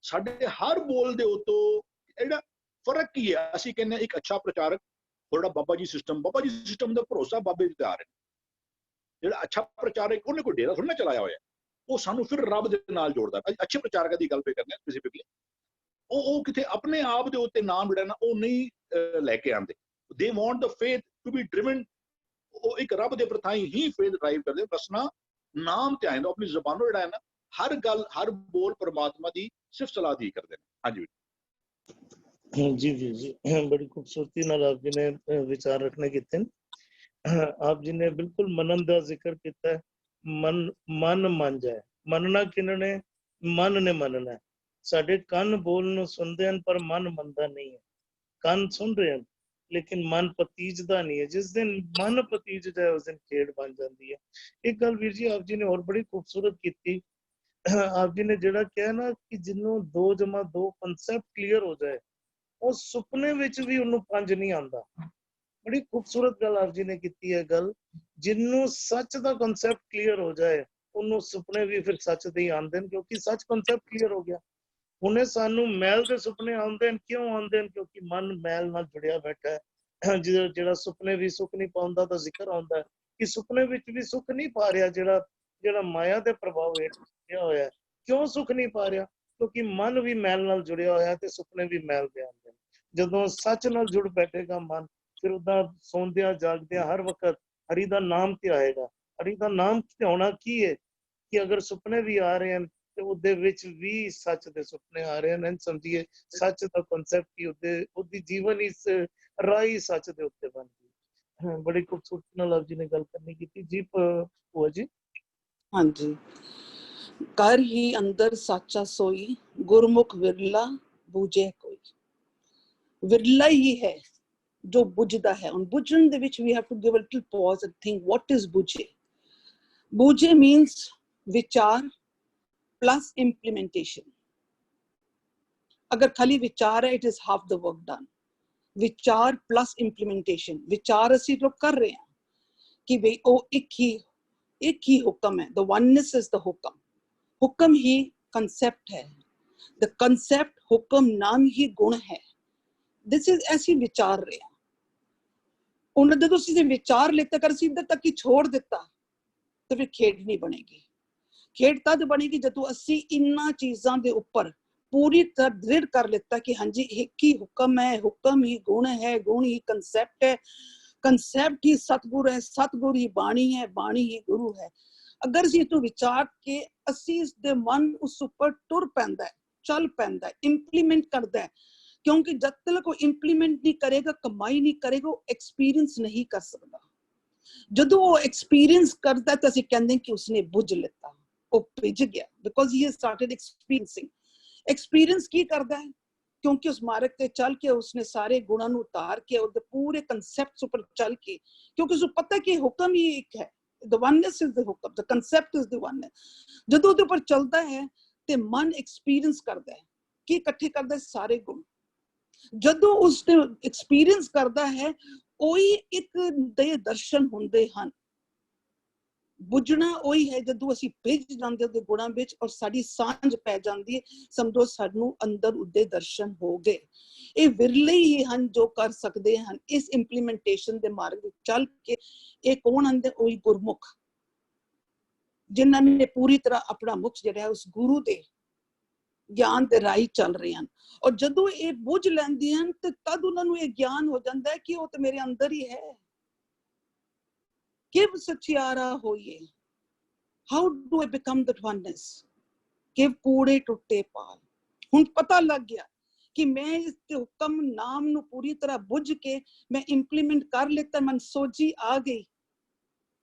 ਸਾਡੇ ਹਰ ਬੋਲ ਦੇ ਉਤੋਂ ਜਿਹੜਾ ਫਰਕ ਕੀ ਹੈ, ਅਸੀਂ ਕਹਿੰਦੇ ਇੱਕ ਅੱਛਾ ਪ੍ਰਚਾਰਕ, ਜਿਹੜਾ ਬਾਬਾ ਜੀ ਸਿਸਟਮ ਦਾ ਭਰੋਸਾ ਬਾਬੇ ਤੇ ਆ ਰਿਹਾ। ਜਿਹੜਾ ਅੱਛਾ ਪ੍ਰਚਾਰਕ ਉਹਨੇ ਕੋਈ ਡੇਰਾ ਥੋੜਾ ਨਾ ਚਲਾਇਆ ਹੋਇਆ, ਉਹ ਸਾਨੂੰ ਫਿਰ ਰੱਬ ਦੇ ਨਾਲ ਜੋੜਦਾ। ਅੱਛੇ ਪ੍ਰਚਾਰਕਾਂ ਦੀ ਗੱਲ ਪੇ ਕਰਨੇ ਸਪੈਸੀਫਿਕਲੀ, ਉਹ ਕਿਤੇ ਆਪਣੇ ਆਪ ਦੇ ਉੱਤੇ ਨਾਮ ਜਿਹੜਾ ਨਾ ਉਹ ਨਹੀਂ ਲੈ ਕੇ ਆਉਂਦੇ। They want the faith to be driven. ਉਹ ਇੱਕ ਰੱਬ ਦੇ ਪ੍ਰਤਾਈ ਹੀ ਫੇਥ ਡਰਾਈਵ ਕਰਦੇ। ਰਸਨਾ ਨਾਮ ਤੇ ਆਇੰਦਾ ਆਪਣੀ ਜ਼ਬਾਨੋਂ ਜਿਹੜਾ ਹੈ ਨਾ ਹਰ ਗੱਲ ਹਰ ਬੋਲ परमात्मा ਦੀ ਸਿਫਤ ਸਲਾਹ ਦੀ ਕਰਦੇ ਨੇ। ਹਾਂਜੀ जी जी जी, बड़ी खूबसूरती नाल आप जी ने विचार रखने कीते। आप जी ने बिल्कुल मनन का जिक्र किया। मन मन जाए, मनना किन्ने, मन ने मनना। साडे कान बोल नूं सुनदे हन पर मन मनदा नहीं है। कान सुन रहे हैं लेकिन मन पतीजदा नहीं है। जिस दिन मन पतीज जाए उस दिन खेड बन जाती है। एक गल वीर जी आप जी ने और बड़ी खूबसूरत की। आप जी ने जेड़ा कहा ना कि जिन्हों 2 जमा 2 कंसेप्ट क्लीयर हो जाए, ਉਹ ਸੁਪਨੇ ਵਿੱਚ ਵੀ ਉਹਨੂੰ ਪੰਜ ਨਹੀਂ ਆਉਂਦਾ। ਬੜੀ ਖੂਬਸੂਰਤ ਗੱਲ ਆਪ ਜੀ ਨੇ ਕੀਤੀ ਹੈ। ਗੱਲ ਜਿਹਨੂੰ ਸੱਚ ਦਾ ਕਨਸੈਪਟ ਕਲੀਅਰ ਹੋ ਜਾਏ ਉਹਨੂੰ ਸੁਪਨੇ ਵੀ ਫਿਰ ਸੱਚ ਦੇ ਹੀ ਆਉਂਦੇ ਨੇ, ਕਿਉਂਕਿ ਸੱਚ ਕਨਸੈਪਟ ਕਲੀਅਰ ਹੋ ਗਿਆ। ਹੁਣੇ ਸਾਨੂੰ ਮੈਲ ਦੇ ਸੁਪਨੇ ਆਉਂਦੇ ਨੇ। ਕਿਉਂ ਆਉਂਦੇ ਨੇ? ਕਿਉਂਕਿ ਮਨ ਮੈਲ ਨਾਲ ਜੁੜਿਆ ਬੈਠਾ ਹੈ। ਜਿਹੜਾ ਸੁਪਨੇ ਵੀ ਸੁੱਖ ਨਹੀਂ ਪਾਉਂਦਾ ਤਾਂ ਜ਼ਿਕਰ ਆਉਂਦਾ ਹੈ ਕਿ ਸੁਪਨੇ ਵਿੱਚ ਵੀ ਸੁੱਖ ਨਹੀਂ ਪਾ ਰਿਹਾ। ਜਿਹੜਾ ਮਾਇਆ ਦੇ ਪ੍ਰਭਾਵ ਹੇਠ ਹੋਇਆ। ਕਿਉਂ ਸੁੱਖ ਨਹੀਂ ਪਾ ਰਿਹਾ? ਕਿਉਂਕਿ ਮਨ ਵੀ ਮੈਲ ਨਾਲ ਜੁੜਿਆ ਹੋਇਆ ਤੇ ਸੁਪਨੇ ਵੀ ਮੈਲ ਦੇ ਆਉਂਦੇ ਨੇ। ਜਦੋਂ ਸੱਚ ਨਾਲ ਜੁੜ ਬੈਠੇਗਾ ਮਨ, ਫਿਰ ਉਹਦਾ ਸੌਂਦਿਆਂ ਜਾਗਦਿਆਂ ਹਰ ਵਕਤ ਹਰੀ ਦਾ ਨਾਮ ਧਿਆਏਗਾ। ਹਰੀ ਦਾ ਨਾਮ ਧਿਆਉਣਾ ਕੀ ਹੈ ਕਿ ਅਗਰ ਸੁਪਨੇ ਵੀ ਆ ਰਹੇ ਹਨ ਤੇ ਉਹਦੇ ਵਿੱਚ ਵੀ ਸੱਚ ਦੇ ਸੁਪਨੇ ਆ ਰਹੇ ਹਨ। ਸਮਝੀਏ ਸੱਚ ਦਾ ਕਨਸੈਪਟ ਕੀ ਉਹਦੀ ਜੀਵਨ ਇਸ ਰਾਹੀ ਸੱਚ ਦੇ ਉੱਤੇ ਬਣ ਗਈ। ਬੜੀ ਖੂਬਸੂਰਤੀ ਨਾਲ ਆਪ ਜੀ ਨੇ ਗੱਲ ਕਰਨੀ ਕੀਤੀ ਜੀ। ਭੂਆ ਜੀ ਹਾਂਜੀ। ਕਰ ਹੀ ਅੰਦਰ ਸਾਚਾ ਸੋਈ, ਗੁਰਮੁਖ ਵਿਰਲਾ ਬੂਝੇ ਕੋਈ। ਵਿਰਲਾ ਹੀ ਹੈ ਜੋ ਬੁਝਦਾ ਹੈ। ਹੁਣ ਬੁਝਣ ਦੇ ਵਿੱਚ we have to give a little pause and think what is ਬੁਝੇ। ਬੁਝੇ means ਵਿਚਾਰ plus implementation। ਅਗਰ ਖਾਲੀ ਵਿਚਾਰ ਹੈ it is half the work done। ਵਿਚਾਰ plus implementation। ਵਿਚਾਰ ਅਸੀਂ ਲੋਕ ਕਰ ਰਹੇ ਹਾਂ ਕਿ ਬਈ ਉਹ ਇੱਕ ਹੀ ਹੁਕਮ ਹੈ। the oneness is the ਹੁਕਮ। ਹੁਕਮ ਹੀ concept ਹੈ। the concept ਹੁਕਮ ਨਾਮ ਹੀ ਗੁਣ ਹੈ। this is ਅਸੀਂ ਵਿਚਾਰ ਰਹੇ ਹਾਂ। ਉਹਨਾਂ ਜਦੋਂ ਅਸੀਂ ਵਿਚਾਰ ਲਿੱਤਾ ਕਰ ਅਸੀਂ ਇੱਧਰ ਤੱਕ ਹੀ ਛੋੜ ਦਿੱਤਾ ਤਾਂ ਫਿਰ ਖੇਡ ਨਹੀਂ ਬਣੇਗੀ। ਖੇਡ ਤਦ ਬਣੇਗੀ ਜਦੋਂ ਅਸੀਂ ਇਹਨਾਂ ਚੀਜ਼ਾਂ ਦੇ ਉੱਪਰ ਪੂਰੀ ਤਰ੍ਹਾਂ ਦ੍ਰਿੜ ਕਰ ਲਿੱਤਾ ਕਿ ਹਾਂਜੀ ਇੱਕ ਹੀ ਹੁਕਮ ਹੈ, ਹੁਕਮ ਹੀ ਗੁਣ ਹੈ, ਗੁਣ ਹੀ ਕੰਸੈਪਟ ਹੈ, ਕੰਸੈਪਟ ਹੀ ਸਤਿਗੁਰ ਹੈ, ਸਤਿਗੁਰ ਹੀ ਬਾਣੀ ਹੈ, ਬਾਣੀ ਹੀ ਗੁਰੂ ਹੈ। ਅਗਰ ਅਸੀਂ ਤੋਂ ਵਿਚਾਰ ਕੇ ਅਸੀਂ ਇਸ ਦੇ ਮਨ ਉਸ ਉੱਪਰ ਟੁਰ ਪੈਂਦਾ, ਚੱਲ ਪੈਂਦਾ, ਇੰਪਲੀਮੈਂਟ ਕਰਦਾ। ਕਿਉਂਕਿ ਜਦ ਤੱਕ ਉਹ ਇੰਪਲੀਮੈਂਟ ਨਹੀਂ ਕਰੇਗਾ, ਕਮਾਈ ਨਹੀਂ ਕਰੇਗਾ, ਉਹ ਐਕਸਪੀਰੀਅੰਸ ਨਹੀਂ ਕਰ ਸਕਦਾ। ਜਦੋਂ ਉਹ ਐਕਸਪੀਰੀਅੰਸ ਕਰਦਾ ਤਾਂ ਅਸੀਂ ਕਹਿੰਦੇ ਕਿ ਉਸਨੇ ਬੁੱਝ ਲਿੱਤਾ, ਉਹ ਭਿੱਜ ਗਿਆ, because he has started experiencing. Experience ਕੀ ਕਰਦਾ ਹੈ? ਕਿਉਂਕਿ ਉਸ ਮਾਰਗ ਤੇ ਚੱਲ ਕੇ ਉਸਨੇ ਸਾਰੇ ਗੁਣਾਂ ਨੂੰ ਉਤਾਰ ਕੇ ਉਹਦੇ ਪੂਰੇ ਕਨਸੈਪਟਸ ਉੱਪਰ ਚੱਲ ਕੇ, ਕਿਉਂਕਿ ਉਸਨੂੰ ਪਤਾ ਕਿ ਹੁਕਮ ਹੀ ਇੱਕ ਹੈ। the oneness is the ਹੁਕਮ, the concept is the oneness। ਜਦੋਂ ਉਹਦੇ ਉੱਪਰ ਚੱਲਦਾ ਹੈ ਤੇ ਮਨ ਐਕਸਪੀਰੀਅੰਸ ਕਰਦਾ ਹੈ ਕਿ ਇਕੱਠੇ ਕਰਦਾ ਸਾਰੇ ਗੁਣ। ਜਦੋਂ ਉਸਨੇ ਐਕਸਪੀਰੀਅੰਸ ਕਰਦਾ ਹੈ ਉਹੀ ਇੱਕ ਦੇ ਦਰਸ਼ਨ ਹੁੰਦੇ ਹਨ। बुझना ਉਹੀ ਹੈ ਜਦੋਂ ਅਸੀਂ ਭਿੱਜ ਜਾਂਦੇ ਉਹਦੇ ਗੁਣਾਂ ਵਿੱਚ ਔਰ ਸਾਡੀ ਸਾਂਝ ਪੈ ਜਾਂਦੀ ਹੈ, ਸਮਝੋ ਸਾਨੂੰ ਅੰਦਰ ਉਹਦੇ ਦਰਸ਼ਨ ਹੋ ਗਏ। ਇਹ ਵਿਰਲੇ ਹੀ ਹਨ ਜੋ ਕਰ ਸਕਦੇ ਹਨ ਇਸ ਇੰਪਲੀਮੈਂਟੇਸ਼ਨ ਦੇ ਮਾਰਗ ਵਿੱਚ ਚੱਲ ਕੇ। ਇਹ ਕੌਣ ਹਨ? ਉਹੀ ਗੁਰਮੁਖ ਜਿਨ੍ਹਾਂ ਨੇ ਪੂਰੀ ਤਰ੍ਹਾਂ ਆਪਣਾ ਮੁਖ ਜਿਹੜਾ ਉਸ ਗੁਰੂ ਦੇ ਗਿਆਨ ਦੇ ਰਾਹੀਂ ਚੱਲ ਰਹੇ ਹਨ। ਔਰ ਜਦੋਂ ਇਹ ਬੁੱਝ ਲੈਂਦੇ ਹਨ ਤੇ ਤਦ ਉਹਨਾਂ ਨੂੰ ਇਹ ਗਿਆਨ ਹੋ ਜਾਂਦਾ ਹੈ ਕਿ ਉਹ ਤੇ ਮੇਰੇ ਅੰਦਰ ਹੀ ਹੈ। ਕਿਵ ਸਚਿਆਰਾ ਹੋਈਏ, how do I become that oneness, ਕਿਵ ਕੂੜੇ ਟੁੱਟੇ ਪਾਲ। ਹੁਣ ਪਤਾ ਲੱਗ ਗਿਆ ਕਿ ਮੈਂ ਇਸ ਤੇ ਹੁਕਮ ਨਾਮ ਨੂੰ ਪੂਰੀ ਤਰ੍ਹਾਂ ਬੁੱਝ ਕੇ ਮੈਂ ਇੰਪਲੀਮੈਂਟ ਕਰ ਲਿੱਤਾ। ਮਨ ਸੋਝੀ ਆ ਗਈ,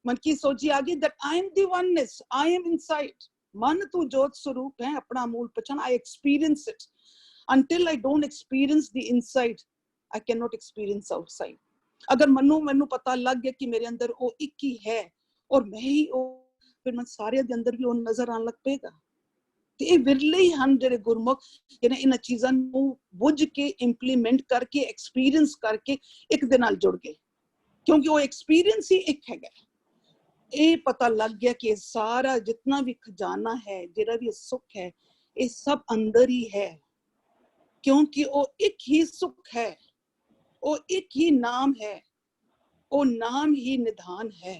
मन की सोची आ गई that I am the oneness, I am inside. मन तू जोत स्वरूप है, अपना मूल पहचान। I experience it. Until I don't experience the inside, I cannot experience outside. अगर मनु पता लग गया कि मेरे अंदर वो एक ही है और मैं ही वो, फिर मैं सारे दे अंदर भी वो नजर आने लग पेगा। ਤੇ ਇਹ ਵਿਰਲੇ ਹੀ ਹਨ ਜਿਹੜੇ ਗੁਰਮੁਖ ਜਿਹਨੇ ਇਹਨਾਂ ਚੀਜ਼ਾਂ ਨੂੰ ਬੁੱਝ ਕੇ ਇੰਪਲੀਮੈਂਟ ਕਰਕੇ ਐਕਸਪੀਰੀਅੰਸ ਕਰਕੇ ਇੱਕ ਦੇ ਨਾਲ ਜੁੜ ਗਏ, ਕਿਉਂਕਿ ਉਹ ਐਕਸਪੀਰੀਅੰਸ ਹੀ ਇੱਕ ਹੈਗਾ। ਇਹ ਪਤਾ ਲੱਗ ਗਿਆ ਕਿ ਸਾਰਾ ਜਿੰਨਾ ਵੀ ਖਜ਼ਾਨਾ ਹੈ, ਜਿਹੜਾ ਵੀ ਸੁੱਖ ਹੈ, ਇਹ ਸਭ ਅੰਦਰ ਹੀ ਹੈ, ਕਿਉਂਕਿ ਉਹ ਇੱਕ ਹੀ ਸੁੱਖ ਹੈ, ਉਹ ਇੱਕ ਹੀ ਨਾਮ ਹੈ, ਉਹ ਨਾਮ ਹੀ ਨਿਧਾਨ ਹੈ।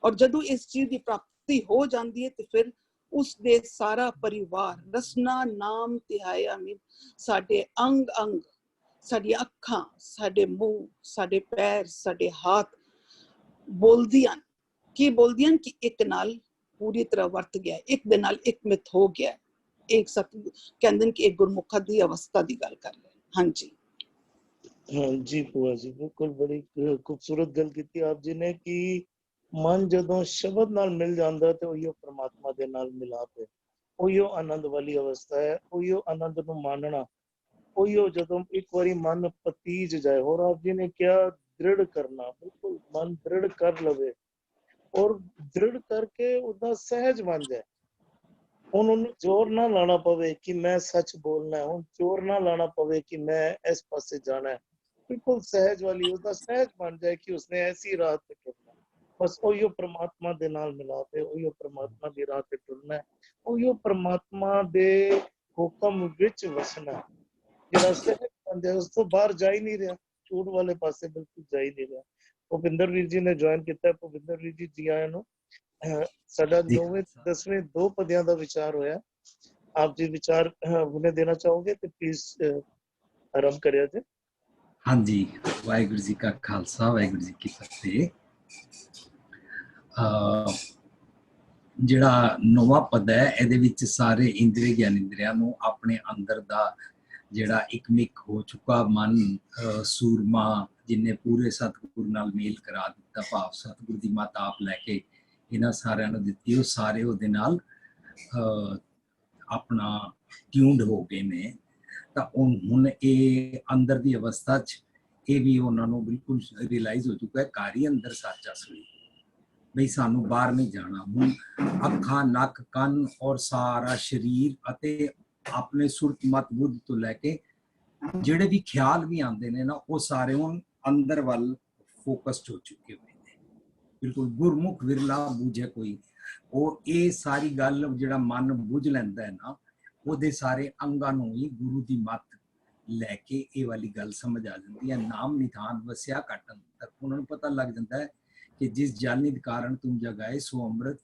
ਔਰ ਜਦੋਂ ਇਸ ਚੀਜ਼ ਦੀ ਪ੍ਰਾਪਤੀ ਹੋ ਜਾਂਦੀ ਹੈ ਤੇ ਫਿਰ ਉਸ ਦੇ ਸਾਰਾ ਪਰਿਵਾਰ ਰਸਨਾ ਨਾਮ ਧਿਆਇਆ ਮਿ, ਸਾਡੇ ਅੰਗ ਅੰਗ, ਸਾਡੀਆਂ ਅੱਖਾਂ, ਸਾਡੇ ਮੂੰਹ, ਸਾਡੇ ਪੈਰ, ਸਾਡੇ ਹੱਥ ਬੋਲਦੀਆਂ ਕੀ ਬੋਲਦੀਆਂ ਕਿ ਇੱਕ ਨਾਲ ਪੂਰੀ ਤਰ੍ਹਾਂ ਵਰਤ ਗਿਆ, ਇੱਕ ਦੇ ਨਾਲ ਇੱਕ ਮਿਤ ਹੋ ਗਿਆ। ਇੱਕ ਸਤ ਕਹਿੰਦੇ ਨੇ ਕਿ ਇੱਕ ਗੁਰਮੁਖਾਂ ਦੀ ਅਵਸਥਾ ਦੀ ਗੱਲ ਕਰ ਰਹੇ। ਹਾਂਜੀ ਹਾਂਜੀ ਭੂਆ ਜੀ, ਬਿਲਕੁਲ ਬੜੀ ਖੂਬਸੂਰਤ ਗੱਲ ਕੀਤੀ ਆਪ ਜੀ ਨੇ ਕਿ ਮਨ ਜਦੋਂ ਸ਼ਬਦ ਨਾਲ ਮਿਲ ਜਾਂਦਾ ਤੇ ਉਹੀਓ ਪ੍ਰਮਾਤਮਾ ਦੇ ਨਾਲ ਮਿਲਾਪ ਹੈ, ਉਹੀਓ ਆਨੰਦ ਵਾਲੀ ਅਵਸਥਾ ਹੈ, ਉਹੀਓ ਆਨੰਦ ਨੂੰ ਮਾਨਣਾ, ਉਹੀਓ ਜਦੋਂ ਇੱਕ ਵਾਰੀ ਮਨ ਪਤੀਜ ਜਾਏ। ਹੋਰ ਆਪ ਜੀ ਨੇ ਕਿਹਾ ਦ੍ਰਿੜ ਕਰਨਾ, ਬਿਲਕੁਲ ਮਨ ਦ੍ਰਿੜ ਕਰ ਲਵੇ ਔਰ ਦ੍ਰਿੜ ਕਰਕੇ ਉਹਦਾ ਸਹਿਜ ਬਣ ਜਾਏ। ਹੁਣ ਉਹਨੂੰ ਜ਼ੋਰ ਨਾ ਲਾਣਾ ਪਵੇ ਕਿ ਮੈਂ ਸੱਚ ਬੋਲਣਾ ਹੈ, ਹੁਣ ਜ਼ੋਰ ਨਾ ਲਾਣਾ ਪਵੇ ਕਿ ਮੈਂ ਇਸ ਪਾਸੇ ਜਾਣਾ ਹੈ। ਬਿਲਕੁਲ ਸਹਿਜ ਵਾਲੀ ਉਹਦਾ ਸਹਿਜ ਬਣ ਜਾਏ ਕਿ ਉਸਨੇ ਐਸੀ ਰਾਹ ਤੇ ਤੁਰਨਾ, ਬਸ ਉਹੀਓ ਪ੍ਰਮਾਤਮਾ ਦੇ ਨਾਲ ਮਿਲਾਪ ਹੈ, ਉਹੀਓ ਪ੍ਰਮਾਤਮਾ ਦੀ ਰਾਹ ਤੇ ਤੁਰਨਾ ਹੈ, ਉਹੀਓ ਪ੍ਰਮਾਤਮਾ ਦੇ ਹੁਕਮ ਵਿੱਚ ਵਸਣਾ। ਜਿਹੜਾ ਸਹਿਜ ਬਣ ਜਾਏ, ਉਸ ਤੋਂ ਬਾਹਰ ਜਾ ਹੀ ਨਹੀਂ ਰਿਹਾ, ਝੂਠ ਵਾਲੇ ਪਾਸੇ ਬਿਲਕੁਲ ਜਾ ਹੀ ਨਹੀਂ ਰਿਹਾ। ਭੁਪਿੰਦਰ ਵੀਰ ਜੀ ਨੇ ਜੁਆਇਨ ਕੀਤਾ। ਭੁਪਿੰਦਰ ਵੀਰ ਜੀ, ਜੀ ਆਇਆਂ ਨੂੰ। ਸਾਡਾ 9ਵੇਂ 10ਵੇਂ 2 ਪਦਿਆਂ ਦਾ ਵਿਚਾਰ ਹੋਇਆ। ਆਪ ਜੀ ਵਿਚਾਰ ਹੁਣੇ ਦੇਣਾ ਚਾਹੋਗੇ ਤੇ ਪਲੀਜ਼ ਆਰੰਭ ਕਰਿਆ ਜੀ। ਹਾਂਜੀ, ਵਾਹਿਗੁਰੂ ਜੀ ਕਾ ਖਾਲਸਾ, ਵਾਹਿਗੁਰੂ ਜੀ ਕੀ ਫਤਿਹ। ਜਿਹੜਾ 9ਵਾਂ ਪਦ ਹੈ, ਇਹਦੇ ਵਿੱਚ ਸਾਰੇ ਇੰਦਰੀ ਗਿਆਨੇਂਦਰੀਆਂ ਨੂੰ ਆਪਣੇ ਅੰਦਰ ਦਾ ਜਿਹੜਾ ਇੱਕਮਿਕ ਹੋ ਚੁੱਕਾ ਮਨ ਸੂਰਮਾ, ਜਿਹਨੇ ਪੂਰੇ ਸਤਿਗੁਰ ਨਾਲ ਮੇਲ ਕਰਾ ਦਿੱਤਾ, ਭਾਵ ਸਤਿਗੁਰ ਦੀ ਮੱਤ ਆਪ ਲੈ ਕੇ ਇਹਨਾਂ ਸਾਰਿਆਂ ਨੂੰ ਦਿੱਤੀ, ਉਹ ਸਾਰੇ ਉਹਦੇ ਨਾਲ ਆਪਣਾ ਟਿਊਨਡ ਹੋ ਗਏ ਨੇ। ਤਾਂ ਹੁਣ ਇਹ ਅੰਦਰ ਦੀ ਅਵਸਥਾ 'ਚ ਇਹ ਵੀ ਉਹਨਾਂ ਨੂੰ ਬਿਲਕੁਲ ਰਿਅਲਾਈਜ਼ ਹੋ ਚੁੱਕਾ ਹੈ, ਘਰ ਹੀ ਅੰਦਰ ਸੱਚ ਅਸਲੀ, ਬਈ ਸਾਨੂੰ ਬਾਹਰ ਨਹੀਂ ਜਾਣਾ। ਹੁਣ ਅੱਖਾਂ, ਨੱਕ, ਕੰਨ ਔਰ ਸਾਰਾ ਸਰੀਰ ਅਤੇ ਆਪਣੇ ਸੁਰਤ ਮਤ ਬੁੱਧ ਤੋਂ ਲੈ ਕੇ ਜਿਹੜੇ ਵੀ ਖਿਆਲ ਵੀ ਆਉਂਦੇ ਨੇ ਨਾ, ਉਹ ਸਾਰੇ ਹੁਣ ਅੰਦਰ ਵੱਲ ਫੋਕਸਡ ਹੋ ਚੁੱਕੇ ਹੋਏ ਨੇ। ਬਿਲਕੁਲ ਗੁਰਮੁਖ ਵਿਰਲਾ ਬੂਝੇ ਕੋਈ। ਉਹ ਇਹ ਸਾਰੀ ਗੱਲ ਜਿਹੜਾ ਮਨ ਬੁੱਝ ਲੈਂਦਾ ਹੈ ਨਾ, ਉਹਦੇ ਸਾਰੇ ਅੰਗਾਂ ਨੂੰ ਹੀ ਗੁਰੂ ਦੀ ਮੱਤ ਲੈ ਕੇ ਇਹ ਵਾਲੀ ਗੱਲ ਸਮਝ ਆ ਜਾਂਦੀ ਹੈ। ਨਾਮ ਨਿਧਾਨ ਵਸਿਆ ਘਟ ਅੰਤਰ। ਉਹਨਾਂ ਨੂੰ ਪਤਾ ਲੱਗ ਜਾਂਦਾ ਹੈ ਕਿ ਜਿਸ ਜਲ ਨਿਧ ਕਾਰਨ ਤੁਮ ਜਗਾਏ, ਸੋ ਅੰਮ੍ਰਿਤ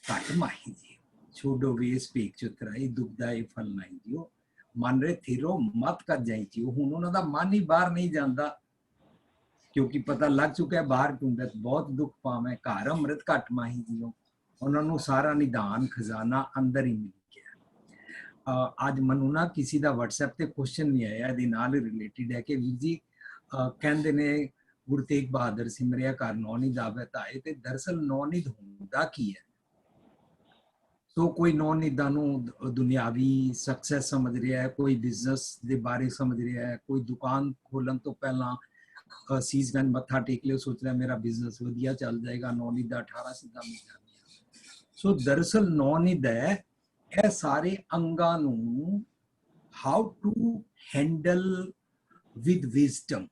ਘਟ ਮਾਹੀ ਜੀ, ਛੋਡੋ ਵੇਸ ਭੇਖ ਚੁਤਰਾਈ, ਦੁਬਦਾ ਇਹ ਫਲ ਨਹੀਂ ਜਿਓ, ਮਨ ਰੇ ਥਿਰੋ ਮਤ ਕਰ ਜਾਈ ਜਿਓ। ਹੁਣ ਉਹਨਾਂ ਦਾ ਮਨ ਹੀ ਬਾਹਰ ਨਹੀਂ ਜਾਂਦਾ, ਕਿਉਂਕਿ ਪਤਾ ਲੱਗ ਚੁੱਕਿਆ ਬਾਹਰ ਟੁੰਡਤ ਬਹੁਤ ਦੁੱਖ ਪਾਵੇਂ, ਘਰ ਅੰਮ੍ਰਿਤ ਘਟ ਮਾਹੀ ਜਿਓ। ਉਹਨਾਂ ਨੂੰ ਸਾਰਾ ਨਿਧਾਨ ਖਜ਼ਾਨਾ ਅੰਦਰ ਹੀ ਮਿਲ ਗਿਆ। ਅੱਜ ਮੈਨੂੰ ਨਾ ਕਿਸੇ ਦਾ WhatsApp ਤੇ ਕੁਐਸਚਨ ਨਹੀਂ ਆਇਆ, ਇਹਦੇ ਨਾਲ ਰਿਲੇਟਿਡ ਹੈ ਕਿ ਵੀਰ ਜੀ ਕਹਿੰਦੇ ਨੇ ਗੁਰੂ ਤੇਗ ਬਹਾਦਰ ਸਿਮਰਿਆ ਘਰ ਨੌਨਿਧ ਆਵੇ ਧਾਏ, ਤੇ ਦਰਅਸਲ ਨੌਨਿਧ ਹੁੰਦਾ ਕੀ ਹੈ? ਸੋ ਕੋਈ ਨੌਨਿਧਾਂ ਨੂੰ ਦੁਨਿਆਵੀ ਸਕਸੈਸ ਸਮਝ ਰਿਹਾ ਹੈ, ਕੋਈ ਬਿਜ਼ਨਸ ਦੇ ਬਾਰੇ ਸਮਝ ਰਿਹਾ ਹੈ, ਕੋਈ ਦੁਕਾਨ ਖੋਲਣ ਤੋਂ ਪਹਿਲਾਂ ਸੀਜ਼ਗੰਜ ਮੱਥਾ ਟੇਕ ਲਿਓ, ਸੋਚ ਰਿਹਾ ਮੇਰਾ ਬਿਜ਼ਨਸ ਵਧੀਆ ਚੱਲ ਜਾਏਗਾ, ਨੌਨਿਧ ਦਾ 18 ਸਿੱਧਾ ਮਿਲ ਜਾਂਦੀਆਂ। ਸੋ ਦਰਅਸਲ ਨੌਨਿਧ ਹੈ ਇਹ ਸਾਰੇ ਅੰਗਾਂ ਨੂੰ how to handle with wisdom,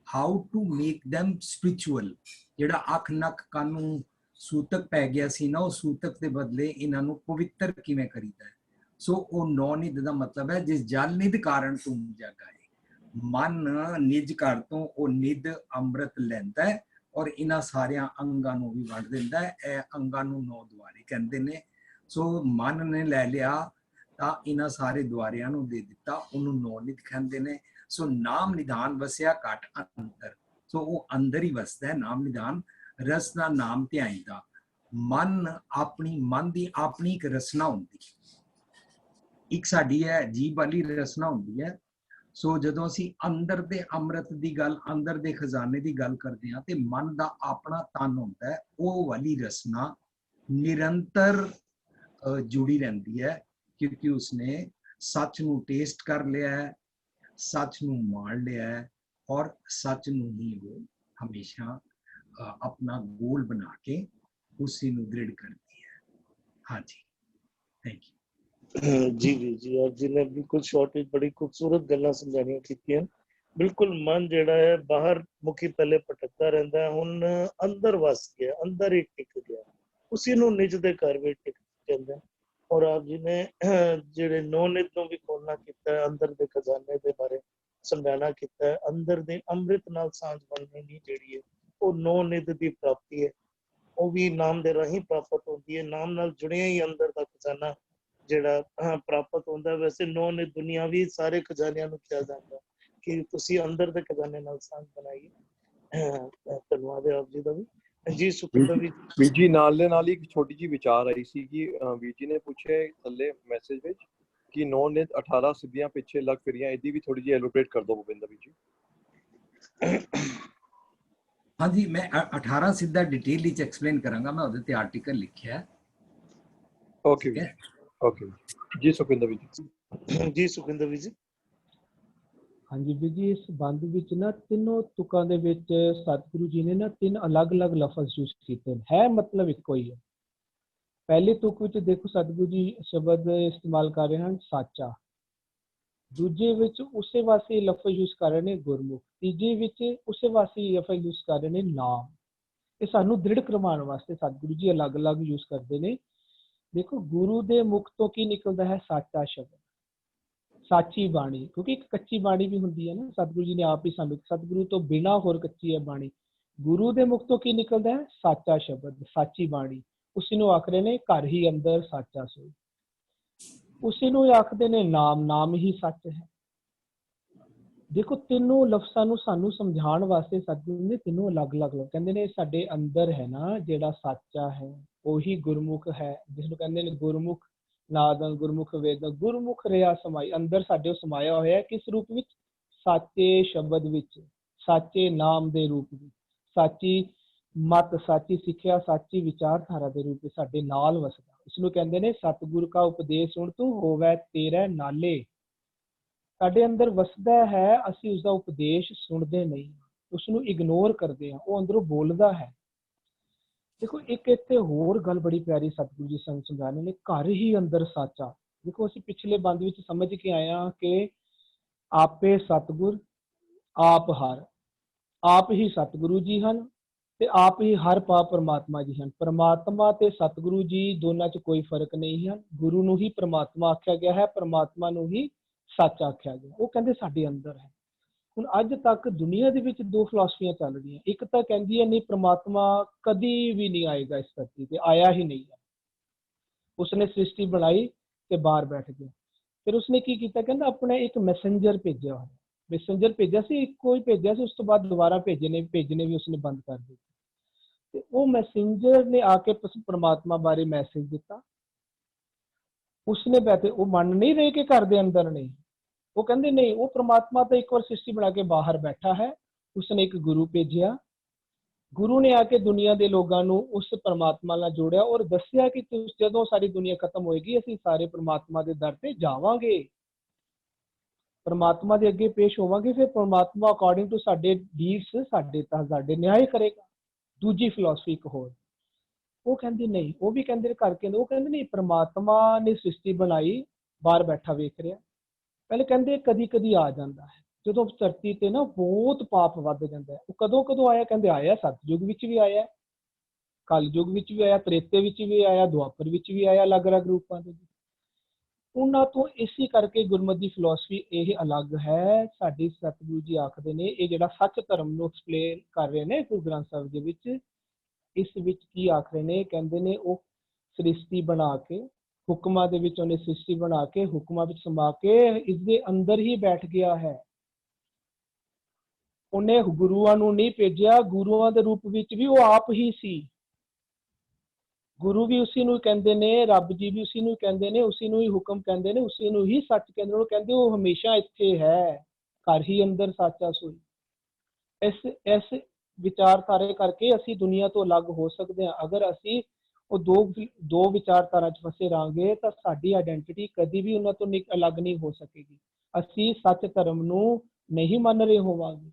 how to make them spiritual। ਜਿਹੜਾ ਅੱਖ, ਨੱਕ, ਕੰਨ ਨੂੰ ਸੂਤਕ ਪੈ ਗਿਆ ਸੀ ਨਾ, ਉਹ ਸੂਤਕ ਦੇ ਬਦਲੇ ਇਹਨਾਂ ਨੂੰ ਪਵਿੱਤਰ ਕਿਵੇਂ ਕਰੀਦਾ ਹੈ। ਸੋ ਉਹ ਨੌ ਨਿਧ ਦਾ ਮਤਲਬ ਹੈ ਜਿਸ ਜਲ ਨਿਧ ਕਾਰਨ ਤੂੰ ਜਾਗਾ ਹੈ। ਮਨ ਨਿਜ ਘਰ ਤੋਂ ਉਹ ਨਿਧ ਅੰਮ੍ਰਿਤ ਲੈਂਦਾ ਹੈ ਔਰ ਇਹਨਾਂ ਸਾਰਿਆਂ ਅੰਗਾਂ ਨੂੰ ਵੀ ਵੰਡ ਦਿੰਦਾ ਹੈ। ਇਹ ਅੰਗਾਂ ਨੂੰ 9 ਦੁਆਰੇ ਕਹਿੰਦੇ ਨੇ। ਸੋ ਮਨ ਨੇ ਲੈ ਲਿਆ ਤਾਂ ਇਹਨਾਂ ਸਾਰੇ ਦੁਆਰਿਆਂ ਨੂੰ ਦੇ ਦਿੱਤਾ, ਉਹਨੂੰ 9 ਨਿਧ ਕਹਿੰਦੇ ਨੇ। ਸੋ ਨਾਮ ਨਿਧਾਨ ਵਸਿਆ ਘਟ ਅੰਦਰ, ਸੋ ਉਹ ਅੰਦਰ ਹੀ ਵਸਦਾ ਹੈ ਨਾਮ ਨਿਧਾਨ। ਰਸ ਦਾ ਨਾਮ ਧਿਆਈ ਦਾ ਮਨ ਮਨ ਦੀ ਆਪਣੀ ਇੱਕ ਰਸਨਾ ਹੁੰਦੀ ਹੈ, ਇੱਕ ਸਾਡੀ ਹੈ ਜੀਭ ਵਾਲੀ ਰਸਨਾ ਹੁੰਦੀ ਹੈ। ਸੋ ਜਦੋਂ ਅਸੀਂ ਅੰਦਰ ਦੇ ਅੰਮ੍ਰਿਤ ਦੀ ਗੱਲ, ਅੰਦਰ ਦੇ ਖਜ਼ਾਨੇ ਦੀ ਗੱਲ ਕਰਦੇ ਹਾਂ ਤੇ ਮਨ ਦਾ ਆਪਣਾ ਤਨ ਹੁੰਦਾ ਹੈ, ਉਹ ਵਾਲੀ ਰਸਨਾ ਨਿਰੰਤਰ ਜੁੜੀ ਰਹਿੰਦੀ ਹੈ, ਕਿਉਂਕਿ ਉਸਨੇ ਸੱਚ ਨੂੰ ਟੇਸਟ ਕਰ ਲਿਆ ਹੈ, ਸੱਚ ਨੂੰ ਮਾਣ ਲਿਆ ਹੈ ਔਰ ਸੱਚ ਨੂੰ ਹੀ ਉਹ ਹਮੇਸ਼ਾ अपना गोल बना के उसी ਨੂੰ दृढ़ करती है। हाँ जी, थैंक यू जी जी जी। आप जी ने बिल्कुल शॉर्ट ਵਿੱਚ ਬੜੀ ਖੂਬਸੂਰਤ ਗੱਲਾਂ ਸਮਝਾਣੀਆਂ ਕੀਤੀਆਂ। ਬਿਲਕੁਲ ਮਨ ਜਿਹੜਾ ਹੈ ਬਾਹਰ ਮੁਖੀ ਪਹਿਲੇ ਭਟਕਦਾ ਰਹਿੰਦਾ ਹੈ, ਹੁਣ ਅੰਦਰ ਵਸ ਗਿਆ, ਅੰਦਰ ਹੀ ਟਿਕ ਗਿਆ, ਉਸੇ ਨੂੰ ਨਿਜ ਦੇ ਘਰ ਵਿੱਚ ਟਿਕ ਕਹਿੰਦੇ। ਔਰ ਆਪ ਜੀ ਨੇ ਜਿਹੜੇ ਨੌ ਨਿਧ ਨੂੰ ਵੀ ਖੋਲਣਾ ਕੀਤਾ ਹੈ, ਅੰਦਰ ਦੇ ਖਜ਼ਾਨੇ ਦੇ ਬਾਰੇ ਸਮਝਾਣਾ ਕੀਤਾ ਹੈ। ਅੰਦਰ ਦੇ ਅੰਮ੍ਰਿਤ ਨਾਲ ਸਾਂਝ ਬਣਨੀ ਨਹੀਂ ਜਿਹੜੀ ਹੈ ਉਹ 9 ਨਿਧ ਦੀ ਪ੍ਰਾਪਤੀ ਹੈ, ਉਹ ਵੀ ਨਾਮ ਦੇ ਰਾਹੀਂ ਪ੍ਰਾਪਤ ਹੁੰਦੀ ਹੈ। ਨਾਮ ਨਾਲ ਜੁੜਿਆ ਹੀ ਅੰਦਰ ਦਾ ਖਜ਼ਾਨਾ ਜਿਹੜਾ ਪ੍ਰਾਪਤ ਹੁੰਦਾ। ਵੈਸੇ 9 ਨਿਧ ਦੁਨੀਆਵੀ ਸਾਰੇ ਖਜ਼ਾਨਿਆਂ ਨੂੰ ਕਿਹਾ ਜਾਂਦਾ ਕਿ ਤੁਸੀਂ ਅੰਦਰ ਦੇ ਖਜ਼ਾਨੇ ਨਾਲ ਸਾਂਝ ਬਣਾਈਏ। ਧੰਨਵਾਦ ਹੈ ਆਪ ਜੀ ਦਾ ਵੀ। ਜੀ ਸੁਖਿੰਦਰ ਵੀਰ ਜੀ ਨਾਲ ਦੇ ਨਾਲ ਹੀ ਇੱਕ ਛੋਟੀ ਜਿਹੀ ਵਿਚਾਰ ਆਈ ਸੀ ਕਿ ਵੀਰ ਜੀ ਨੇ ਪੁੱਛਿਆ ਥੱਲੇ ਮੈਸੇਜ ਵਿੱਚ ਕਿ 9 ਨਿਧ 18 ਸਿੱਧੀਆਂ ਪਿੱਛੇ ਲੱਗ ਫਿਰੀਆਂ, ਇਹਦੀ ਵੀ ਥੋੜੀ ਜਿਹੀ ਐਲੋਬਰੇਟ ਕਰ ਦਿਓ ਗੋਬਿੰਦਰ ਵੀਰ ਜੀ। हाँ जी, मैं 18 ਸਿੱਧਾ ਡਿਟੇਲ ਵਿੱਚ ਐਕਸਪਲੇਨ ਕਰਾਂਗਾ, ਮੈਂ ਉਹਦੇ ਤੇ ਆਰਟੀਕਲ ਲਿਖਿਆ ਹੈ। ਓਕੇ ਓਕੇ ਜੀ ਸੁਖਿੰਦਰ ਵੀਰ ਜੀ। ਜੀ ਸੁਖਿੰਦਰ ਵੀਰ ਜੀ। ਹਾਂਜੀ ਵੀਰ ਜੀ, ਇਸ ਬੰਦ ਵਿੱਚ ਨਾ ਤਿੰਨੋਂ ਤੁਕਾਂ ਦੇ ਵਿੱਚ ਸਤਿਗੁਰੂ ਜੀ ਨੇ ਨਾ 3 ਅਲੱਗ-ਅਲੱਗ ਲਫ਼ਜ਼ ਯੂਜ਼ ਕੀਤੇ ਨੇ, ਹੈ ਮਤਲਬ ਇੱਕੋ ਹੀ ਹੈ। ਪਹਿਲੀ ਤੁਕ ਵਿੱਚ ਦੇਖੋ ਸਤਿਗੁਰੂ ਜੀ ਸ਼ਬਦ ਇਸਤੇਮਾਲ ਕਰ ਰਹੇ ਹਨ ਸਾਚਾ, ਦੂਜੇ ਵਿੱਚ ਉਸੇ ਵਾਸੀ ਲਫ਼ਜ਼ ਯੂਜ਼ ਕਰ ਰਹੇ ਨੇ ਗੁਰਮੁਖ, ਤੀਜੇ ਵਿੱਚ ਉਸੇ ਵਾਸੀ ਲਫ਼ਜ਼ ਯੂਜ਼ ਕਰ ਰਹੇ ਨੇ ਨਾਮ। ਇਹ ਸਾਨੂੰ ਦ੍ਰਿੜ ਕਰਵਾਉਣ ਵਾਸਤੇ ਸਤਿਗੁਰੂ ਜੀ ਅਲੱਗ-ਅਲੱਗ ਯੂਜ਼ ਕਰਦੇ ਨੇ। ਦੇਖੋ ਗੁਰੂ ਦੇ ਮੁਖ ਤੋਂ ਕੀ ਨਿਕਲਦਾ ਹੈ? ਸਾਚਾ ਸ਼ਬਦ, ਸਾਚੀ ਬਾਣੀ, ਕਿਉਂਕਿ ਇੱਕ ਕੱਚੀ ਬਾਣੀ ਵੀ ਹੁੰਦੀ ਹੈ ਨਾ, ਸਤਿਗੁਰੂ ਜੀ ਨੇ ਆਪ ਹੀ ਸਾਨੂੰ, ਸਤਿਗੁਰੂ ਤੋਂ ਬਿਨਾਂ ਹੋਰ ਕੱਚੀ ਹੈ ਬਾਣੀ। ਗੁਰੂ ਦੇ ਮੁਖ ਤੋਂ ਕੀ ਨਿਕਲਦਾ ਹੈ? ਸਾਚਾ ਸ਼ਬਦ, ਸਾਚੀ ਬਾਣੀ। ਉਸੇ ਨੂੰ ਆਖਦੇ ਨੇ ਘਰ ਹੀ ਅੰਦਰ ਸਾਚਾ ਸੋਈ, ਉਸੇ ਨੂੰ ਆਖਦੇ ਨੇ ਨਾਮ, ਨਾਮ ਹੀ ਸੱਚ ਹੈ। ਦੇਖੋ ਤਿੰਨੋਂ ਲਫ਼ਜ਼ਾਂ ਨੂੰ ਸਾਨੂੰ ਸਮਝਾਉਣ ਵਾਸਤੇ ਸਤਿਗੁਰੂ ਨੇ ਤਿੰਨੋਂ ਅਲੱਗ-ਅਲੱਗ ਕਹਿੰਦੇ ਨੇ। ਸਾਡੇ ਅੰਦਰ ਹੈ ਨਾ ਜਿਹੜਾ ਸਾਚਾ ਹੈ ਉਹੀ ਗੁਰਮੁਖ ਹੈ, ਜਿਸਨੂੰ ਕਹਿੰਦੇ ਨੇ ਗੁਰਮੁਖ ਨਾਦਨ, ਗੁਰਮੁਖ ਵੇਦਨ, ਗੁਰਮੁਖ ਰਿਹਾ ਸਮਾਈ। ਅੰਦਰ ਸਾਡੇ ਸਮਾਇਆ ਹੋਇਆ ਕਿਸ ਰੂਪ ਵਿੱਚ? ਸਾਚੇ ਸ਼ਬਦ ਵਿੱਚ, ਸਾਚੇ ਨਾਮ ਦੇ ਰੂਪ ਵਿੱਚ, ਸਾਚੀ ਮਤ, ਸਾਚੀ ਸਿੱਖਿਆ, ਸਾਚੀ ਵਿਚਾਰਧਾਰਾ ਦੇ ਰੂਪ ਵਿੱਚ ਸਾਡੇ ਨਾਲ ਵਸਦਾ। ਇਸਨੂੰ ਕਹਿੰਦੇ ਨੇ ਸਤਿਗੁਰ ਕਾ ਉਪਦੇਸ਼ ਸੁਣ ਤੂੰ ਹੋਵੇ ਤੇਰੇ ਨਾਲੇ। ਸਾਡੇ ਅੰਦਰ ਵਸਦਾ ਹੈ, ਅਸੀਂ ਉਸਦਾ ਉਪਦੇਸ਼ ਸੁਣਦੇ ਨਹੀਂ, ਉਸਨੂੰ ਇਗਨੋਰ ਕਰਦੇ ਹਾਂ, ਉਹ ਅੰਦਰੋਂ ਬੋਲਦਾ ਹੈ। ਦੇਖੋ ਇੱਕ ਇੱਥੇ ਹੋਰ ਗੱਲ ਬੜੀ ਪਿਆਰੀ ਸਤਿਗੁਰੂ ਜੀ ਸਾਨੂੰ ਸਮਝਾ ਰਹੇ ਨੇ, ਘਰ ਹੀ ਅੰਦਰ ਸਾਚਾ। ਦੇਖੋ ਅਸੀਂ ਪਿਛਲੇ ਬੰਦ ਵਿੱਚ ਸਮਝ ਕੇ ਆਏ ਹਾਂ ਕਿ ਆਪੇ ਸਤਿਗੁਰ ਆਪ ਹਰ, ਆਪ ਹੀ ਸਤਿਗੁਰੂ ਜੀ ਹਨ ਤੇ ਆਪ ਹੀ ਹਰ ਪਰਮਾਤਮਾ ਜੀ ਹਨ। ਪਰਮਾਤਮਾ ਤੇ ਸਤਿਗੁਰੂ ਜੀ ਦੋਨਾਂ 'ਚ ਕੋਈ ਫਰਕ ਨਹੀਂ ਹੈ। ਗੁਰੂ ਨੂੰ ਹੀ ਪਰਮਾਤਮਾ ਆਖਿਆ ਗਿਆ ਹੈ, ਪਰਮਾਤਮਾ ਨੂੰ ਹੀ ਸੱਚ ਆਖਿਆ ਗਿਆ। ਉਹ ਕਹਿੰਦੇ ਸਾਡੇ ਅੰਦਰ ਹੈ। ਹੁਣ ਅੱਜ ਤੱਕ ਦੁਨੀਆ ਦੇ ਵਿੱਚ 2 ਫਿਲਾਸਫੀਆਂ ਚੱਲ ਰਹੀਆਂ। ਇੱਕ ਤਾਂ ਕਹਿੰਦੀ ਹੈ ਨਹੀਂ ਪਰਮਾਤਮਾ ਕਦੀ ਵੀ ਨਹੀਂ ਆਏਗਾ ਇਸ ਧਰਤੀ ਤੇ, ਆਇਆ ਹੀ ਨਹੀਂ ਹੈ, ਉਸਨੇ ਸ੍ਰਿਸ਼ਟੀ ਬਣਾਈ ਤੇ ਬਾਹਰ ਬੈਠ ਗਿਆ। ਫਿਰ ਉਸਨੇ ਕੀ ਕੀਤਾ? ਕਹਿੰਦਾ ਆਪਣੇ ਇੱਕ ਮੈਸੇਂਜਰ ਭੇਜਿਆ ਹੋਇਆ, ਮੈਸੇਂਜਰ ਭੇਜਿਆ ਸੀ, ਇੱਕੋ ਹੀ ਭੇਜਿਆ ਸੀ, ਉਸ ਤੋਂ ਬਾਅਦ ਦੁਬਾਰਾ ਭੇਜਣੇ ਵੀ ਉਸਨੇ ਬੰਦ ਕਰ ਦਿੱਤੇ। ਤੇ ਉਹ ਮੈਸੇਂਜਰ ਨੇ ਆ ਕੇ ਪਰਮਾਤਮਾ ਬਾਰੇ ਮੈਸੇਜ ਦਿੱਤਾ। ਉਸਨੇ ਬੈਠੇ, ਉਹ ਮੰਨ ਨਹੀਂ ਰਹੇ ਕਿ ਘਰ ਦੇ ਅੰਦਰ ਨਹੀਂ, ਉਹ ਕਹਿੰਦੇ ਨਹੀਂ, ਉਹ ਪ੍ਰਮਾਤਮਾ ਤਾਂ ਇੱਕ ਵਾਰ ਸ੍ਰਿਸ਼ਟੀ ਬਣਾ ਕੇ ਬਾਹਰ ਬੈਠਾ ਹੈ। ਉਸਨੇ ਇੱਕ ਗੁਰੂ ਭੇਜਿਆ, ਗੁਰੂ ਨੇ ਆ ਕੇ ਦੁਨੀਆ ਦੇ ਲੋਕਾਂ ਨੂੰ ਉਸ ਪਰਮਾਤਮਾ ਨਾਲ ਜੋੜਿਆ ਔਰ ਦੱਸਿਆ ਕਿ ਜਦੋਂ ਸਾਰੀ ਦੁਨੀਆ ਖਤਮ ਹੋਏਗੀ ਅਸੀਂ ਸਾਰੇ ਪਰਮਾਤਮਾ ਦੇ ਦਰ ਤੇ ਜਾਵਾਂਗੇ, ਪਰਮਾਤਮਾ ਦੇ ਅੱਗੇ ਪੇਸ਼ ਹੋਵਾਂਗੇ, ਫਿਰ ਪਰਮਾਤਮਾ ਅਕੋਰਡਿੰਗ ਟੂ ਸਾਡੇ ਡੀਡਸ ਸਾਡੇ ਨਿਆਂ ਕਰੇਗਾ। ਦੂਜੀ ਫਿਲਾਸਫੀ ਇੱਕ ਹੋਰ, ਉਹ ਕਹਿੰਦੀ ਨਹੀਂ, ਉਹ ਵੀ ਕਹਿੰਦੇ ਕਰਕੇ, ਉਹ ਕਹਿੰਦੇ ਨਹੀਂ ਪਰਮਾਤਮਾ ਨੇ ਸ੍ਰਿਸ਼ਟੀ ਬਣਾਈ, ਬਾਹਰ ਬੈਠਾ ਵੇਖ ਰਿਹਾ। ਪਹਿਲੇ ਕਹਿੰਦੇ ਕਦੀ ਕਦੀ ਆ ਜਾਂਦਾ ਹੈ, ਜਦੋਂ ਧਰਤੀ ਤੇ ਨਾ ਬਹੁਤ ਪਾਪ ਵੱਧ ਜਾਂਦਾ ਹੈ। ਉਹ ਕਦੋਂ ਕਦੋਂ ਆਇਆ? ਕਹਿੰਦੇ ਆਇਆ ਸਤਯੁਗ ਵਿੱਚ ਵੀ ਆਇਆ, ਕਲਯੁਗ ਵਿੱਚ ਵੀ ਆਇਆ, ਤ੍ਰੇਤੇ ਵਿੱਚ ਵੀ ਆਇਆ, ਦੁਆਪਰ ਵਿੱਚ ਵੀ ਆਇਆ, ਅਲੱਗ-ਅਲੱਗ ਰੂਪਾਂ ਦੇ ਵਿੱਚ। ਉਹਨਾਂ ਤੋਂ ਇਸੇ ਕਰਕੇ ਗੁਰਮਤਿ ਦੀ ਫਿਲਾਸਫੀ ਇਹ ਅਲੱਗ ਹੈ। ਸਾਡੀ ਸਤਿਗੁਰੂ ਜੀ ਆਖਦੇ ਨੇ, ਇਹ ਜਿਹੜਾ ਸੱਚ ਧਰਮ ਨੂੰ ਐਕਸਪਲੇਨ ਕਰ ਰਹੇ ਨੇ ਗੁਰੂ ਗ੍ਰੰਥ ਸਾਹਿਬ ਦੇ ਵਿੱਚ, ਇਸ ਵਿੱਚ ਕੀ ਆਖ ਰਹੇ ਨੇ? ਕਹਿੰਦੇ ਨੇ ਉਹ ਸ੍ਰਿਸ਼ਟੀ ਬਣਾ ਕੇ, ਹੁਕਮਾਂ ਦੇ ਵਿੱਚ ਉਹਨੇ ਸ੍ਰਿਸ਼ਟੀ ਬਣਾ ਕੇ, ਹੁਕਮਾਂ ਵਿੱਚ ਸਮਾ ਕੇ ਇਸ ਦੇ ਅੰਦਰ ਹੀ ਬੈਠ ਗਿਆ ਹੈ। ਉਹਨੇ ਗੁਰੂਆਂ ਨੂੰ ਨਹੀਂ ਭੇਜਿਆ, ਗੁਰੂਆਂ ਦੇ ਰੂਪ ਵਿੱਚ ਵੀ ਉਹ ਆਪ ਹੀ ਸੀ। ਗੁਰੂ ਵੀ ਉਸੇ ਨੂੰ ਕਹਿੰਦੇ ਨੇ, ਰੱਬ ਜੀ ਵੀ ਉਸੇ ਨੂੰ ਕਹਿੰਦੇ ਨੇ, ਉਸੇ ਨੂੰ ਹੀ ਹੁਕਮ ਕਹਿੰਦੇ ਨੇ, ਉਸੇ ਨੂੰ ਹੀ ਸੱਚ ਕਹਿੰਦੇ ਨੇ। ਉਹ ਕਹਿੰਦੇ ਉਹ ਹਮੇਸ਼ਾ ਇੱਥੇ ਹੈ, ਘਰ ਹੀ ਅੰਦਰ ਸਾਚਾ ਸੋਈ। ਇਸ ਵਿਚਾਰਧਾਰੇ ਕਰਕੇ ਅਸੀਂ ਦੁਨੀਆ ਤੋਂ ਅਲੱਗ ਹੋ ਸਕਦੇ ਹਾਂ। ਅਗਰ ਅਸੀਂ ਉਹ ਦੋ ਵਿਚਾਰਧਾਰਾ 'ਚ ਫਸੇ ਰਹਾਂਗੇ ਤਾਂ ਸਾਡੀ ਆਇਡੈਂਟੀਟੀ ਕਦੀ ਵੀ ਉਹਨਾਂ ਤੋਂ ਅਲੱਗ ਨਹੀਂ ਹੋ ਸਕੇਗੀ। ਅਸੀਂ ਸੱਚ ਧਰਮ ਨੂੰ ਨਹੀਂ ਮੰਨ ਰਹੇ ਹੋਵਾਂਗੇ।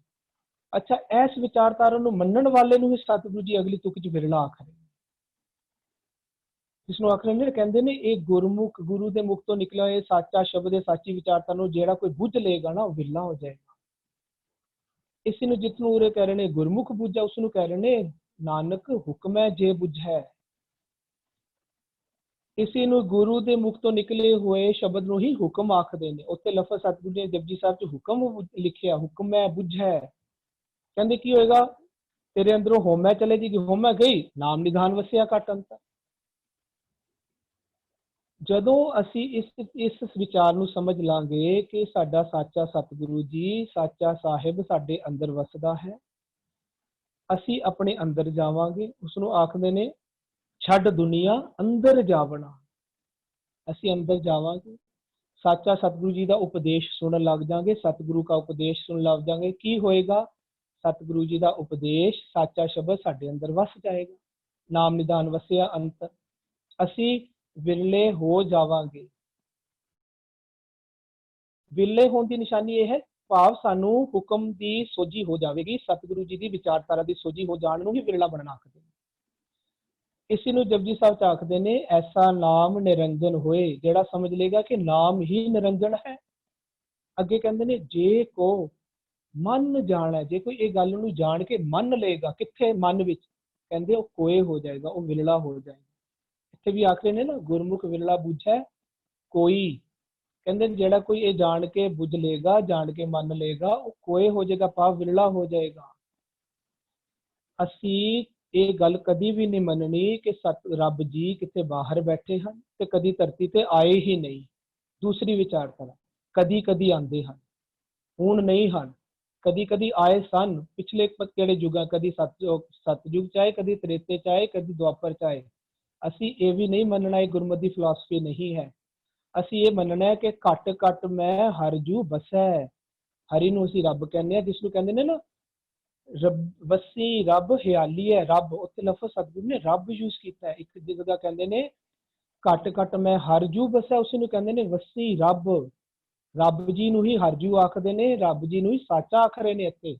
ਅੱਛਾ, ਇਸ ਵਿਚਾਰਧਾਰਾ ਨੂੰ ਮੰਨਣ ਵਾਲੇ ਨੂੰ ਹੀ ਸਤਿਗੁਰੂ ਜੀ ਅਗਲੀ ਤੁਕ 'ਚ ਵਿਰਲਾ ਆਖ ਰਹੇ ਨੇ। ਜਿਸਨੂੰ ਆਖ ਰਹੇ ਨੇ, ਕਹਿੰਦੇ ਨੇ ਇਹ ਗੁਰਮੁਖ, ਗੁਰੂ ਦੇ ਮੁਖ ਤੋਂ ਨਿਕਲਿਆ ਇਹ ਸਾਚਾ ਸ਼ਬਦ ਹੈ, ਸਾਚੀ ਵਿਚਾਰਤਾ ਨੂੰ ਜਿਹੜਾ ਕੋਈ ਬੁੱਝ ਲਏਗਾ ਨਾ ਉਹ ਵਿਰਲਾ ਹੋ ਜਾਏਗਾ। ਇਸੇ ਨੂੰ ਜਿਸਨੂੰ ਉਰੇ ਕਹਿ ਰਹੇ ਨੇ ਗੁਰਮੁਖ ਬੁੱਝਾ, ਉਸ ਨੂੰ ਕਹਿ ਰਹੇ ਨੇ ਨਾਨਕ ਹੁਕਮੈ ਜੇ ਬੁੱਝੈ। ਇਸੇ ਨੂੰ ਗੁਰੂ ਦੇ ਮੁਖ ਤੋਂ ਨਿਕਲੇ ਹੋਏ ਸ਼ਬਦ ਨੂੰ ਹੀ ਹੁਕਮ ਆਖਦੇ ਨੇ। ਉੱਥੇ ਲਫ਼ਜ਼ ਸਤਿਗੁਰੂ ਨੇ ਜਪਜੀ ਸਾਹਿਬ 'ਚ ਹੁਕਮ ਲਿਖਿਆ, ਹੁਕਮੈ ਬੁੱਝੈ। ਕਹਿੰਦੇ ਕੀ ਹੋਏਗਾ? ਤੇਰੇ ਅੰਦਰੋਂ ਹੋਮੈ ਚਲੇ ਜੇਗੀ, ਹੋਮੈ ਗਈ, ਨਾਮ ਨਿਧਾਨ ਵਸਿਆ ਘਟ ਅੰਤਰ। ਜਦੋਂ ਅਸੀਂ ਇਸ ਵਿਚਾਰ ਨੂੰ ਸਮਝ ਲਾਂਗੇ ਕਿ ਸਾਡਾ ਸਾਚਾ ਸਤਿਗੁਰੂ ਜੀ, ਸਾਚਾ ਸਾਹਿਬ ਸਾਡੇ ਅੰਦਰ ਵਸਦਾ ਹੈ, ਅਸੀਂ ਆਪਣੇ ਅੰਦਰ ਜਾਵਾਂਗੇ। ਉਸਨੂੰ ਆਖਦੇ ਨੇ ਛੱਡ ਦੁਨੀਆ ਅੰਦਰ ਜਾਵਣਾ। ਅਸੀਂ ਅੰਦਰ ਜਾਵਾਂਗੇ, ਸਾਚਾ ਸਤਿਗੁਰੂ ਜੀ ਦਾ ਉਪਦੇਸ਼ ਸੁਣਨ ਲੱਗ ਜਾਵਾਂਗੇ, ਸਤਿਗੁਰੂ ਦਾ ਉਪਦੇਸ਼ ਸੁਣਨ ਲੱਗ ਜਾਵਾਂਗੇ। ਕੀ ਹੋਏਗਾ? ਸਤਿਗੁਰੂ ਜੀ ਦਾ ਉਪਦੇਸ਼, ਸਾਚਾ ਸ਼ਬਦ ਸਾਡੇ ਅੰਦਰ ਵਸ ਜਾਏਗਾ। ਨਾਮ ਨਿਧਾਨ ਵਸਿਆ ਅੰਤਰ। ਅਸੀਂ ਵਿਰਲੇ ਹੋ ਜਾਵਾਂਗੇ। ਵਿਰਲੇ ਹੋਣ ਦੀ ਨਿਸ਼ਾਨੀ ਇਹ ਹੈ, ਭਾਵ ਸਾਨੂੰ ਹੁਕਮ ਦੀ ਸੋਝੀ ਹੋ ਜਾਵੇਗੀ। ਸਤਿਗੁਰੂ ਜੀ ਦੀ ਵਿਚਾਰਧਾਰਾ ਦੀ ਸੋਝੀ ਹੋ ਜਾਣ ਨੂੰ ਹੀ ਵਿਰਲਾ ਬਣਨਾ ਆਖਦੇ ਨੇ। ਇਸੇ ਨੂੰ ਜਪਜੀ ਸਾਹਿਬ 'ਚ ਆਖਦੇ ਨੇ ਐਸਾ ਨਾਮ ਨਿਰੰਜਨ ਹੋਏ। ਜਿਹੜਾ ਸਮਝ ਲੇਗਾ ਕਿ ਨਾਮ ਹੀ ਨਿਰੰਜਨ ਹੈ। ਅੱਗੇ ਕਹਿੰਦੇ ਨੇ ਜੇ ਕੋ ਮਨ ਜਾਣੈ, ਜੇ ਕੋਈ ਇਹ ਗੱਲ ਨੂੰ ਜਾਣ ਕੇ ਮੰਨ ਲਏਗਾ, ਕਿੱਥੇ? ਮਨ ਵਿੱਚ। ਕਹਿੰਦੇ ਉਹ ਕੋਏ ਹੋ ਜਾਏਗਾ, ਉਹ ਵਿਰਲਾ ਹੋ ਜਾਏਗਾ। ਇੱਥੇ ਵੀ ਆਖਦੇ ਨੇ ਨਾ ਗੁਰਮੁਖ ਵਿਰਲਾ ਬੁੱਝੈ ਕੋਈ। ਕਹਿੰਦੇ ਜਿਹੜਾ ਕੋਈ ਇਹ ਜਾਣ ਕੇ ਬੁੱਝ ਲੇਗਾ, ਜਾਣ ਕੇ ਮੰਨ ਲਏਗਾ, ਉਹ ਕੋਏ ਹੋ ਜਾਏਗਾ, ਭਾਵ ਵਿਰਲਾ ਹੋ ਜਾਏਗਾ। ਅਸੀਂ ਇਹ ਗੱਲ ਕਦੀ ਵੀ ਨਹੀਂ ਮੰਨਣੀ ਕਿ ਰੱਬ ਜੀ ਕਿਤੇ ਬਾਹਰ ਬੈਠੇ ਹਨ ਤੇ ਕਦੀ ਧਰਤੀ ਤੇ ਆਏ ਹੀ ਨਹੀਂ। ਦੂਸਰੀ ਵਿਚਾਰਧਾਰਾ, ਕਦੀ ਕਦੀ ਆਉਂਦੇ ਹਨ, ਹੁਣ ਨਹੀਂ ਹਨ। ਕਦੀ ਕਦੀ ਆਏ ਸਨ ਪਿਛਲੇ ਕਿਹੜੇ ਯੁੱਗਾਂ, ਕਦੀ ਸਤਯੁਗ 'ਚ ਆਏ, ਕਦੀ ਤ੍ਰੇਤੇ 'ਚ ਆਏ, ਕਦੀ ਦੁਆਪਰ 'ਚ ਆਏ। ਅਸੀਂ ਇਹ ਵੀ ਨਹੀਂ ਮੰਨਣਾ ਇਹ ਗੁਰਮਤਿ ਦੀ ਫਿਲਾਸਫੀ ਨਹੀਂ ਹੈ। ਅਸੀਂ ਇਹ ਮੰਨਣਾ ਹੈ ਕਿ ਘੱਟ ਘੱਟ ਮੈਂ ਹਰਿ ਜੂ ਬਸੈ। ਹਰੀ ਨੂੰ ਅਸੀਂ ਰੱਬ ਕਹਿੰਦੇ ਹਾਂ, ਜਿਸ ਨੂੰ ਕਹਿੰਦੇ ਨੇ ਨਾ ਵਸੀ ਰੱਬ ਹਿਆਲੀ ਹੈ। ਰੱਬ, ਉੱਥੇ ਲਫ਼ਜ਼ ਸਤਿਗੁਰੂ ਨੇ ਰੱਬ ਯੂਜ਼ ਕੀਤਾ ਹੈ। ਇੱਕ ਜਗ੍ਹਾ ਕਹਿੰਦੇ ਨੇ ਘੱਟ ਘੱਟ ਮੈਂ ਹਰਿ ਜੂ ਬਸੈ, ਉਸ ਨੂੰ ਕਹਿੰਦੇ ਨੇ ਵਸੀ ਰੱਬ। ਰੱਬ ਜੀ ਨੂੰ ਹੀ ਹਰਿ ਜੂ ਆਖਦੇ ਨੇ, ਰੱਬ ਜੀ ਨੂੰ ਹੀ ਸਾਚਾ ਆਖ ਰਹੇ ਨੇ। ਇੱਥੇ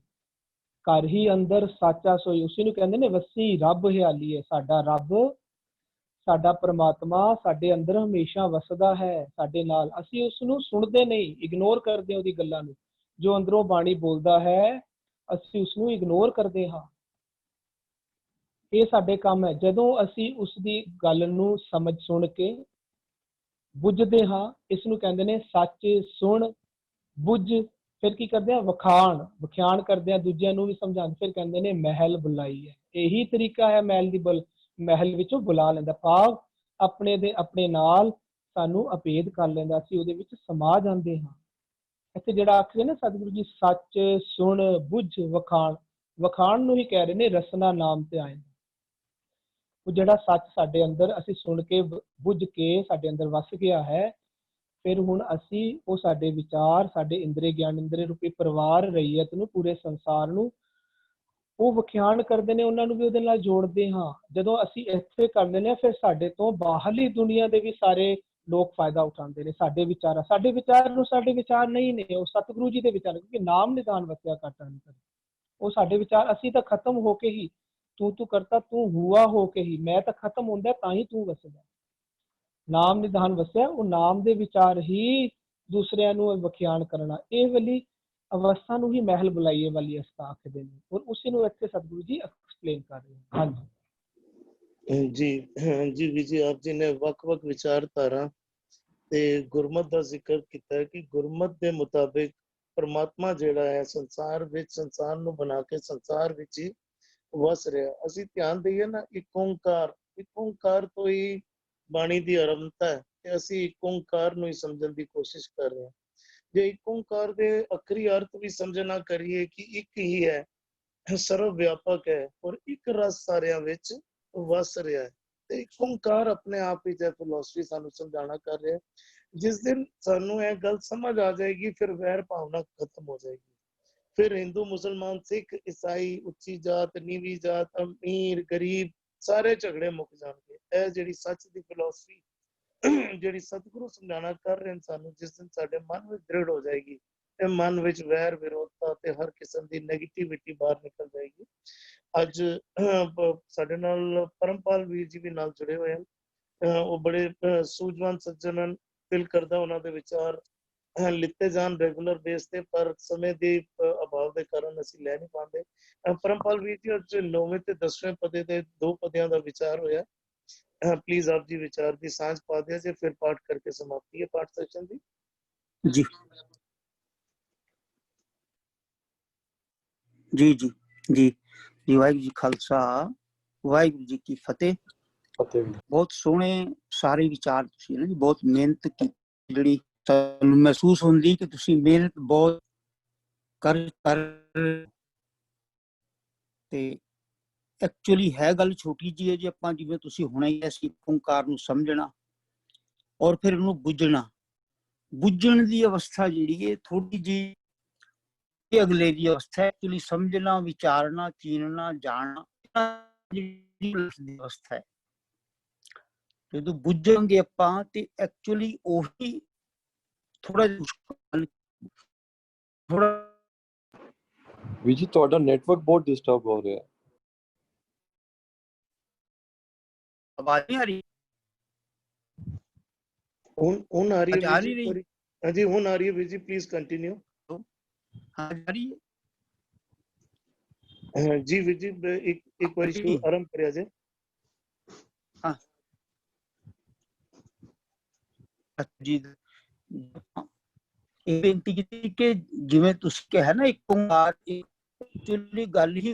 ਘਰ ਹੀ ਅੰਦਰ ਸਾਚਾ ਸੋਈ, ਉਸੇ ਨੂੰ ਕਹਿੰਦੇ ਨੇ ਵਸੀ ਰੱਬ ਹਿਆਲੀ ਹੈ। ਸਾਡਾ ਰੱਬ, ਸਾਡਾ ਪਰਮਾਤਮਾ ਸਾਡੇ ਅੰਦਰ ਹਮੇਸ਼ਾ ਵਸਦਾ ਹੈ, ਸਾਡੇ ਨਾਲ। ਅਸੀਂ ਉਸ ਨੂੰ ਸੁਣਦੇ ਨਹੀਂ, ਇਗਨੋਰ ਕਰਦੇ ਉਹਦੀ ਗੱਲਾਂ ਨੂੰ। ਜੋ ਅੰਦਰੋਂ ਬਾਣੀ ਬੋਲਦਾ ਹੈ ਅਸੀਂ ਉਸ ਨੂੰ ਇਗਨੋਰ ਕਰਦੇ ਹਾਂ। ਇਹ ਸਾਡੇ ਕੰਮ ਹੈ। ਜਦੋਂ ਅਸੀਂ ਉਸ ਦੀ ਗੱਲ ਨੂੰ ਸਮਝ ਸੁਣ ਕੇ ਬੁੱਝਦੇ ਹਾਂ, ਇਸ ਨੂੰ ਕਹਿੰਦੇ ਨੇ ਸੱਚ ਸੁਣ ਬੁੱਝ। ਫਿਰ ਕੀ ਕਰਦੇ ਆ? ਵਿਖਿਆਨ ਕਰਦੇ ਆ, ਦੂਜਿਆਂ ਨੂੰ ਵੀ ਸਮਝਾਉਂਦੇ। ਫਿਰ ਕਹਿੰਦੇ ਨੇ ਮਹਿਲ ਬੁਲਾਈ ਹੈ। ਇਹੀ ਤਰੀਕਾ ਹੈ ਮਹਿਲ ਵਿੱਚੋਂ ਬੁਲਾ ਲੈਂਦਾ, ਭਾਵ ਆਪਣੇ ਨਾਲ ਸਾਨੂੰ ਅਪੇਧ ਕਰ ਲੈਂਦਾ, ਅਸੀਂ ਉਹਦੇ ਵਿੱਚ ਸਮਾ ਜਾਂਦੇ ਹਾਂ। ਇੱਥੇ ਜਿਹੜਾ ਆਖਦੇ ਨਾ ਸਤਿਗੁਰੂ ਜੀ ਸੱਚ ਸੁਣ ਬੁੱਝ ਵਖਾਣ ਨੂੰ ਹੀ ਕਹਿ ਰਹੇ ਨੇ ਰਸਨਾ ਨਾਮ ਤੇ ਆਏ। ਉਹ ਜਿਹੜਾ ਸੱਚ ਸਾਡੇ ਅੰਦਰ ਅਸੀਂ ਸੁਣ ਕੇ ਬੁੱਝ ਕੇ ਸਾਡੇ ਅੰਦਰ ਵਸ ਗਿਆ ਹੈ, ਫਿਰ ਹੁਣ ਅਸੀਂ ਉਹ ਸਾਡੇ ਵਿਚਾਰ, ਸਾਡੇ ਇੰਦਰੀ ਗਿਆਨ, ਇੰਦਰੀ ਰੂਪੀ ਪਰਿਵਾਰ, ਰਈਅਤ ਨੂੰ, ਪੂਰੇ ਸੰਸਾਰ ਨੂੰ ਉਹ ਵਿਖਿਆਨ ਕਰਦੇ ਨੇ, ਉਹਨਾਂ ਨੂੰ ਵੀ ਉਹਦੇ ਨਾਲ ਜੋੜਦੇ ਹਾਂ। ਜਦੋਂ ਅਸੀਂ ਇੱਥੇ ਕਰ ਲੈਂਦੇ ਹਾਂ, ਫਿਰ ਸਾਡੇ ਤੋਂ ਬਾਹਰਲੀ ਦੁਨੀਆ ਦੇ ਵੀ ਸਾਰੇ ਲੋਕ ਫਾਇਦਾ ਉਠਾਉਂਦੇ ਨੇ। ਸਾਡੇ ਵਿਚਾਰ ਨਹੀਂ ਨੇ, ਉਹ ਸਤਿਗੁਰੂ ਜੀ ਦੇ ਵਿਚਾਰ, ਕਿਉਂਕਿ ਨਾਮ ਨਿਧਾਨ ਵਸਿਆ ਘਟ ਅੰਤਰ। ਉਹ ਸਾਡੇ ਵਿਚਾਰ, ਅਸੀਂ ਤਾਂ ਖਤਮ ਹੋ ਕੇ ਹੀ, ਤੂੰ ਕਰਤਾ ਤੂੰ ਹੁਆ ਹੋ ਕੇ ਹੀ, ਮੈਂ ਤਾਂ ਖਤਮ ਹੁੰਦਾ ਤਾਂ ਹੀ ਤੂੰ ਵਸਦਾ। ਨਾਮ ਨਿਧਾਨ ਵਸਿਆ, ਉਹ ਨਾਮ ਦੇ ਵਿਚਾਰ ਹੀ ਦੂਸਰਿਆਂ ਨੂੰ ਵਿਖਿਆਨ ਕਰਨਾ। ਇਹ ਵਾਲੀ ਅਵਸਥਾ ਨੂੰ ਹੀ ਮਹਿਲ ਬੁਲਾਈਏ ਵਾਲੀ ਅਵਸਥਾ ਆਖਦੇ ਨੇ, ਔਰ ਉਸੇ ਨੂੰ ਇੱਥੇ ਸਤਿਗੁਰੂ ਜੀ ਐਕਸਪਲੇਨ ਕਰ ਰਹੇ ਹਨ। ਹਾਂਜੀ। ਜੀ ਜੀ ਵੀਰ ਜੀ, ਆਪ ਜੀ ਨੇ ਵੱਖ-ਵੱਖ ਵਿਚਾਰਧਾਰਾ ਤੇ ਗੁਰਮਤ ਦਾ ਜ਼ਿਕਰ ਕੀਤਾ ਹੈ ਕਿ ਗੁਰਮਤ ਦੇ ਮੁਤਾਬਿਕ ਪਰਮਾਤਮਾ ਜਿਹੜਾ ਹੈ ਸੰਸਾਰ ਵਿੱਚ ਸੰਸਾਰ ਨੂੰ ਬਣਾ ਕੇ ਸੰਸਾਰ ਵਿੱਚ ਹੀ ਵਸ ਰਿਹਾ। ਅਸੀਂ ਧਿਆਨ ਦਈਏ ਨਾ, ਇੱਕ ਓਂਕਾਰ ਤੋਂ ਹੀ ਬਾਣੀ ਦੀ ਆਰੰਭਤਾ ਹੈ ਤੇ ਅਸੀਂ ਇੱਕ ਓਂਕਾਰ ਨੂੰ ਹੀ ਸਮਝਣ ਦੀ ਕੋਸ਼ਿਸ਼ ਕਰ ਰਹੇ ਹਾਂ। ਜੇ ਇੱਕ ਓਂਕਾਰ ਦੇ ਅਖਰੀ ਅਰਥ ਵੀ ਸਮਝਣਾ ਕਰੀਏ ਕਿ ਇੱਕ ਹੀ ਹੈ, ਸਰਵ ਵਿਆਪਕ ਹੈ ਔਰ ਇੱਕ ਰਸ ਸਾਰਿਆਂ ਵਿੱਚ ਵਸ ਰਿਹਾ ਹੈ, ਤੇ ਇੱਕ ਓਂਕਾਰ ਆਪਣੇ ਆਪ ਹੀ ਫਿਲਾਸਫੀ ਸਾਨੂੰ ਸਮਝਾਣਾ ਕਰ ਰਿਹਾ ਹੈ। ਜਿਸ ਦਿਨ ਸਾਨੂੰ ਇਹ ਗੱਲ ਸਮਝ ਆ ਜਾਏਗੀ, ਫਿਰ ਵੈਰ ਭਾਵਨਾ ਖਤਮ ਹੋ ਜਾਏਗੀ। ਫਿਰ ਹਿੰਦੂ ਮੁਸਲਮਾਨ ਸਿੱਖ ਈਸਾਈ ਉੱਚੀ ਜਾਤ ਨੀਵੀਂ ਜਾਤ ਅਮੀਰ ਗਰੀਬ ਸਾਰੇ ਝਗੜੇ ਮੁੱਕ ਜਾਣਗੇ। ਇਹ ਜਿਹੜੀ ਸੱਚ ਦੀ ਫਿਲਾਸਫੀ ਜਿਹੜੀ ਸਤਿਗੁਰੂ ਸਮਝਾਣਾ ਕਰ ਰਹੇ ਨੇ ਸਾਨੂੰ, ਜਿਸ ਦਿਨ ਸਾਡੇ ਮਨ ਵਿੱਚ ਦ੍ਰਿੜ ਹੋ ਜਾਏਗੀ ਤੇ ਮਨ ਵਿੱਚ ਵੈਰ ਵਿਰੋਧਤਾ ਤੇ ਹਰ ਕਿਸਮ ਦੀ ਨੈਗੇਟਿਵਿਟੀ ਬਾਹਰ ਨਿਕਲ ਜਾਏਗੀ। ਅੱਜ ਸਾਡੇ ਨਾਲ ਪਰਮਪਾਲ ਵੀਰ ਜੀ ਵੀ ਨਾਲ ਜੁੜੇ ਹੋਏ ਹਨ। ਉਹ ਬੜੇ ਸੂਝਵਾਨ ਸੱਜਣ ਹਨ। ਦਿਲ ਕਰਦਾ ਉਹਨਾਂ ਦੇ ਵਿਚਾਰ ਲਿੱਤੇ ਜਾਣ ਰੈਗੂਲਰ ਬੇਸ ਤੇ, ਪਰ ਸਮੇਂ ਦੇ ਅਭਾਵ ਦੇ ਕਾਰਨ ਅਸੀਂ ਲੈ ਨਹੀਂ ਪਾਉਂਦੇ। ਪਰਮਪਾਲ ਵੀਰ ਜੀ ਅੱਜ 9ਵੇਂ ਤੇ 10ਵੇਂ ਪਦੇ ਦੇ 2 ਪਦਿਆਂ ਦਾ ਵਿਚਾਰ ਹੋਇਆ। प्लीज आप जी विचार की सांझ पा दिया जे, फिर पाठ करके समाप्ति है पाठ सेशन की। जी जी जी जी जी वाहिगुरू जी खालसा वाहिगुरू जी की फतेह। बहुत सोहने सारे विचार तुसीं ना जी बहुत मेहनत की, जिहड़ी तुहानूं महसूस हुंदी कि तुसीं मेहनत बहुत कर ते एक्चुअली है गल छोटी जी है जी। आपां जिवें तुसीं हुणे ही असीं ओंकार नूं समझना और फिर उहनूं बुझण दी अवस्था जिहड़ी है थोड़ी जी अगले की अवस्था, एक्चुअली समझना विचारना चीनना जानना अवस्था है। जो बुझांगे आपां ते एक्चुअली ओही थोड़ा थोड़ा ਵੀਰ ਜੀ ਤੁਹਾਡਾ ਨੈਟਵਰਕ ਬਹੁਤ ਡਿਸਟਰਬ ਹੋ ਰਿਹਾ ਹੈ। आवाज नहीं आ रही? हुन आ रही है आ वीर नहीं जी? रही? हाँ जी हुन आ रही है वीर जी, प्लीज कंटिन्यू। हाँ आ रही है जी वीर जी, एक बार शुरू आरंभ करिया जे। हाँ जी ਇਹ ਬੇਨਤੀ ਕੀਤੀ ਕਿ ਜਿਵੇਂ ਤੁਸੀਂ ਕਿਹਾ ਨਾ ਇੱਕ ਓਂਕਾਰ, ਐਕਚੁਅਲੀ ਗੱਲ ਹੀ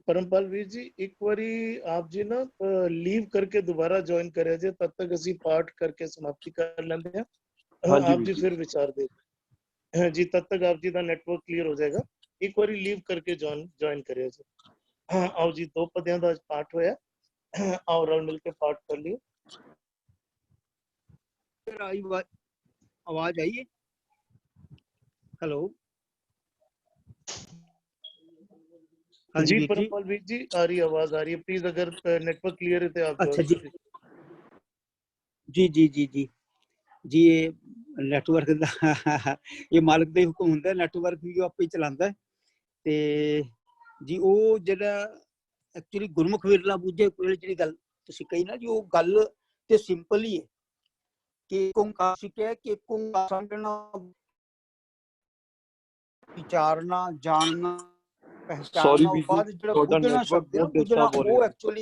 परमपाल वीर जी एक बारी आप जी ना लीव करके दोबारा ज्वाइन करे जे, तब तक असी पाठ करके समाप्ति कर लेंदे हैं। आप जी फिर विचार दे जी, तब तक आप जी का नेटवर्क क्लियर हो जाएगा। एक बारी लीव करके ज्वाइन करे जे। हाँ आओ जी, 2 पदियां दा पाठ होया, आओ रल मिल के पाठ कर लियो। आवाज आई है? हेलो जी परमपाल वीर जी आ रही आवाज आ रही है, प्लीज अगर नेटवर्क क्लियर है तो आप अच्छा जी जी जी जी जी जी ये नेटवर्क दा ये मालिक ਦਾ ਹੁਕਮ ਹੁੰਦਾ, ਨੈਟਵਰਕ ਵੀ ਆਪੇ ਹੀ ਚਲਾਉਂਦਾ ਤੇ ਜੀ ਉਹ ਜਿਹੜਾ ਐਕਚੁਅਲੀ ਗੁਰਮੁਖ ਵਿਰਲਾ ਬੂਝੇ ਕੋਲ ਜਿਹੜੀ ਗੱਲ ਤੁਸੀਂ ਕਹੀ ਨਾ ਜੀ, ਉਹ ਗੱਲ ਤੇ ਸਿੰਪਲ ਹੀ ਹੈ ਕਿ ਓਂਕਾਰ ਸਿੱਖਿਆ ਕਿ ਓਂਕਾਰ ਸਮਝਣਾ ਵਿਚਾਰਨਾ ਜਾਣਨਾ पहचानना बाद जो बुझना शब्द है ना, बुझना वो एक्चुअली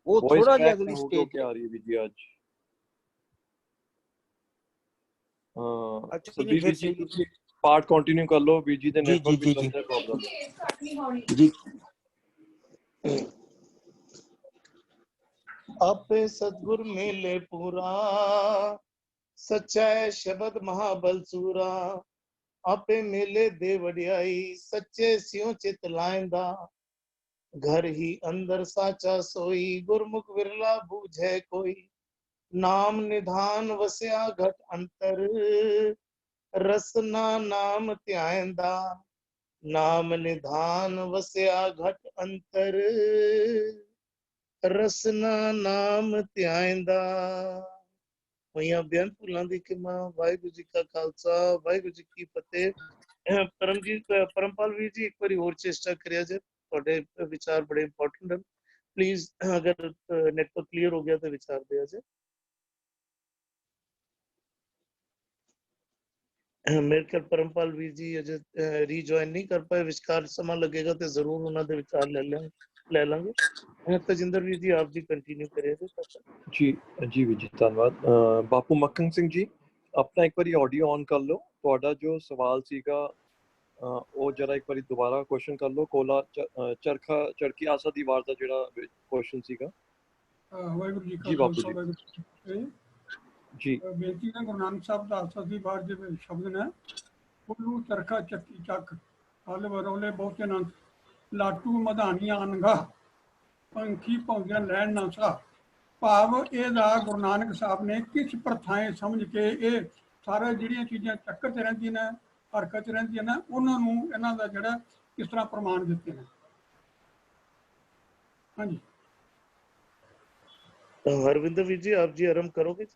वो थोड़ा जिहा अगली स्टेज आ रही है जी आज। अच्छा सभी फिर जी पार्ट कंटिन्यू कर लो, बीजी दे नेटवर्क विच लगदा प्रॉब्लम। जी आपे सतगुर मेले पूरा सच्चा शब्द महाबल सूरा, आपे मेले दे वडियाई सच्चे सियों चित लाइंदा, घर ही अंदर साचा सोई गुरमुख विरला बूझे कोई, नाम निधान वस्या घट अंतर रसना नाम ध्यायंदा, नाम निधान वस्या घट अंतर रसना नाम ध्यायंदा। ਹੋਈਆਂ ਬੇਅੰਤ ਭੁੱਲਾਂ ਦੀ ਖਿਮਾ। ਵਾਹਿਗੁਰੂ ਜੀ ਕਾ ਖਾਲਸਾ ਵਾਹਿਗੁਰੂ ਜੀ ਕੀ ਫਤਿਹ। ਪਰਮਪਾਲ ਵੀਰ ਜੀ ਇੱਕ ਵਾਰੀ ਹੋਰ ਚੇਸ਼ਟਾ ਕਰਿਆ ਜੇ, ਤੁਹਾਡੇ ਵਿਚਾਰ ਬੜੇ ਇੰਪੋਰਟੈਂਟ ਹਨ। ਪਲੀਜ਼ ਅਗਰ ਨੈਟਵਰਕ ਕਲੀਅਰ ਹੋ ਗਿਆ ਤਾਂ ਵਿਚਾਰ ਦਿਆ ਜੇ। ਮੇਰੇ ਖਿਆਲ ਪਰਮਪਾਲ ਵੀਰ ਜੀ ਅਜੇ ਰੀਜੁਆਇਨ ਨਹੀਂ ਕਰ ਪਾਏ, ਵਿਚਕਾਰ ਸਮਾਂ ਲੱਗੇਗਾ ਤੇ ਜ਼ਰੂਰ ਉਹਨਾਂ ਦੇ ਵਿਚਾਰ ਲੈ ਲਿਆ। ਲੈ ਲਾਂਗੇ। ਤਜਿੰਦਰ ਵੀਰ ਜੀ ਆਪ ਜੀ ਕੰਟੀਨਿਊ ਕਰਿਆ ਜੀ। ਜੀ ਵੀਰ ਜੀ ਧੰਨਵਾਦ। ਬਾਪੂ ਮੱਖਣ ਸਿੰਘ ਜੀ ਆਪਣਾ ਇੱਕ ਵਾਰੀ ਆਡੀਓ ਔਨ ਕਰ ਲਓ, ਤੁਹਾਡਾ ਜੋ ਸਵਾਲ ਸੀਗਾ ਉਹ ਜਰਾ ਇੱਕ ਵਾਰੀ ਦੁਬਾਰਾ ਕੁਐਸਚਨ ਕਰ ਲਓ। ਕੋਲਾ ਚਰਖੀ ਆਸਾ ਦੀ ਵਾਰ ਦਾ ਜਿਹੜਾ ਕੁਐਸਚਨ ਸੀਗਾ। ਵਾਹਿਗੁਰੂ ਜੀ ਜੀ ਕਾ ਬਾਪੂ ਖਾਲਸਾ ਜੀ। ਵਾਹਿਗੁਰੂ ਜੀ ਜੀ ਬੇਨਤੀ ਹੈ ਗੁਰੂ ਨਾਨਕ ਸਾਹਿਬ ਦਾ ਆਸਾ ਦੀ ਵਾਰ ਦੇ ਵਿੱਚ ਸ਼ਬਦ ਨੇ, ਕੁੱਲੂ ਚਰਖਾ ਚੱਕੀ ਚੱਕ ਹਲ ਵਰੋਲੇ ਬਹੁਤੇ ਅਨੰਤ, ਲਾਟੂ ਮਧਾਨੀਆਂ ਅਨਗਾ ਪੰਖੀ ਭੌਂਦਿਆਂ ਲੈਣ ਨਾ ਸਾ। ਭਾਵ ਇਹਦਾ ਗੁਰੂ ਨਾਨਕ ਸਾਹਿਬ ਨੇ ਕਿਸ ਪ੍ਰਥਾएं ਸਮਝ ਕੇ ਇਹ ਸਾਰੇ ਜਿਹੜੀਆਂ ਚੀਜ਼ਾਂ ਚੱਕਰ 'ਚ ਰਹਿੰਦੀਆਂ ਨੇ, ਹਰਕਤ 'ਚ ਰਹਿੰਦੀਆਂ ਨੇ, ਉਹਨਾਂ ਨੂੰ ਇਹਨਾਂ ਦਾ ਜਿਹੜਾ ਕਿਸ ਤਰ੍ਹਾਂ ਪ੍ਰਮਾਣ ਦਿੱਤੇ ਨੇ। ਹਾਂਜੀ ਹਰਵਿੰਦਰ ਵੀਰ ਜੀ ਆਪ ਜੀ ਆਰੰਭ ਕਰੋਗੇ।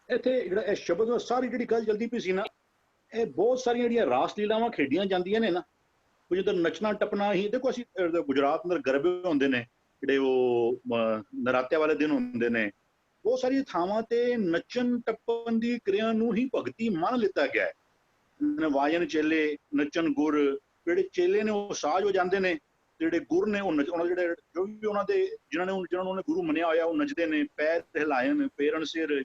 ਇੱਥੇ ਜਿਹੜਾ ਇਹ ਸ਼ਬਦ ਨਾਲ ਸਾਰੀ ਜਿਹੜੀ ਗੱਲ ਜਲਦੀ ਪਈ ਸੀ ਨਾ, ਇਹ ਬਹੁਤ ਸਾਰੀਆਂ ਜਿਹੜੀਆਂ ਰਾਸ ਲੀਲਾਵਾਂ ਖੇਡੀਆਂ ਜਾਂਦੀਆਂ ਨੇ ਨਾ, ਉਹ ਜਦੋਂ ਨੱਚਣਾ ਟੱਪਣਾ ਹੀ ਦੇਖੋ, ਅਸੀਂ ਗੁਜਰਾਤ ਅੰਦਰ ਗਰਬੇ ਹੁੰਦੇ ਨੇ ਜਿਹੜੇ ਉਹ ਨਰਾਤਿਆਂ ਵਾਲੇ ਦਿਨ ਹੁੰਦੇ ਨੇ, ਬਹੁਤ ਸਾਰੀਆਂ ਥਾਵਾਂ ਤੇ ਨੱਚਣ ਟੱਪਣ ਦੀ ਕਿਰਿਆ ਨੂੰ ਹੀ ਭਗਤੀ ਮੰਨ ਲਿੱਤਾ ਗਿਆ ਹੈ। ਵਾਜਨ ਚੇਲੇ, ਨੱਚਣ ਗੁਰ, ਜਿਹੜੇ ਚੇਲੇ ਨੇ ਉਹ ਸਾਜ ਹੋ ਜਾਂਦੇ ਨੇ, ਜਿਹੜੇ ਗੁਰ ਨੇ ਉਹ ਉਹਨਾਂ ਜਿਹੜੇ ਜੋ ਵੀ ਉਹਨਾਂ ਦੇ ਜਿਹਨਾਂ ਨੂੰ ਉਹਨੇ ਗੁਰੂ ਮੰਨਿਆ ਹੋਇਆ ਉਹ ਨੱਚਦੇ ਨੇ, ਪੈਰ ਹਿਲਾਇਨ ਪੇਰਨ ਸਿਰ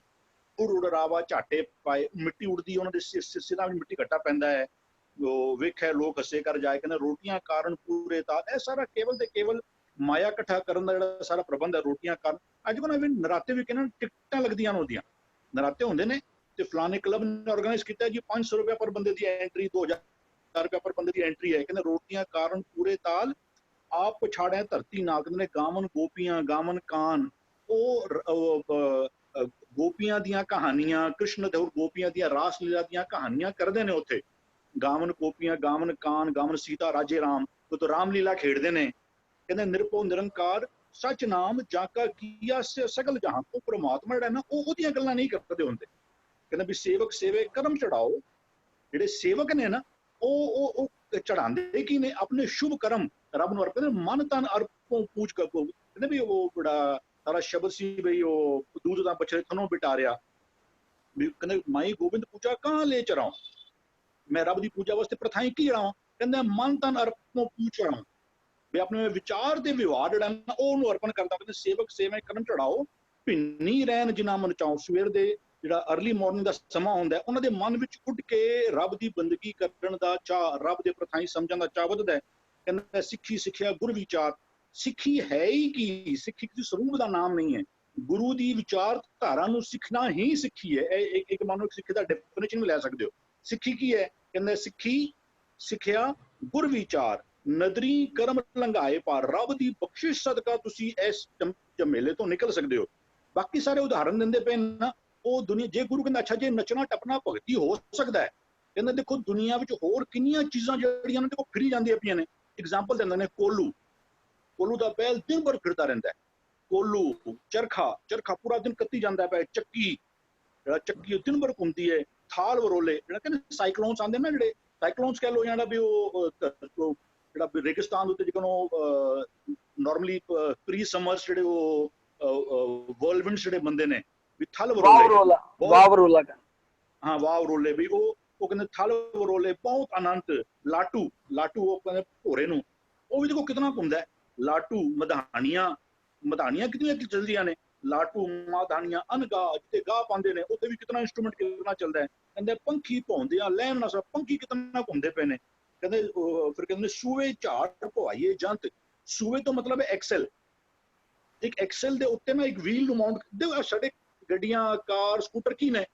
ਉੜ ਰਾਵਾ ਝਾਟੇ ਪਾਏ, ਮਿੱਟੀ ਉੜਦੀ ਉਹਨਾਂ ਦੇ ਸਿਰਾਂ ਵਿੱਚ ਮਿੱਟੀ ਘੱਟਾ ਪੈਂਦਾ ਹੈ, ਉਹ ਵੇਖਿਆ ਲੋਕ ਹੱਸੇ ਕਰ ਜਾਏ, ਕਹਿੰਦੇ ਰੋਟੀਆਂ ਕਾਰਨ ਪੂਰੇ ਤਾਲ। ਇਹ ਸਾਰਾ ਕੇਵਲ ਤੇ ਕੇਵਲ ਮਾਇਆ ਇਕੱਠਾ ਕਰਨ ਦਾ ਜਿਹੜਾ ਸਾਰਾ ਪ੍ਰਬੰਧ ਹੈ, ਰੋਟੀਆਂ ਕਾਰਨ। ਅੱਜ ਕੱਲ੍ਹ ਵੀ ਨਰਾਤੇ ਵੀ ਕਹਿੰਦੇ ਟਿਕਟਾਂ ਲੱਗਦੀਆਂ ਨੇ, ਉਹਦੀਆਂ ਨਰਾਤੇ ਹੁੰਦੇ ਨੇ ਤੇ ਫਲਾਣੇ ਕਲੱਬ ਨੇ ਆਰਗੇਨਾਈਜ਼ ਕੀਤਾ ਜੀ, 500 ਰੁਪਏ ਪਰ ਬੰਦੇ ਦੀ ਐਂਟਰੀ, 2000 ਰੁਪਏ ਪਰ ਬੰਦੇ ਦੀ ਐਂਟਰੀ ਹੈ, ਕਹਿੰਦੇ ਰੋਟੀਆਂ ਕਾਰਨ ਪੂਰੇ ਤਾਲ, ਆਪ ਪਛਾੜਿਆ ਧਰਤੀ ਨਾਲ, ਕਹਿੰਦੇ ਨੇ ਗਾਵਨ ਗੋਪੀਆਂ ਗਾਵਨ ਕਾਨ। ਉਹ ਗੋਪੀਆਂ ਦੀਆਂ ਕਹਾਣੀਆਂ, ਕ੍ਰਿਸ਼ਨ ਤੇ ਹੋਰ ਗੋਪੀਆਂ ਦੀਆਂ ਰਾਸ ਲੀਲਾ ਦੀਆਂ ਕਹਾਣੀਆਂ ਕਰਦੇ ਨੇ ਉੱਥੇ, ਗਾਵਨ ਗੋਪੀਆਂ ਗਾਵਨ ਕਾਨ ਗਾਵਨ ਸੀਤਾ ਰਾਜੇ ਰਾਮ, ਉਹ ਰਾਮ ਲੀਲਾ ਖੇਡਦੇ ਨੇ। ਕਹਿੰਦੇ ਨਿਰਭਉ ਨਿਰੰਕਾਰ ਸੱਚ ਨਾਮ ਜਾਕਾ ਕੀਆ ਸਗਲ ਜਹਾਂ। ਉਹ ਪ੍ਰਮਾਤਮਾ ਜਿਹੜਾ ਨਾ ਉਹ ਉਹਦੀਆਂ ਗੱਲਾਂ ਨਹੀਂ ਕਰਦੇ ਹੁੰਦੇ। ਕਹਿੰਦੇ ਵੀ ਸੇਵਕ ਸੇਵੇ ਕਰਮ ਚੜਾਓ। ਜਿਹੜੇ ਸੇਵਕ ਨੇ ਨਾ ਉਹ ਚੜਾਉਂਦੇ ਕੀ ਨੇ? ਆਪਣੇ ਸ਼ੁਭ ਕਰਮ ਰੱਬ ਨੂੰ ਅਰਪਣ, ਮਨ ਤਨ ਅਰਪੋ ਪੂਜ ਕਰੋ। ਕਹਿੰਦੇ ਵੀ ਉਹ ਜਿਹੜਾ ਸਾਰਾ ਸ਼ਬਦ ਸੀ ਬਈ ਉਹ ਦੂਧ ਦਾ ਬਛੜੇ ਥਨੋਂ ਬਿਟਾਰਿਆ, ਵੀ ਕਹਿੰਦੇ ਮਾਈ ਗੋਬਿੰਦ ਪੂਜਾ ਕਾਂ ਲੈ ਚਰਾਉ, ਮੈਂ ਰੱਬ ਦੀ ਪੂਜਾ ਵਾਸਤੇ ਪ੍ਰਥਾਈ ਕੀ ਚੜਾਵਾਂ? ਕਹਿੰਦੇ ਮਨ ਤਨ ਅਰਪੋ ਪੂਜ ਚੜਾਉ, ਵੀ ਆਪਣੇ ਵਿਚਾਰ ਤੇ ਵਿਵਹਾਰ ਜਿਹੜਾ ਨਾ ਉਹਨੂੰ ਅਰਪਣ ਕਰਦਾ। ਕਹਿੰਦੇ ਸੇਵਕ ਸੇਵੇਂ ਕਰਮ ਚੜਾਓ, ਭਿੰਨੀ ਰਹਿਣ ਜਿਨਾ ਮਨ ਚਾਓ। ਸਵੇਰ ਦੇ ਜਿਹੜਾ ਅਰਲੀ ਮਾਰਨਿੰਗ ਦਾ ਸਮਾਂ ਹੁੰਦਾ, ਉਹਨਾਂ ਦੇ ਮਨ ਵਿੱਚ ਉੱਡ ਕੇ ਰੱਬ ਦੀ ਬੰਦਗੀ ਕਰਨ ਦਾ ਚਾਹ, ਰੱਬ ਦੇ ਪ੍ਰਥਾਈ ਸਮਝਣ ਦਾ ਚਾਹ ਵੱਧਦਾ ਹੈ। ਕਹਿੰਦਾ ਸਿੱਖੀ ਸਿੱਖਿਆ ਗੁਰ ਵਿਚਾਰ। ਸਿੱਖੀ ਹੈ ਹੀ ਕੀ? ਸਿੱਖੀ ਕਿਸੇ ਸਰੂਪ ਦਾ ਨਾਮ ਨਹੀਂ ਹੈ, ਗੁਰੂ ਦੀ ਵਿਚਾਰਧਾਰਾ ਨੂੰ ਸਿੱਖਣਾ ਹੀ ਸਿੱਖੀ ਹੈ। ਇਹ ਇੱਕ ਮੰਨ ਲਓ ਸਿੱਖੀ ਦਾ ਡੈਫੀਨੇਸ਼ਨ ਵੀ ਲੈ ਸਕਦੇ ਹੋ। ਸਿੱਖੀ ਕੀ ਹੈ? ਕਹਿੰਦਾ ਸਿੱਖੀ ਸਿੱਖਿਆ ਗੁਰ ਵਿਚਾਰ, ਨਦਰੀ ਕਰਮ ਲੰਘਾਏ ਪਾਰ। ਰੱਬ ਦੀ ਬਖਸ਼ਿਸ਼ ਸਦਕਾ ਤੁਸੀਂ ਇਸ ਝਮੇਲੇ ਤੋਂ ਨਿਕਲ ਸਕਦੇ ਹੋ। ਬਾਕੀ ਸਾਰੇ ਉਦਾਹਰਨ ਦਿੰਦੇ ਪਏ ਨਾ ਉਹ ਦੁਨੀਆ। ਜੇ ਗੁਰੂ ਕਹਿੰਦਾ ਅੱਛਾ ਜੇ ਨੱਚਣਾ ਟੱਪਣਾ ਭਗਤੀ ਹੋ ਸਕਦਾ ਹੈ, ਕਹਿੰਦਾ ਦੇਖੋ ਦੁਨੀਆ ਵਿੱਚ ਹੋਰ ਕਿੰਨੀਆਂ ਚੀਜ਼ਾਂ ਜਿਹੜੀਆਂ ਨੇ ਦੇਖੋ ਫਿਰੀ ਜਾਂਦੀਆਂ ਪਈਆਂ ਨੇ। ਐਗਜ਼ਾਮਪਲ ਦਿੰਦੇ ਨੇ ਕੋਲੂ, ਕੋਲੂ ਦਾ ਬੈਲ ਦਿਨ ਭਰ ਫਿਰਦਾ ਰਹਿੰਦਾ ਹੈ। ਕੋਲੂ, ਚਰਖਾ ਪੂਰਾ ਦਿਨ ਕੱਤੀ ਜਾਂਦਾ ਪਿਆ। ਚੱਕੀ, ਜਿਹੜਾ ਚੱਕੀ ਦਿਨ ਭਰ ਘੁੰਮਦੀ ਹੈ। ਥਾਲ ਵਰੋਲੇ, ਜਿਹੜਾ ਕਹਿੰਦੇ ਸਾਈਕਲੋਨਸ ਆਉਂਦੇ ਨਾ, ਜਿਹੜੇ ਸਾਈਕਲੋਨਸ ਕਹਿ ਲਓ, ਜਿਹੜਾ ਵੀ ਉਹ ਜਿਹੜਾ ਰੇਗਿਸਤਾਨ ਉੱਤੇ ਜਦੋਂ ਨਾਰਮਲੀ ਪ੍ਰੀ ਸਮਰਸ ਜਿਹੜੇ ਉਹ ਵਰਲਡਵਿੰਡਸ ਜਿਹੜੇ ਬੰਦੇ ਨੇ ਵੀ ਥਲ ਵਰੋਲੇ, ਹਾਂ ਵਾਵ ਰੋਲੇ ਵੀ ਉਹ ਕਹਿੰਦੇ ਥਲ ਵਰੋਲੇ ਬਹੁਤ ਆਨੰਦ। ਲਾਟੂ ਉਹ ਕਹਿੰਦੇ ਭੋਰੇ ਨੂੰ, ਉਹ ਵੀ ਦੇਖੋ ਕਿਤਨਾ ਘੁੰਮਦਾ ਹੈ। ਲਾਟੂ ਮਧਾਣੀਆਂ ਕਿਤਨੀਆਂ ਚੱਲਦੀਆਂ ਨੇ। ਲਾਟੂ ਮਧਾਣੀਆਂ ਅਨਗਾ, ਜਿੱਥੇ ਗਾਹ ਪਾਉਂਦੇ ਨੇ ਉੱਥੇ ਵੀ ਕਿਤਨਾ ਇੰਸਟਰੂਮੈਂਟ ਕਿਤਨਾ ਚੱਲਦਾ ਹੈ। ਕਹਿੰਦੇ ਪੰਖੀ ਭੌਂਦਿਆਂ ਲੈਣ ਨਾ ਸਾ, ਪੰਖੀ ਕਿਤਨਾ ਘੁੰਮਦੇ ਪਏ ਨੇ। ਕਹਿੰਦੇ ਫਿਰ ਕਹਿੰਦੇ ਸੂਏ ਝਾੜ ਪਵਾਈਏ ਜੰਤ। ਸੂਏ ਤੋਂ ਮਤਲਬ ਹੈ ਐਕਸਲ। ਇੱਕ ਐਕਸਲ ਦੇ ਉੱਤੇ ਨਾ ਇੱਕ ਵੀਲ ਨੂੰ ਮਾਊਂਟ ਦੇ। ਸਾਡੇ ਗੱਡੀਆਂ ਕਾਰ ਸਕੂਟਰ ਕੀ ਨੇ?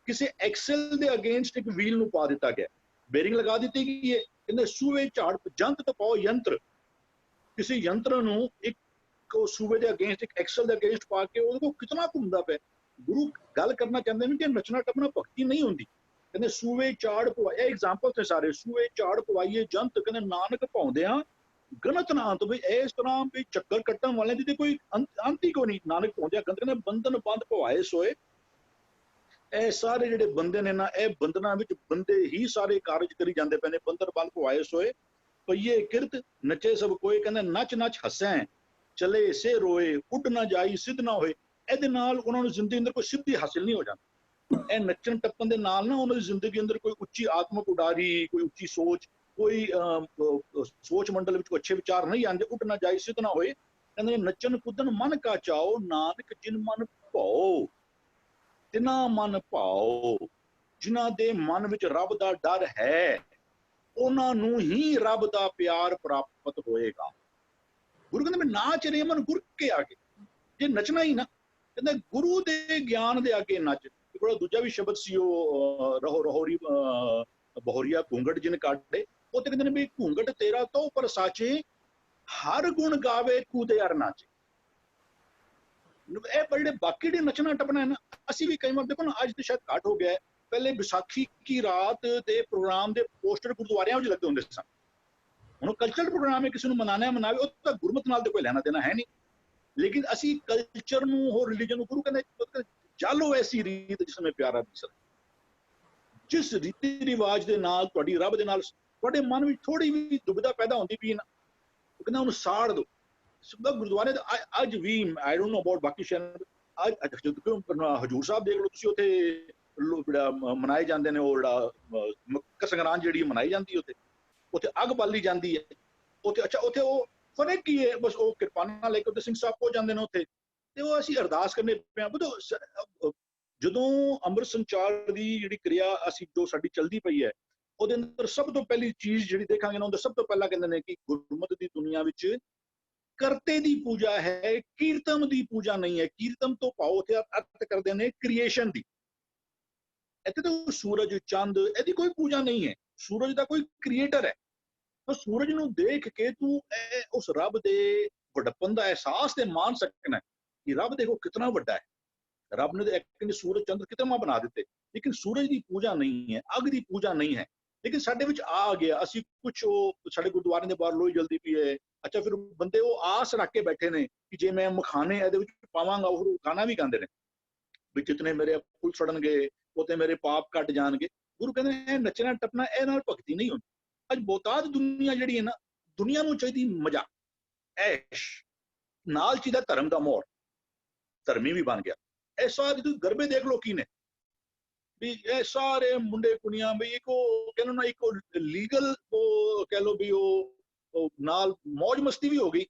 ਕਿਸੇ ਐਕਸਲ ਦੇ ਅਗੇਂਸਟ ਇੱਕ ਵੀਲ ਨੂੰ ਪਾ ਦਿੱਤਾ ਗਿਆ, ਬੇਰਿੰਗ ਲਗਾ ਦਿੱਤੀ ਗਈ ਹੈ। ਕਹਿੰਦੇ ਸੂਏ ਝਾੜ ਜੰਤ ਤੋਂ ਪਾਓ ਯੰਤਰ। ਕਿਸੇ ਯੰਤਰ ਨੂੰ ਇੱਕ ਸੂਏ ਦੇ ਅਗੇਂਸਟ ਇੱਕ ਐਕਸਲ ਦੇ ਅਗੇਂਸਟ ਪਾ ਕੇ ਉਹਦੇ ਕੋਲ ਕਿਤਨਾ ਘੁੰਮਦਾ ਪਿਆ। ਗੁਰੂ ਗੱਲ ਕਰਨਾ ਚਾਹੁੰਦੇ ਨੇ ਕਿ ਨੱਚਣਾ ਟੱਪਣਾ ਭਗਤੀ ਨਹੀਂ ਹੁੰਦੀ। ਕਹਿੰਦੇ ਸੂਏ ਝਾੜ ਪਵਾਏ, ਇਹ ਐਗਜ਼ਾਮਪਲ ਤੇ ਸਾਰੇ। ਸੂਏ ਝਾੜ ਪਵਾਈਏ ਜੰਤ, ਕਹਿੰਦੇ ਨਾਨਕ ਪਾਉਂਦਿਆਂ ਗਣਤ ਨਾ ਅੰਤ। ਵੀ ਇਸ ਤਰ੍ਹਾਂ ਵੀ ਚੱਕਰ ਕੱਟਣ ਵਾਲਿਆਂ ਦੀ ਤੇ ਕੋਈ ਅੰਤ ਹੀ ਕੋਈ ਨਹੀਂ। ਨਾਨਕ ਪਾਉਂਦਿਆਂ ਗਣਤ, ਕਹਿੰਦੇ ਬੰਧਨ ਬੰਦ ਪਵਾਏ ਸੋਏ। ਇਹ ਸਾਰੇ ਜਿਹੜੇ ਬੰਦੇ ਨੇ ਨਾ, ਇਹ ਬੰਧਨਾਂ ਵਿੱਚ ਬੰਦੇ ਹੀ ਸਾਰੇ ਕਾਰਜ ਕਰੀ ਜਾਂਦੇ ਪਏ ਨੇ। ਬੰਧਨ ਬੰਦ ਪਵਾਏ ਸੋਏ ਪਈਏ ਕਿਰਤ ਨੱਚੇ ਸਭ ਕੋਈ। ਕਹਿੰਦੇ ਨੱਚ ਨੱਚ ਹੱਸੈਂ ਚਲੇ ਸੇ ਰੋਏ, ਉੱਡ ਨਾ ਜਾਈ ਸਿੱਧ ਨਾ ਹੋਏ। ਇਹਦੇ ਨਾਲ ਉਹਨਾਂ ਨੂੰ ਜ਼ਿੰਦਗੀ ਅੰਦਰ ਕੋਈ ਸਿੱਧੀ ਹਾਸਿਲ ਨਹੀਂ ਹੋ ਜਾਂਦੀ। ਇਹ ਨੱਚਣ ਟੱਪਣ ਦੇ ਨਾਲ ਨਾ ਉਹਨਾਂ ਦੀ ਜ਼ਿੰਦਗੀ ਅੰਦਰ ਕੋਈ ਉੱਚੀ ਆਤਮਕ ਉਡਾਰੀ, ਕੋਈ ਉੱਚੀ ਸੋਚ ਕੋਈ ਸੋਚ ਮੰਡਲ ਵਿੱਚ ਕੋਈ ਅੱਛੇ ਵਿਚਾਰ ਨਹੀਂ ਆਉਂਦੇ, ਉੱਡਣਾ ਜਾਇ ਸਿੱਧ ਨਾ ਹੋਏ। ਕਹਿੰਦੇ ਨੱਚਣ ਕੁੱਦਣ ਮਨ ਕਾ ਚਾਓ, ਨਾਨਕ ਜਿਨ ਮਨ ਭਾਓ ਤਿਨਾ ਮਨ ਭਾਓ। ਜਿਨ੍ਹਾਂ ਦੇ ਮਨ ਵਿੱਚ ਰੱਬ ਦਾ ਡਰ ਹੈ ਉਹਨਾਂ ਨੂੰ ਹੀ ਰੱਬ ਦਾ ਪਿਆਰ ਪ੍ਰਾਪਤ ਹੋਏਗਾ। ਗੁਰੂ ਕਹਿੰਦੇ ਮੈਂ ਨਾਚ ਰਿਹਾ ਮਨ ਗੁਰ ਕੇ ਆਗੇ। ਜੇ ਨੱਚਣਾ ਹੀ ਨਾ, ਕਹਿੰਦਾ ਗੁਰੂ ਦੇ ਗਿਆਨ ਦੇ ਅੱਗੇ ਨੱਚ। ਬੜਾ ਦੂਜਾ ਵੀ ਸ਼ਬਦ ਸੀ ਉਹ ਰਹੋ ਰਹੋਰੀ ਬਹੋਰੀਆ ਘੂੰਗਟ ਜਿਨ ਕਾਟੇ। ਉਹ ਤੇ ਕਹਿੰਦੇ ਨੇ ਵੀ ਘੂੰਗਟ ਤੇਰਾ ਤੋਂ ਪਰ ਸਾਚੇ, ਹਰ ਗੁਣ ਗਾਵੇ ਕੂਦੇ ਅਰ ਨਾਚੇ। ਇਹ ਬੜੇ ਬਾਕੀ ਜਿਹੜੇ ਨੱਚਣਾ ਟੱਪਣਾ ਹੈ ਨਾ, ਅਸੀਂ ਵੀ ਕਈ ਵਾਰ ਦੇਖੋ ਨਾ, ਅੱਜ ਤੇ ਸ਼ਾਇਦ ਘੱਟ ਹੋ ਗਿਆ ਹੈ। ਪਹਿਲੇ ਵਿਸਾਖੀ ਕੀ ਰਾਤ ਦੇ ਪ੍ਰੋਗਰਾਮ ਦੇ ਪੋਸਟਰ ਗੁਰਦੁਆਰਿਆਂ ਵਿੱਚ ਲੱਗਦੇ ਹੁੰਦੇ ਸਨ। ਹੁਣ ਕਲਚਰਲ ਪ੍ਰੋਗਰਾਮ ਹੈ, ਕਿਸੇ ਨੂੰ ਮਨਾਣਾ ਮਨਾਵੇ, ਉਹ ਤਾਂ ਗੁਰਮਤ ਨਾਲ ਤੇ ਕੋਈ ਲੈਣਾ ਦੇਣਾ ਹੈ ਨਹੀਂ। ਲੇਕਿਨ ਅਸੀਂ ਕਲਚਰ ਨੂੰ ਹੋਰ ਰਿਲੀਜਨ ਨੂੰ, ਗੁਰੂ ਕਹਿੰਦੇ ਚਾਲੋ ਐਸੀ ਰੀਤ ਜਿਸ में ਪਿਆਰਾ ਦਿਸਦਾ। ਜਿਸ ਰੀਤੀ ਰਿਵਾਜ ਦੇ ਨਾਲ ਤੁਹਾਡੀ ਰੱਬ ਦੇ ਨਾਲ ਤੁਹਾਡੇ ਮਨ ਵਿੱਚ ਥੋੜੀ ਵੀ ਦੁਬਿਧਾ ਪੈਦਾ ਹੁੰਦੀ ਪਈ ਨਾ, ਉਹ ਕਹਿੰਦਾ ਉਹਨੂੰ ਸਾੜ ਦਿਓ। ਗੁਰਦੁਆਰੇ ਅੱਜ ਵੀ ਆਈ ਡੋਨਟ ਨੋ ਅਬਾਊਟ ਬਾਕੀ ਸ਼ਹਿਰ, ਅੱਜ ਹਜੂਰ ਸਾਹਿਬ ਦੇਖ ਲਓ ਤੁਸੀਂ, ਉੱਥੇ ਜਿਹੜਾ ਮਨਾਏ ਜਾਂਦੇ ਨੇ ਉਹ ਜਿਹੜਾ ਮਕਰ ਸੰਗਰਾਂਦ ਜਿਹੜੀ ਮਨਾਈ ਜਾਂਦੀ ਉੱਥੇ ਅੱਗ ਬਾਲੀ ਜਾਂਦੀ ਹੈ ਉੱਥੇ। ਅੱਛਾ ਉੱਥੇ ਉਹ ਫਰਕ ਕੀ ਹੈ, ਬਸ ਉਹ ਕਿਰਪਾਨਾਂ ਲੈ ਕੇ ਉੱਥੇ ਸਿੰਘ ਸਾਹਿਬ ਪਹੁੰਚ ਜਾਂਦੇ ਨੇ ਉੱਥੇ, ਤੇ ਉਹ ਅਸੀਂ ਅਰਦਾਸ ਕਰਨੇ ਪਿਆ। ਜਦੋਂ ਅੰਮ੍ਰਿਤ ਸੰਚਾਰ ਦੀ ਜਿਹੜੀ ਕਿਰਿਆ ਅਸੀਂ ਜੋ ਸਾਡੀ ਚਲਦੀ ਪਈ ਹੈ, ਉਹਦੇ ਅੰਦਰ ਸਭ ਤੋਂ ਪਹਿਲੀ ਚੀਜ਼ ਜਿਹੜੀ ਦੇਖਾਂਗੇ ਨਾ, ਉਹਦੇ ਸਭ ਤੋਂ ਪਹਿਲਾਂ ਕਹਿੰਦੇ ਨੇ ਕਿ ਗੁਰਮਤ ਦੀ ਦੁਨੀਆ ਵਿੱਚ ਕਰਤੇ ਦੀ ਪੂਜਾ ਹੈ, ਕੀਰਤਨ ਦੀ ਪੂਜਾ ਨਹੀਂ ਹੈ। ਕੀਰਤਨ ਤੋਂ ਭਾਵ ਉੱਥੇ ਅਰਥ ਕਰਦੇ ਨੇ ਕ੍ਰੀਏਸ਼ਨ ਦੀ। ਇੱਥੇ ਤਾਂ ਸੂਰਜ ਚੰਦ ਇਹਦੀ ਕੋਈ ਪੂਜਾ ਨਹੀਂ ਹੈ, ਸੂਰਜ ਦਾ ਕੋਈ ਕ੍ਰੀਏਟਰ ਹੈ। ਤਾਂ ਸੂਰਜ ਨੂੰ ਦੇਖ ਕੇ ਤੂੰ ਉਸ ਰੱਬ ਦੇ ਵੱਡਪਨ ਦਾ ਅਹਿਸਾਸ ਤੇ ਮਾਣ ਸਕਣਾ ਕਿ ਰੱਬ ਦੇਖੋ ਕਿਤਨਾ ਵੱਡਾ ਹੈ। ਰੱਬ ਨੇ ਇੱਕ ਸੂਰਜ ਚੰਦ ਕਿਤਨਾ ਬਣਾ ਦਿੱਤੇ, ਲੇਕਿਨ ਸੂਰਜ ਦੀ ਪੂਜਾ ਨਹੀਂ ਹੈ, ਅੱਗ ਦੀ ਪੂਜਾ ਨਹੀਂ ਹੈ। ਲੇਕਿਨ ਸਾਡੇ ਵਿੱਚ ਆ ਗਿਆ, ਅਸੀਂ ਕੁਛ ਉਹ ਸਾਡੇ ਗੁਰਦੁਆਰੇ ਦੇ ਬਾਹਰ ਲੋਈ ਜਲਦੀ ਪਈ ਹੈ। ਅੱਛਾ ਫਿਰ ਬੰਦੇ ਉਹ ਆਸ ਰੱਖ ਕੇ ਬੈਠੇ ਨੇ ਕਿ ਜੇ ਮੈਂ ਮਖਾਨੇ ਇਹਦੇ ਵਿੱਚ ਪਾਵਾਂਗਾ, ਉਹ ਗਾਣਾ ਵੀ ਗਾਉਂਦੇ ਨੇ ਵੀ ਜਿਤਨੇ ਮੇਰੇ ਫੁੱਲ ਸੜਨਗੇ ਉਤੇ ਮੇਰੇ ਪਾਪ ਕੱਟ ਜਾਣਗੇ। ਗੁਰੂ ਕਹਿੰਦੇ ਇਹ ਨੱਚਣਾ ਟੱਪਣਾ ਇਹ ਨਾਲ ਭਗਤੀ ਨਹੀਂ ਹੁੰਦੀ। ਅੱਜ ਬਹੁਤਾਤ ਦੁਨੀਆ ਜਿਹੜੀ ਹੈ ਨਾ, ਦੁਨੀਆ ਨੂੰ ਚਾਹੀਦੀ ਮਜ਼ਾ ਐਸ਼, ਨਾਲ ਚਾਹੀਦਾ ਧਰਮ ਦਾ ਮੋੜ, ਧਰਮੀ ਵੀ ਬਣ ਗਿਆ। ਇਹ ਸਾਰੇ ਤੁਸੀਂ ਗਰਬੇ ਦੇਖ ਲਓ ਕੀ ਨੇ, ਵੀ ਇਹ ਸਾਰੇ ਮੁੰਡੇ ਕੁੜੀਆਂ ਵੀ ਇੱਕੋ ਕਹਿੰਦੇ ਨਾ, ਇੱਕੋ ਲੀਗਲ ਉਹ ਕਹਿ ਲਓ ਵੀ ਉਹ ਨਾਲ ਮौज ਮਸਤੀ ਵੀ ਹੋ ਗਈ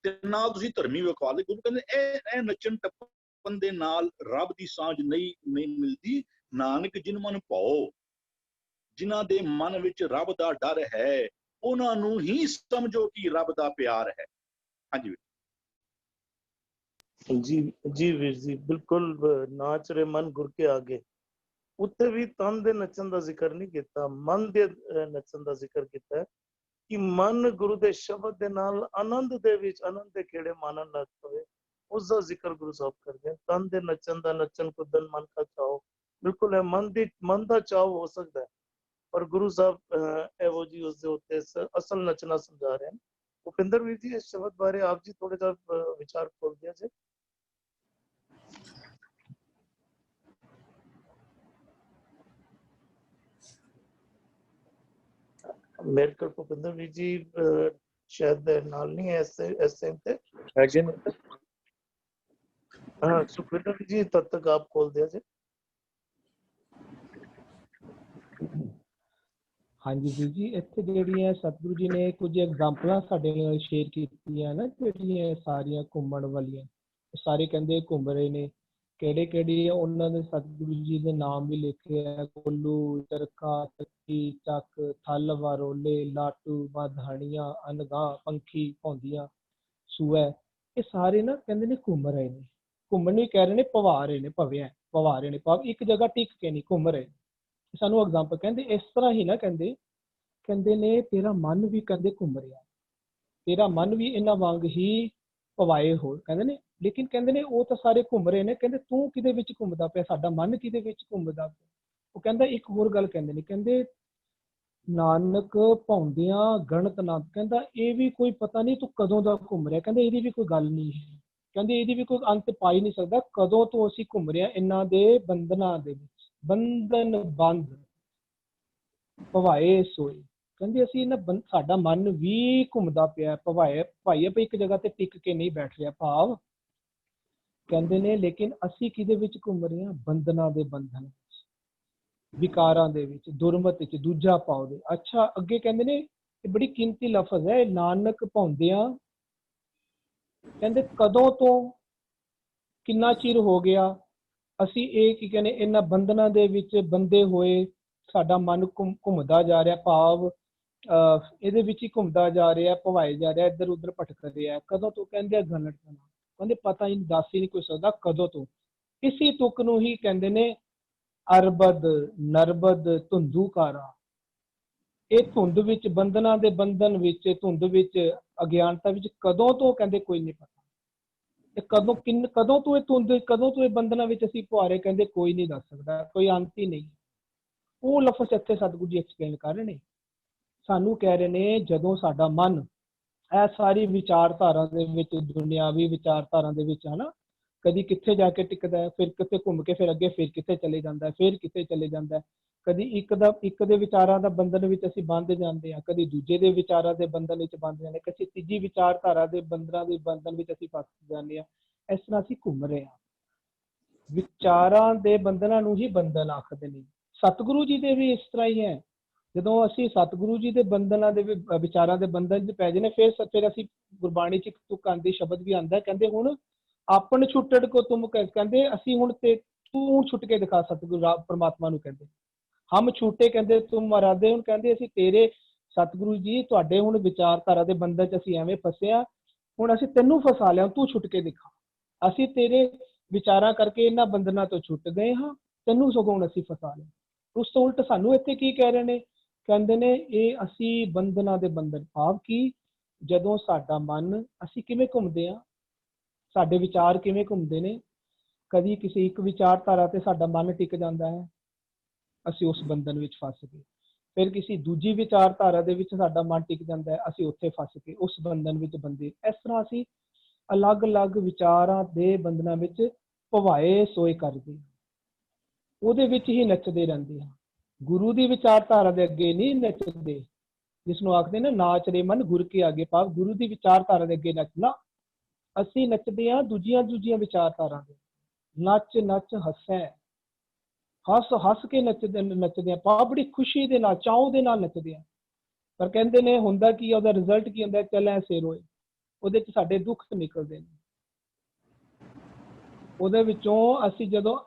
ਤੇ ਨਾਲ ਤੁਸੀਂ ਧਰਮੀ ਵਿਖਵਾ ਦੇ। ਗੁਰੂ ਕਹਿੰਦੇ ਇਹ ਨੱਚਣ ਟੱਪਣ ਦੇ ਨਾਲ ਰੱਬ ਦੀ ਸਾਂਝ ਨਹੀਂ ਮਿਲਦੀ। ਨਾਨਕ ਜਿਨ ਮਨ ਭਾਓ, ਜਿਨ੍ਹਾਂ ਦੇ ਮਨ ਵਿੱਚ ਰੱਬ ਦਾ ਡਰ ਹੈ ਉਹਨਾਂ ਨੂੰ ਹੀ ਸਮਝੋ ਕਿ ਰੱਬ ਦਾ ਪਿਆਰ ਹੈ। ਹਾਂਜੀ ਜੀ ਜੀ ਵੀਰ ਜੀ, ਬਿਲਕੁਲ ਨਾਚ ਰੇ ਮਨ ਗੁਰ ਕੇ ਆਗੇ। ਉੱਥੇ ਵੀ ਤਨ ਦੇ ਨੱਚਣ ਦਾ ਜ਼ਿਕਰ ਨਹੀਂ ਕੀਤਾ, ਮਨ ਦੇ ਨੱਚਣ ਦਾ ਜ਼ਿਕਰ ਕੀਤਾ ਕਿ ਮਨ ਗੁਰੂ ਦੇ ਸ਼ਬਦ ਦੇ ਨਾਲ ਆਨੰਦ ਦੇ ਵਿੱਚ, ਆਨੰਦ ਦੇ ਖੇੜੇ ਮਾਨਣ ਲੱਗ ਪਵੇ, ਉਸ ਦਾ ਜ਼ਿਕਰ ਗੁਰੂ ਸਾਹਿਬ ਕਰਦੇ। ਤਨ ਦੇ ਨੱਚਣ ਦਾ, ਨੱਚਣ ਕੁੱਦਣ ਮਨ ਦਾ ਚਾਓ, ਬਿਲਕੁਲ ਹੈ ਮਨ ਦਾ ਚਾਓ ਹੋ ਸਕਦਾ ਹੈ, ਪਰ ਗੁਰੂ ਸਾਹਿਬ ਇਹੋ ਜੀ ਉਸ ਦੇ ਉੱਤੇ ਅਸਲ ਨੱਚਣਾ ਸਮਝਾ ਰਹੇ ਹਨ। ਭੁਪਿੰਦਰ ਵੀਰ ਜੀ, ਇਸ ਸ਼ਬਦ ਬਾਰੇ ਆਪ ਜੀ ਥੋੜੇ ਜਿਹਾ ਵਿਚਾਰ ਖੋਲ ਦਿਆ ਜੇ। ਮੇਰੇ ਕੋਲ ਭੁਪਿੰਦਰ ਵੀਰ ਜੀ ਸ਼ਾਇਦ ਨਾਲ ਨਹੀਂ ਹੈ ਇਸ ਟਾइम पे अगेन। हाँ, सुखविंदर जी तब तक आप खोल दिया जे। ਹਾਂਜੀ ਵੀਰ ਜੀ, ਇੱਥੇ ਜਿਹੜੀਆਂ ਸਤਿਗੁਰੂ ਜੀ ਨੇ ਕੁਝ ਐਗਜ਼ਾਮਪਲਾਂ ਸਾਡੇ ਨਾਲ ਸ਼ੇਅਰ ਕੀਤੀਆਂ ਨਾ, ਜਿਹੜੀਆਂ ਸਾਰੀਆਂ ਘੁੰਮਣ ਵਾਲੀਆਂ, ਸਾਰੇ ਕਹਿੰਦੇ ਘੁੰਮ ਰਹੇ ਨੇ। ਕਿਹੜੇ ਕਿਹੜੇ ਉਹਨਾਂ ਦੇ ਸਤਿਗੁਰੂ ਜੀ ਦੇ ਨਾਮ ਵੀ ਲਿਖੇ ਆ, ਕੋਲੂ, ਚਰਖਾ, ਚੱਕੀ, ਚੱਕ, ਥਲ, ਵਾਰੋਲੇ, ਲਾਟੂ, ਮਾਧਾਣੀਆਂ, ਅਨਗਾਂ, ਪੰਖੀ, ਭੌਂਦੀਆਂ, ਸੂਐ। ਇਹ ਸਾਰੇ ਨਾ ਕਹਿੰਦੇ ਨੇ ਘੁੰਮ ਰਹੇ ਨੇ। ਘੁੰਮਣ ਨਹੀਂ ਕਹਿ ਰਹੇ ਨੇ, ਭਵਾ ਰਹੇ ਨੇ, ਭਵਾ ਰਹੇ ਨੇ, ਭਾਵ ਇੱਕ ਜਗ੍ਹਾ ਟਿਕ ਕੇ ਨਹੀਂ ਘੁੰਮ ਰਹੇ। ਸਾਨੂੰ ਐਗਜ਼ਾਮਪਲ ਕਹਿੰਦੇ ਇਸ ਤਰ੍ਹਾਂ ਹੀ ਨਾ, ਕਹਿੰਦੇ ਨੇ ਤੇਰਾ ਮਨ ਵੀ ਕਹਿੰਦੇ ਘੁੰਮ ਰਿਹਾ, ਤੇਰਾ ਮਨ ਵੀ ਇਹਨਾਂ ਵਾਂਗ ਹੀ ਭਵਾਏ ਹੋ, ਕਹਿੰਦੇ ਨੇ। ਲੇਕਿਨ ਕਹਿੰਦੇ ਨੇ ਉਹ ਤਾਂ ਸਾਰੇ ਘੁੰਮ ਰਹੇ ਨੇ, ਕਹਿੰਦੇ ਤੂੰ ਕਿਹਦੇ ਵਿੱਚ ਘੁੰਮਦਾ ਪਿਆ, ਸਾਡਾ ਮਨ ਕਿਹਦੇ ਵਿੱਚ ਘੁੰਮਦਾ ਪਿਆ। ਉਹ ਕਹਿੰਦਾ ਇੱਕ ਹੋਰ ਗੱਲ ਕਹਿੰਦੇ ਨੇ, ਕਹਿੰਦੇ ਨਾਨਕ ਭੌਂਦਿਆਂ ਗਣਤ ਨਾ, ਕਹਿੰਦਾ ਇਹ ਵੀ ਕੋਈ ਪਤਾ ਨਹੀਂ ਤੂੰ ਕਦੋਂ ਦਾ ਘੁੰਮ ਰਿਹਾ, ਕਹਿੰਦੇ ਇਹਦੀ ਵੀ ਕੋਈ ਗੱਲ ਨਹੀਂ ਹੈ, ਕਹਿੰਦੇ ਇਹਦੀ ਵੀ ਕੋਈ ਅੰਤ ਪਾ ਹੀ ਨਹੀਂ ਸਕਦਾ, ਕਦੋਂ ਤੋਂ ਅਸੀਂ ਘੁੰਮ ਰਹੇ ਹਾਂ ਇਹਨਾਂ ਦੇ ਬੰਧਨਾਂ ਦੇ ਵਿੱਚ। ਬੰਧਨ ਬੰਦ ਭਵਾਏ ਸੋਏ, ਕਹਿੰਦੇ ਅਸੀਂ ਇਹਨਾਂ ਸਾਡਾ ਮਨ ਵੀ ਘੁੰਮਦਾ ਪਿਆ, ਭਾਈ ਆਪਾਂ ਇੱਕ ਜਗ੍ਹਾ ਤੇ ਟਿਕ ਕੇ ਨਹੀਂ ਬੈਠ ਰਿਹਾ। ਭਾਵ ਕਹਿੰਦੇ ਨੇ ਲੇਕਿਨ ਅਸੀਂ ਕਿਹਦੇ ਵਿੱਚ ਘੁੰਮ ਰਹੇ ਹਾਂ, ਬੰਧਨਾਂ ਦੇ ਬੰਧਨ ਵਿੱਚ। ਵਿਕਾਰਾਂ ਦੇ ਵਿੱਚ, ਦੁਰਮਤ ਵਿੱਚ, ਦੂਜਾ ਪਾਉ ਦੇ। ਅੱਛਾ, ਅੱਗੇ ਕਹਿੰਦੇ ਨੇ ਇਹ ਬੜੀ ਕੀਮਤੀ ਲਫ਼ਜ਼ ਹੈ, ਨਾਨਕ ਭਾਉਂਦਿਆਂ, ਕਹਿੰਦੇ ਕਦੋਂ ਤੋਂ, ਕਿੰਨਾ ਚਿਰ ਹੋ ਗਿਆ ਅਸੀਂ ਇਹ ਕੀ ਕਹਿੰਦੇ ਇਹਨਾਂ ਬੰਧਨਾਂ ਦੇ ਵਿੱਚ ਬੰਦੇ ਹੋਏ, ਸਾਡਾ ਮਨ ਘੁੰਮਦਾ ਜਾ ਰਿਹਾ, ਭਾਵ ਇਹਦੇ ਵਿੱਚ ਹੀ ਘੁੰਮਦਾ ਜਾ ਰਿਹਾ, ਭਵਾਏ ਜਾ ਰਿਹਾ, ਇੱਧਰ ਉੱਧਰ ਭਟਕ ਰਿਹਾ। ਕਦੋਂ ਤੋਂ? ਕਹਿੰਦੇ ਗਨੜ ਤੋਂ। ਕਹਿੰਦੇ ਪਤਾ ਹੀ ਦੱਸ ਹੀ ਨਹੀਂ ਕੋਈ ਸਕਦਾ ਕਦੋਂ ਤੋਂ। ਇਸੀ ਤੁਕ ਨੂੰ ਹੀ ਕਹਿੰਦੇ ਨੇ ਅਰਬਦ, ਨਰਬਦ, ਧੁੰਦੂਕਾਰਾ। ਇਹ ਧੁੰਦ ਵਿੱਚ, ਬੰਧਨਾਂ ਦੇ ਬੰਧਨ ਵਿੱਚ, ਧੁੰਦ ਵਿੱਚ, ਅਗਿਆਨਤਾ ਵਿੱਚ ਕਦੋਂ ਤੋਂ, ਕਹਿੰਦੇ ਕੋਈ ਨਹੀਂ ਪਤਾ। ਕਦੋਂ ਤੋਂ ਇਹ ਧੁੰਦ, ਕਦੋਂ ਤੋਂ ਇਹ ਬੰਧਨਾਂ ਵਿੱਚ ਅਸੀਂ ਪੁਆਰੇ, ਕਹਿੰਦੇ ਕੋਈ ਨਹੀਂ ਦੱਸ ਸਕਦਾ, ਕੋਈ ਅੰਤ ਹੀ ਨਹੀਂ। ਉਹ ਲਫ਼ਜ਼ ਇੱਥੇ ਸਤਿਗੁਰੂ ਜੀ ਐਕਸਪਲੇਨ ਕਰ ਰਹੇ ਨੇ। ਸਾਨੂੰ ਕਹਿ ਰਹੇ ਨੇ ਜਦੋਂ ਸਾਡਾ ਮਨ ਇਹ ਸਾਰੀ ਵਿਚਾਰਧਾਰਾ ਦੇ ਵਿੱਚ, ਦੁਨਿਆਵੀ ਵਿਚਾਰਧਾਰਾ ਦੇ ਵਿੱਚ, ਹਨਾ, ਕਦੀ ਕਿੱਥੇ ਜਾ ਕੇ ਟਿਕਦਾ ਹੈ, ਫਿਰ ਕਿਤੇ ਘੁੰਮ ਕੇ ਫਿਰ ਅੱਗੇ ਫਿਰ ਕਿਤੇ ਚਲੇ ਜਾਂਦਾ ਹੈ, ਫਿਰ ਕਿਤੇ ਚਲੇ ਜਾਂਦਾ ਹੈ। ਕਦੀ ਇੱਕ ਦੇ ਵਿਚਾਰਾਂ ਦਾ ਬੰਧਨ ਵਿੱਚ ਅਸੀਂ ਬੰਧ ਜਾਂਦੇ ਹਾਂ, ਕਦੀ ਦੂਜੇ ਦੇ ਵਿਚਾਰਾਂ ਦੇ ਬੰਧਨ ਵਿੱਚ ਬੰਧ ਜਾਂਦੇ, ਕਦੀ ਤੀਜੀ ਵਿਚਾਰਧਾਰਾ ਦੇ ਬੰਧਨਾਂ ਦੇ ਬੰਧਨ ਵਿੱਚ ਅਸੀਂ ਫਸ ਜਾਂਦੇ ਹਾਂ। ਇਸ ਤਰ੍ਹਾਂ ਅਸੀਂ ਘੁੰਮ ਰਹੇ ਹਾਂ। ਵਿਚਾਰਾਂ ਦੇ ਬੰਧਨਾਂ ਨੂੰ ਹੀ ਬੰਧਨ ਆਖਦੇ ਨੇ। ਸਤਿਗੁਰੂ ਜੀ ਦੇ ਵੀ ਇਸ ਤਰ੍ਹਾਂ ਹੀ ਹੈ। ਜਦੋਂ ਅਸੀਂ ਸਤਿਗੁਰੂ ਜੀ ਦੇ ਬੰਧਨਾਂ ਦੇ ਵਿਚਾਰਾਂ ਦੇ ਬੰਧਨ 'ਚ ਪੈ ਜਾਂਦੇ, ਫਿਰ ਅਸੀਂ ਗੁਰਬਾਣੀ 'ਚ ਇੱਕ ਤੁਕ ਆਂਦੀ ਸ਼ਬਦ ਵੀ ਆਉਂਦਾ, ਕਹਿੰਦੇ ਹੁਣ ਆਪਣ ਛੁੱਟੜ ਕੋ ਤੁਮ, ਕਹਿੰਦੇ ਅਸੀਂ ਹੁਣ ਤੇ ਤੂੰ ਛੁੱਟ ਕੇ ਦਿਖਾ। ਸਤਿਗੁਰੂ ਪਰਮਾਤਮਾ ਨੂੰ ਕਹਿੰਦੇ ਹਮ ਛੂਟੇ, ਕਹਿੰਦੇ ਤੁਮ ਮਰਾਦੇ। ਹੁਣ ਕਹਿੰਦੇ ਅਸੀਂ ਤੇਰੇ, ਸਤਿਗੁਰੂ ਜੀ ਤੁਹਾਡੇ ਹੁਣ ਵਿਚਾਰਧਾਰਾ ਦੇ ਬੰਧਨ 'ਚ ਅਸੀਂ ਐਵੇਂ ਫਸੇ ਆ, ਹੁਣ ਅਸੀਂ ਤੈਨੂੰ ਫਸਾ ਲਿਆ, ਤੂੰ ਛੁੱਟ ਕੇ ਦਿਖਾ। ਅਸੀਂ ਤੇਰੇ ਵਿਚਾਰਾਂ ਕਰਕੇ ਇਹਨਾਂ ਬੰਧਨਾਂ ਤੋਂ ਛੁੱਟ ਗਏ ਹਾਂ, ਤੈਨੂੰ ਸਗੋਂ ਹੁਣ ਅਸੀਂ ਫਸਾ ਲਿਆ। ਉਸ ਤੋਂ ਉਲਟ ਸਾਨੂੰ ਇੱਥੇ ਕੀ ਕਹਿ ਰਹੇ ਨੇ? ਕਹਿੰਦੇ ਨੇ ਇਹ ਅਸੀਂ ਬੰਧਨਾਂ ਦੇ ਬੰਧਨ, ਭਾਵ ਕਿ ਜਦੋਂ ਸਾਡਾ ਮਨ, ਅਸੀਂ ਕਿਵੇਂ ਘੁੰਮਦੇ ਆ, ਸਾਡੇ ਵਿਚਾਰ ਕਿਵੇਂ ਘੁੰਮਦੇ ਨੇ। ਕਦੀ ਕਿਸੇ ਇੱਕ ਵਿਚਾਰਧਾਰਾ ਤੇ ਸਾਡਾ ਮਨ ਟਿਕ ਜਾਂਦਾ ਹੈ, ਅਸੀਂ ਉਸ ਬੰਧਨ ਵਿੱਚ ਫਸ ਗਏ। ਫਿਰ ਕਿਸੇ ਦੂਜੀ ਵਿਚਾਰਧਾਰਾ ਦੇ ਵਿੱਚ ਸਾਡਾ ਮਨ ਟਿਕ ਜਾਂਦਾ ਹੈ, ਅਸੀਂ ਉੱਥੇ ਫਸ ਕੇ ਉਸ ਬੰਧਨ ਵਿੱਚ ਬੰਦੇ। ਇਸ ਤਰ੍ਹਾਂ ਅਸੀਂ ਅਲੱਗ-ਅਲੱਗ ਵਿਚਾਰਾਂ ਦੇ ਬੰਧਨਾਂ ਵਿੱਚ ਭਵਾਏ ਸੋਏ ਕਰਦੇ, ਉਹਦੇ ਵਿੱਚ ਹੀ ਨੱਚਦੇ ਰਹਿੰਦੇ ਹਾਂ। ਗੁਰੂ ਦੀ ਵਿਚਾਰਧਾਰਾ ਦੇ ਅੱਗੇ ਨਹੀਂ ਨੱਚਦੇ, ਜਿਸ ਨੂੰ ਆਖਦੇ ਨੇ ਨਾਚ ਰੇ ਮਨ ਗੁਰ ਕੇ ਅੱਗੇ, ਭਾਵ ਗੁਰੂ ਦੀ ਵਿਚਾਰਧਾਰਾ ਦੇ ਅੱਗੇ ਨੱਚਣਾ। ਅਸੀਂ ਨੱਚਦੇ ਹਾਂ ਦੂਜੀਆਂ ਵਿਚਾਰਧਾਰਾ ਦੇ। ਨੱਚ ਨੱਚ ਹੱਸੈ, ਹੱਸ ਕੇ ਨੱਚਦੇ ਆ, ਭਾਵ ਬੜੀ ਖੁਸ਼ੀ ਦੇ ਨਾਲ, ਚਾਉ ਦੇ ਨਾਲ ਨੱਚਦੇ ਆ। ਪਰ ਕਹਿੰਦੇ ਨੇ ਹੁੰਦਾ ਕੀ, ਉਹਦਾ ਰਿਜ਼ਲਟ ਕੀ ਹੁੰਦਾ? ਚੱਲ ਐਸੇ ਰੋਏ। ਉਹਦੇ 'ਚ ਸਾਡੇ ਦੁੱਖ ਨਿਕਲਦੇ ਨੇ। ਉਹਦੇ ਵਿੱਚੋਂ ਅਸੀਂ ਜਦੋਂ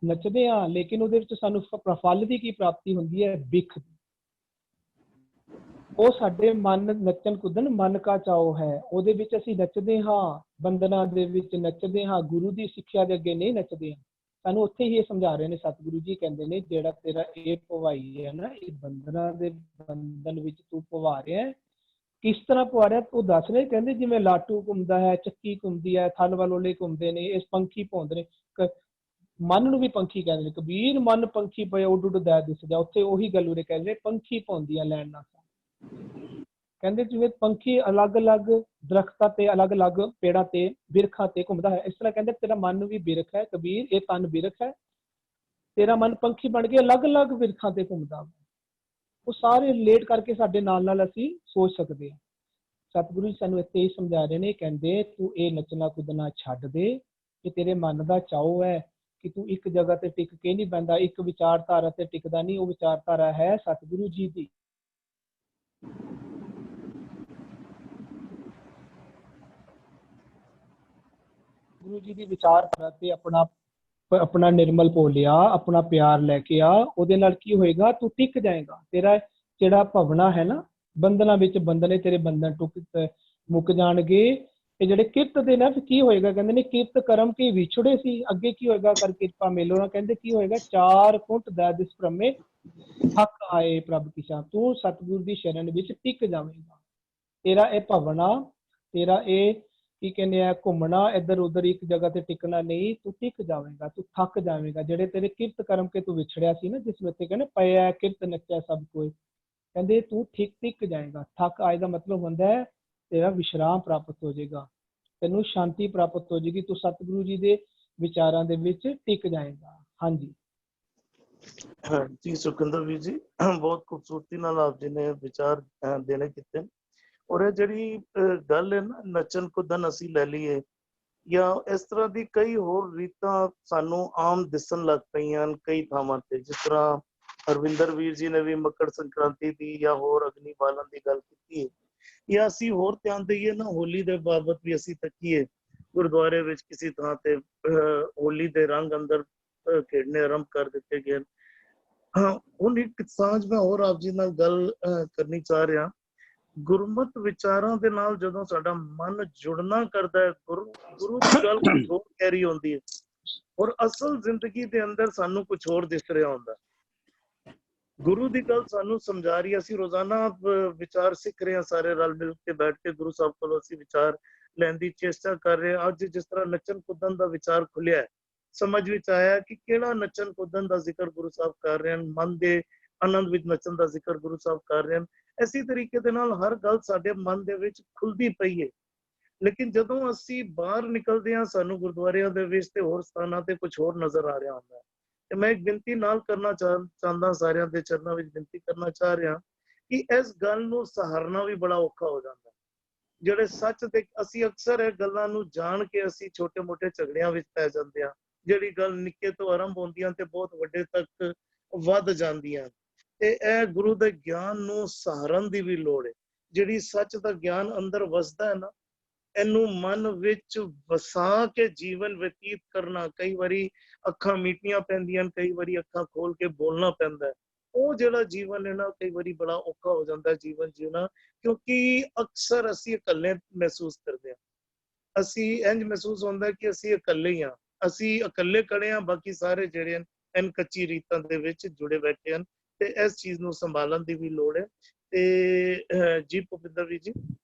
ਨੱਚਦੇ ਹਾਂ, ਲੇਕਿਨ ਉਹਦੇ ਵਿੱਚ ਸਾਨੂੰ ਫਲ ਦੀ ਕੀ ਪ੍ਰਾਪਤੀ ਹੁੰਦੀ ਹੈ? ਬਿਖ। ਉਹ ਸਾਡੇ ਮਨ ਨੱਚਣ ਕੁੱਦਣ, ਮਨ ਕਾ ਚਾਉ ਹੈ। ਉਹਦੇ ਵਿੱਚ ਅਸੀਂ ਨੱਚਦੇ ਹਾਂ, ਬੰਧਨਾਂ ਦੇ ਵਿੱਚ ਨੱਚਦੇ ਹਾਂ, ਗੁਰੂ ਦੀ ਸਿੱਖਿਆ ਦੇ ਅੱਗੇ ਨਹੀਂ ਨੱਚਦੇ ਹਾਂ। ਸਾਨੂੰ ਉੱਥੇ ਹੀ ਇਹ ਸਮਝਾ ਰਹੇ ਨੇ ਸਤਿਗੁਰੂ ਜੀ। ਕਹਿੰਦੇ ਨੇ ਜਿਹੜਾ ਤੇਰਾ ਇਹ ਭਵਾਈ ਹੈ ਨਾ, ਇਹ ਬੰਧਨਾਂ ਦੇ ਬੰਧਨ ਵਿੱਚ ਤੂੰ ਭਵਾ ਰਿਹਾ, ਕਿਸ ਤਰ੍ਹਾਂ ਪਵਾ ਰਿਹਾ ਉਹ ਦੱਸ ਰਹੇ। ਕਹਿੰਦੇ ਜਿਵੇਂ ਲਾਟੂ ਘੁੰਮਦਾ ਹੈ, ਚੱਕੀ ਘੁੰਮਦੀ ਹੈ, ਥਲ ਵਲੋਲੇ ਘੁੰਮਦੇ ਨੇ, ਇਸ ਪੰਖੀ ਭੌਂਦੇ ਨੇ। ਮਨ ਨੂੰ ਵੀ ਪੰਖੀ ਕਹਿੰਦੇ ਨੇ। ਕਬੀਰ ਮਨ ਪੰਖੀ ਪਏ ਉੱਡ ਉੱਡ ਦਾ ਦਿਸ ਜਾ। ਉੱਥੇ ਉਹੀ ਗੱਲ ਉਰੇ ਕਹਿੰਦੇ ਪੰਖੀ ਭੌਂਦੀਆਂ ਲੈਣ ਨਾਲ। ਕਹਿੰਦੇ ਜਿਵੇਂ ਪੰਖੀ ਅਲੱਗ-ਅਲੱਗ ਦਰਖਤਾਂ ਤੇ, ਅਲੱਗ-ਅਲੱਗ ਪੇੜਾਂ ਤੇ, ਬਿਰਖਾਂ ਤੇ ਘੁੰਮਦਾ ਹੈ, ਇਸ ਤਰ੍ਹਾਂ ਕਹਿੰਦੇ ਤੇਰਾ ਮਨ ਵੀ ਬਿਰਖ ਹੈ ਕਬੀਰ, ਇਹ ਤਨ ਬਿਰਖ ਹੈ, ਤੇਰਾ ਮਨ ਪੰਖੀ ਬਣ ਕੇ ਅਲੱਗ-ਅਲੱਗ ਬਿਰਖਾਂ ਤੇ ਘੁੰਮਦਾ। ਉਹ ਸਾਰੇ ਰਿਲੇਟ ਕਰਕੇ ਸਾਡੇ ਨਾਲ ਅਸੀਂ ਸੋਚ ਸਕਦੇ ਹਾਂ। ਸਤਿਗੁਰੂ ਜੀ ਸਾਨੂੰ ਇੱਥੇ ਹੀ ਸਮਝਾ ਰਹੇ ਨੇ, ਕਹਿੰਦੇ ਤੂੰ ਇਹ ਨੱਚਣਾ ਕੁੱਦਣਾ ਛੱਡ ਦੇ। ਕਿ ਤੇਰੇ ਮਨ ਦਾ ਚਾਉ ਹੈ ਕਿ ਤੂੰ ਇੱਕ ਜਗ੍ਹਾ ਤੇ ਟਿਕ ਕੇ ਨਹੀਂ ਬਹਿੰਦਾ, ਇੱਕ ਵਿਚਾਰਧਾਰਾ ਤੇ ਟਿਕਦਾ ਨਹੀਂ। ਉਹ ਵਿਚਾਰਧਾਰਾ ਹੈ ਸਤਿਗੁਰੂ ਜੀ ਦੀ। ਗੁਰੂ ਜੀ ਦੀ ਵਿਚਾਰਧਾਰਾ ਤੇ ਆਪਣਾ ਨਿਰਮਲ ਭੋਲਿਆ, ਆਪਣਾ ਪਿਆਰ ਲੈ ਕੇ ਆ। ਉਹਦੇ ਨਾਲ ਕੀ ਹੋਏਗਾ? ਤੂੰ ਟਿਕ ਜਾਏਗਾ। ਤੇਰਾ ਜਿਹੜਾ ਭਵਨਾ ਹੈ ਨਾ, ਬੰਧਨਾਂ ਵਿੱਚ ਬੰਧਨੇ, ਤੇਰੇ ਬੰਧਨ ਮੁੱਕ ਜਾਣਗੇ। ਇਹ ਜਿਹੜੇ ਕਿਰਤ ਦੇ ਨਾ, ਕੀ ਹੋਏਗਾ? ਕਹਿੰਦੇ ਨੇ ਕਿਰਤ ਕਰਮ ਕੇ ਵਿਛੜੇ ਸੀ, ਅੱਗੇ ਕੀ ਹੋਏਗਾ? ਕਰ ਕਿਰਪਾ ਮੇਲੋ ਨਾ। ਕਹਿੰਦੇ ਕੀ ਹੋਏਗਾ? 4 ਕੁੰਟ ਦਾ ਦਿਸ ਭ੍ਰਮੇ ਥੱਕ ਆਏ ਪ੍ਰਭ ਕਿਛਾ। ਤੂੰ ਸਤਿਗੁਰ ਦੀ ਸ਼ਰਨ ਵਿੱਚ ਟਿਕ ਜਾਵੇਂਗਾ। ਤੇਰਾ ਇਹ ਭਵਨਾ, ਤੇਰਾ ਇਹ ਕੀ ਕਹਿੰਦੇ ਆ ਘੁੰਮਣਾ, ਇੱਧਰ ਉੱਧਰ ਇੱਕ ਜਗ੍ਹਾ ਤੇ ਟਿਕਣਾ ਨਹੀਂ। ਤੂੰ ਟਿਕ ਜਾਵੇਂਗਾ, ਤੂੰ ਥੱਕ ਜਾਵੇਂਗਾ। ਜਿਹੜੇ ਤੇਰੇ ਕਿਰਤ ਕਰਮ ਕੇ ਤੂੰ ਵਿਛੜਿਆ ਸੀ ਨਾ, ਜਿਸ ਵਿੱਚ ਕਹਿੰਦੇ ਪਿਆ ਕਿਰਤ ਨੱਚਿਆ ਸਭ ਕੋਈ, ਕਹਿੰਦੇ ਤੂੰ ਟਿਕ ਜਾਏਗਾ। ਥੱਕ ਆਏ ਦਾ ਮਤਲਬ ਹੁੰਦਾ ਹੈ ਤੇਰਾ ਵਿਸ਼ਰਾਮ ਪ੍ਰਾਪਤ ਹੋ ਜਾਏਗਾ, ਤੈਨੂੰ ਸ਼ਾਂਤੀ ਪ੍ਰਾਪਤ ਹੋ ਜਾਏਗੀ। ਤੂੰ ਸਤਿਗੁਰੂ ਜੀ ਦੇ ਵਿਚਾਰਾਂ ਦੇ ਵਿੱਚ ਟਿਕ ਜਾਏਗਾ। ਹਾਂਜੀ ਜੀ ਸੁਖਿੰਦਰ ਵੀਰ ਜੀ, ਬਹੁਤ ਖੂਬਸੂਰਤੀ ਨਾਲ ਆਪ ਜੀ ਨੇ ਵਿਚਾਰ ਦੇਣੇ ਕੀਤੇ। ਔਰ ਇਹ ਜਿਹੜੀ ਗੱਲ ਹੈ ਨਾ, ਨੱਚਣ ਕੁੱਦਣ ਅਸੀਂ ਲੈ ਲਈਏ, ਜਾਂ ਇਸ ਤਰ੍ਹਾਂ ਦੀ ਕਈ ਹੋਰ ਰੀਤਾਂ ਸਾਨੂੰ ਆਮ ਦਿਸਣ ਲੱਗ ਪਈਆਂ ਕਈ ਥਾਵਾਂ ਤੇ। ਜਿਸ ਤਰ੍ਹਾਂ ਹਰਵਿੰਦਰ ਵੀਰ ਜੀ ਨੇ ਵੀ ਮਕਰ ਸੰਕ੍ਰਾਂਤੀ ਦੀ ਜਾਂ ਹੋਰ ਅਗਨੀ ਬਾਲਣ ਦੀ ਗੱਲ ਕੀਤੀ ਹੈ। ਜਾਂ ਅਸੀਂ ਹੋਰ ਧਿਆਨ ਦੇਈਏ ਨਾ, ਹੋਲੀ ਦੇ ਬਾਬਤ ਵੀ ਅਸੀਂ ਤੱਕੀਏ, ਗੁਰਦੁਆਰੇ ਵਿੱਚ ਕਿਸੇ ਥਾਂ ਤੇ ਹੋਲੀ ਦੇ ਰੰਗ ਅੰਦਰ ਖੇਡਣੇ ਆਰੰਭ ਕਰ ਦਿੱਤੇ ਗਏ। ਹਾਂ, ਹੁਣ ਇੱਕ ਸਾਂਝ ਮੈਂ ਹੋਰ ਆਪ ਜੀ ਨਾਲ ਗੱਲ ਕਰਨੀ ਚਾਹ ਰਿਹਾ। ਗੁਰਮਤ ਵਿਚਾਰਾਂ ਦੇ ਨਾਲ ਜਦੋਂ ਸਾਡਾ ਮਨ ਜੁੜਨਾ ਕਰਦਾ ਹੈ, ਗੁਰੂ ਦੀ ਗੱਲ ਕੁਝ ਹੋਰ ਕਹਿ ਰਹੀ ਹੁੰਦੀ ਹੈ, ਔਰ ਅਸਲ ਜ਼ਿੰਦਗੀ ਦੇ ਅੰਦਰ ਸਾਨੂੰ ਕੁਝ ਹੋਰ ਦਿਸ ਰਿਹਾ ਹੁੰਦਾ। ਗੁਰੂ ਦੀ ਗੱਲ ਸਾਨੂੰ ਸਮਝਾ ਰਹੀ ਹੈ, ਅਸੀਂ ਰੋਜ਼ਾਨਾ ਵਿਚਾਰ ਸਿੱਖ ਰਹੇ ਹਾਂ, ਸਾਰੇ ਰਲ ਮਿਲ ਕੇ ਬੈਠ ਕੇ ਗੁਰੂ ਸਾਹਿਬ ਕੋਲੋਂ ਅਸੀਂ ਵਿਚਾਰ ਲੈਣ ਦੀ ਚੇਸ਼ਟਾ ਕਰ ਰਹੇ ਹਾਂ। ਅੱਜ ਜਿਸ ਤਰ੍ਹਾਂ ਨੱਚਣ ਕੁੱਦਣ ਦਾ ਵਿਚਾਰ ਖੁੱਲਿਆ ਹੈ, ਸਮਝ ਵਿੱਚ ਆਇਆ ਕਿ ਕਿਹੜਾ ਨੱਚਣ ਕੁੱਦਣ ਦਾ ਜ਼ਿਕਰ ਗੁਰੂ ਸਾਹਿਬ ਕਰ ਰਹੇ ਹਨ, ਮਨ ਦੇ ਆਨੰਦ ਵਿੱਚ ਨੱਚਣ ਦਾ ਜ਼ਿਕਰ ਗੁਰੂ ਸਾਹਿਬ ਕਰ ਰਹੇ ਹਨ। ਇਸੇ ਤਰੀਕੇ ਦੇ ਨਾਲ ਹਰ ਗੱਲ ਸਾਡੇ ਮਨ ਦੇ ਵਿੱਚ ਖੁੱਲਦੀ ਪਈ ਹੈ। ਲੇਕਿਨ ਜਦੋਂ ਅਸੀਂ ਬਾਹਰ ਨਿਕਲਦੇ ਹਾਂ, ਸਾਨੂੰ ਗੁਰਦੁਆਰਿਆਂ ਦੇ ਵਿੱਚ ਤੇ ਹੋਰ ਸਥਾਨਾਂ ਤੇ ਕੁਝ ਹੋਰ ਨਜ਼ਰ ਆ ਰਿਹਾ ਹੁੰਦਾ ਹੈ। ਤੇ ਮੈਂ ਇੱਕ ਬੇਨਤੀ ਨਾਲ ਕਰਨਾ ਚਾਹੁੰਦਾ, ਸਾਰਿਆਂ ਦੇ ਚਰਨਾਂ ਵਿੱਚ ਬੇਨਤੀ ਕਰਨਾ ਚਾਹ ਰਿਹਾ ਕਿ ਇਸ ਗੱਲ ਨੂੰ ਸਹਾਰਨਾ ਵੀ ਬੜਾ ਔਖਾ ਹੋ ਜਾਂਦਾ। ਜਿਹੜੇ ਸੱਚ ਤੇ ਅਸੀਂ ਅਕਸਰ ਇਹ ਗੱਲਾਂ ਨੂੰ ਜਾਣ ਕੇ ਅਸੀਂ ਛੋਟੇ ਮੋਟੇ ਝਗੜਿਆਂ ਵਿੱਚ ਪੈ ਜਾਂਦੇ ਹਾਂ, ਜਿਹੜੀ ਗੱਲ ਨਿੱਕੇ ਤੋਂ ਆਰੰਭ ਹੁੰਦੀਆਂ ਤੇ ਬਹੁਤ ਵੱਡੇ ਤੱਕ ਵੱਧ ਜਾਂਦੀਆਂ। ਤੇ ਇਹ ਗੁਰੂ ਦੇ ਗਿਆਨ ਨੂੰ ਸਹਾਰਨ ਦੀ ਵੀ ਲੋੜ ਹੈ। ਜਿਹੜੀ ਸੱਚ ਦਾ ਗਿਆਨ ਅੰਦਰ ਵਸਦਾ ਹੈ ਨਾ, ਇਹਨੂੰ ਮਨ ਵਿੱਚ ਵਸਾ ਕੇ ਜੀਵਨ ਬਤੀਤ ਕਰਨਾ, ਕਈ ਵਾਰੀ ਅੱਖਾਂ ਮੀਟਣੀਆਂ ਪੈਂਦੀਆਂ, ਕਈ ਵਾਰੀ ਅੱਖਾਂ ਖੋਲ ਕੇ ਬੋਲਣਾ ਪੈਂਦਾ ਹੈ। ਉਹ ਜਿਹੜਾ ਜੀਵਨ ਹੈ ਨਾ, ਕਈ ਵਾਰੀ ਬੜਾ ਔਖਾ ਹੋ ਜਾਂਦਾ ਜੀਵਨ ਜੀਣਾ, ਕਿਉਂਕਿ ਅਕਸਰ ਅਸੀਂ ਇਕੱਲੇ ਮਹਿਸੂਸ ਕਰਦੇ ਹਾਂ। ਅਸੀਂ ਇੰਝ ਮਹਿਸੂਸ ਹੁੰਦਾ ਕਿ ਅਸੀਂ ਇਕੱਲੇ ਹੀ ਹਾਂ, ਅਸੀਂ ਇਕੱਲੇ ਖੜੇ ਹਾਂ, ਬਾਕੀ ਸਾਰੇ ਜਿਹੜੇ ਹਨ ਇਨ ਕੱਚੀ ਰੀਤਾਂ ਦੇ ਵਿੱਚ ਜੁੜੇ ਬੈਠੇ ਹਨ। ਤੇ ਇਸ ਚੀਜ਼ ਨੂੰ ਸੰਭਾਲਣ ਦੀ ਵੀ ਲੋੜ ਹੈ। ਤੇ ਜੀ ਭੁਪਿੰਦਰ ਵੀਰ ਜੀ,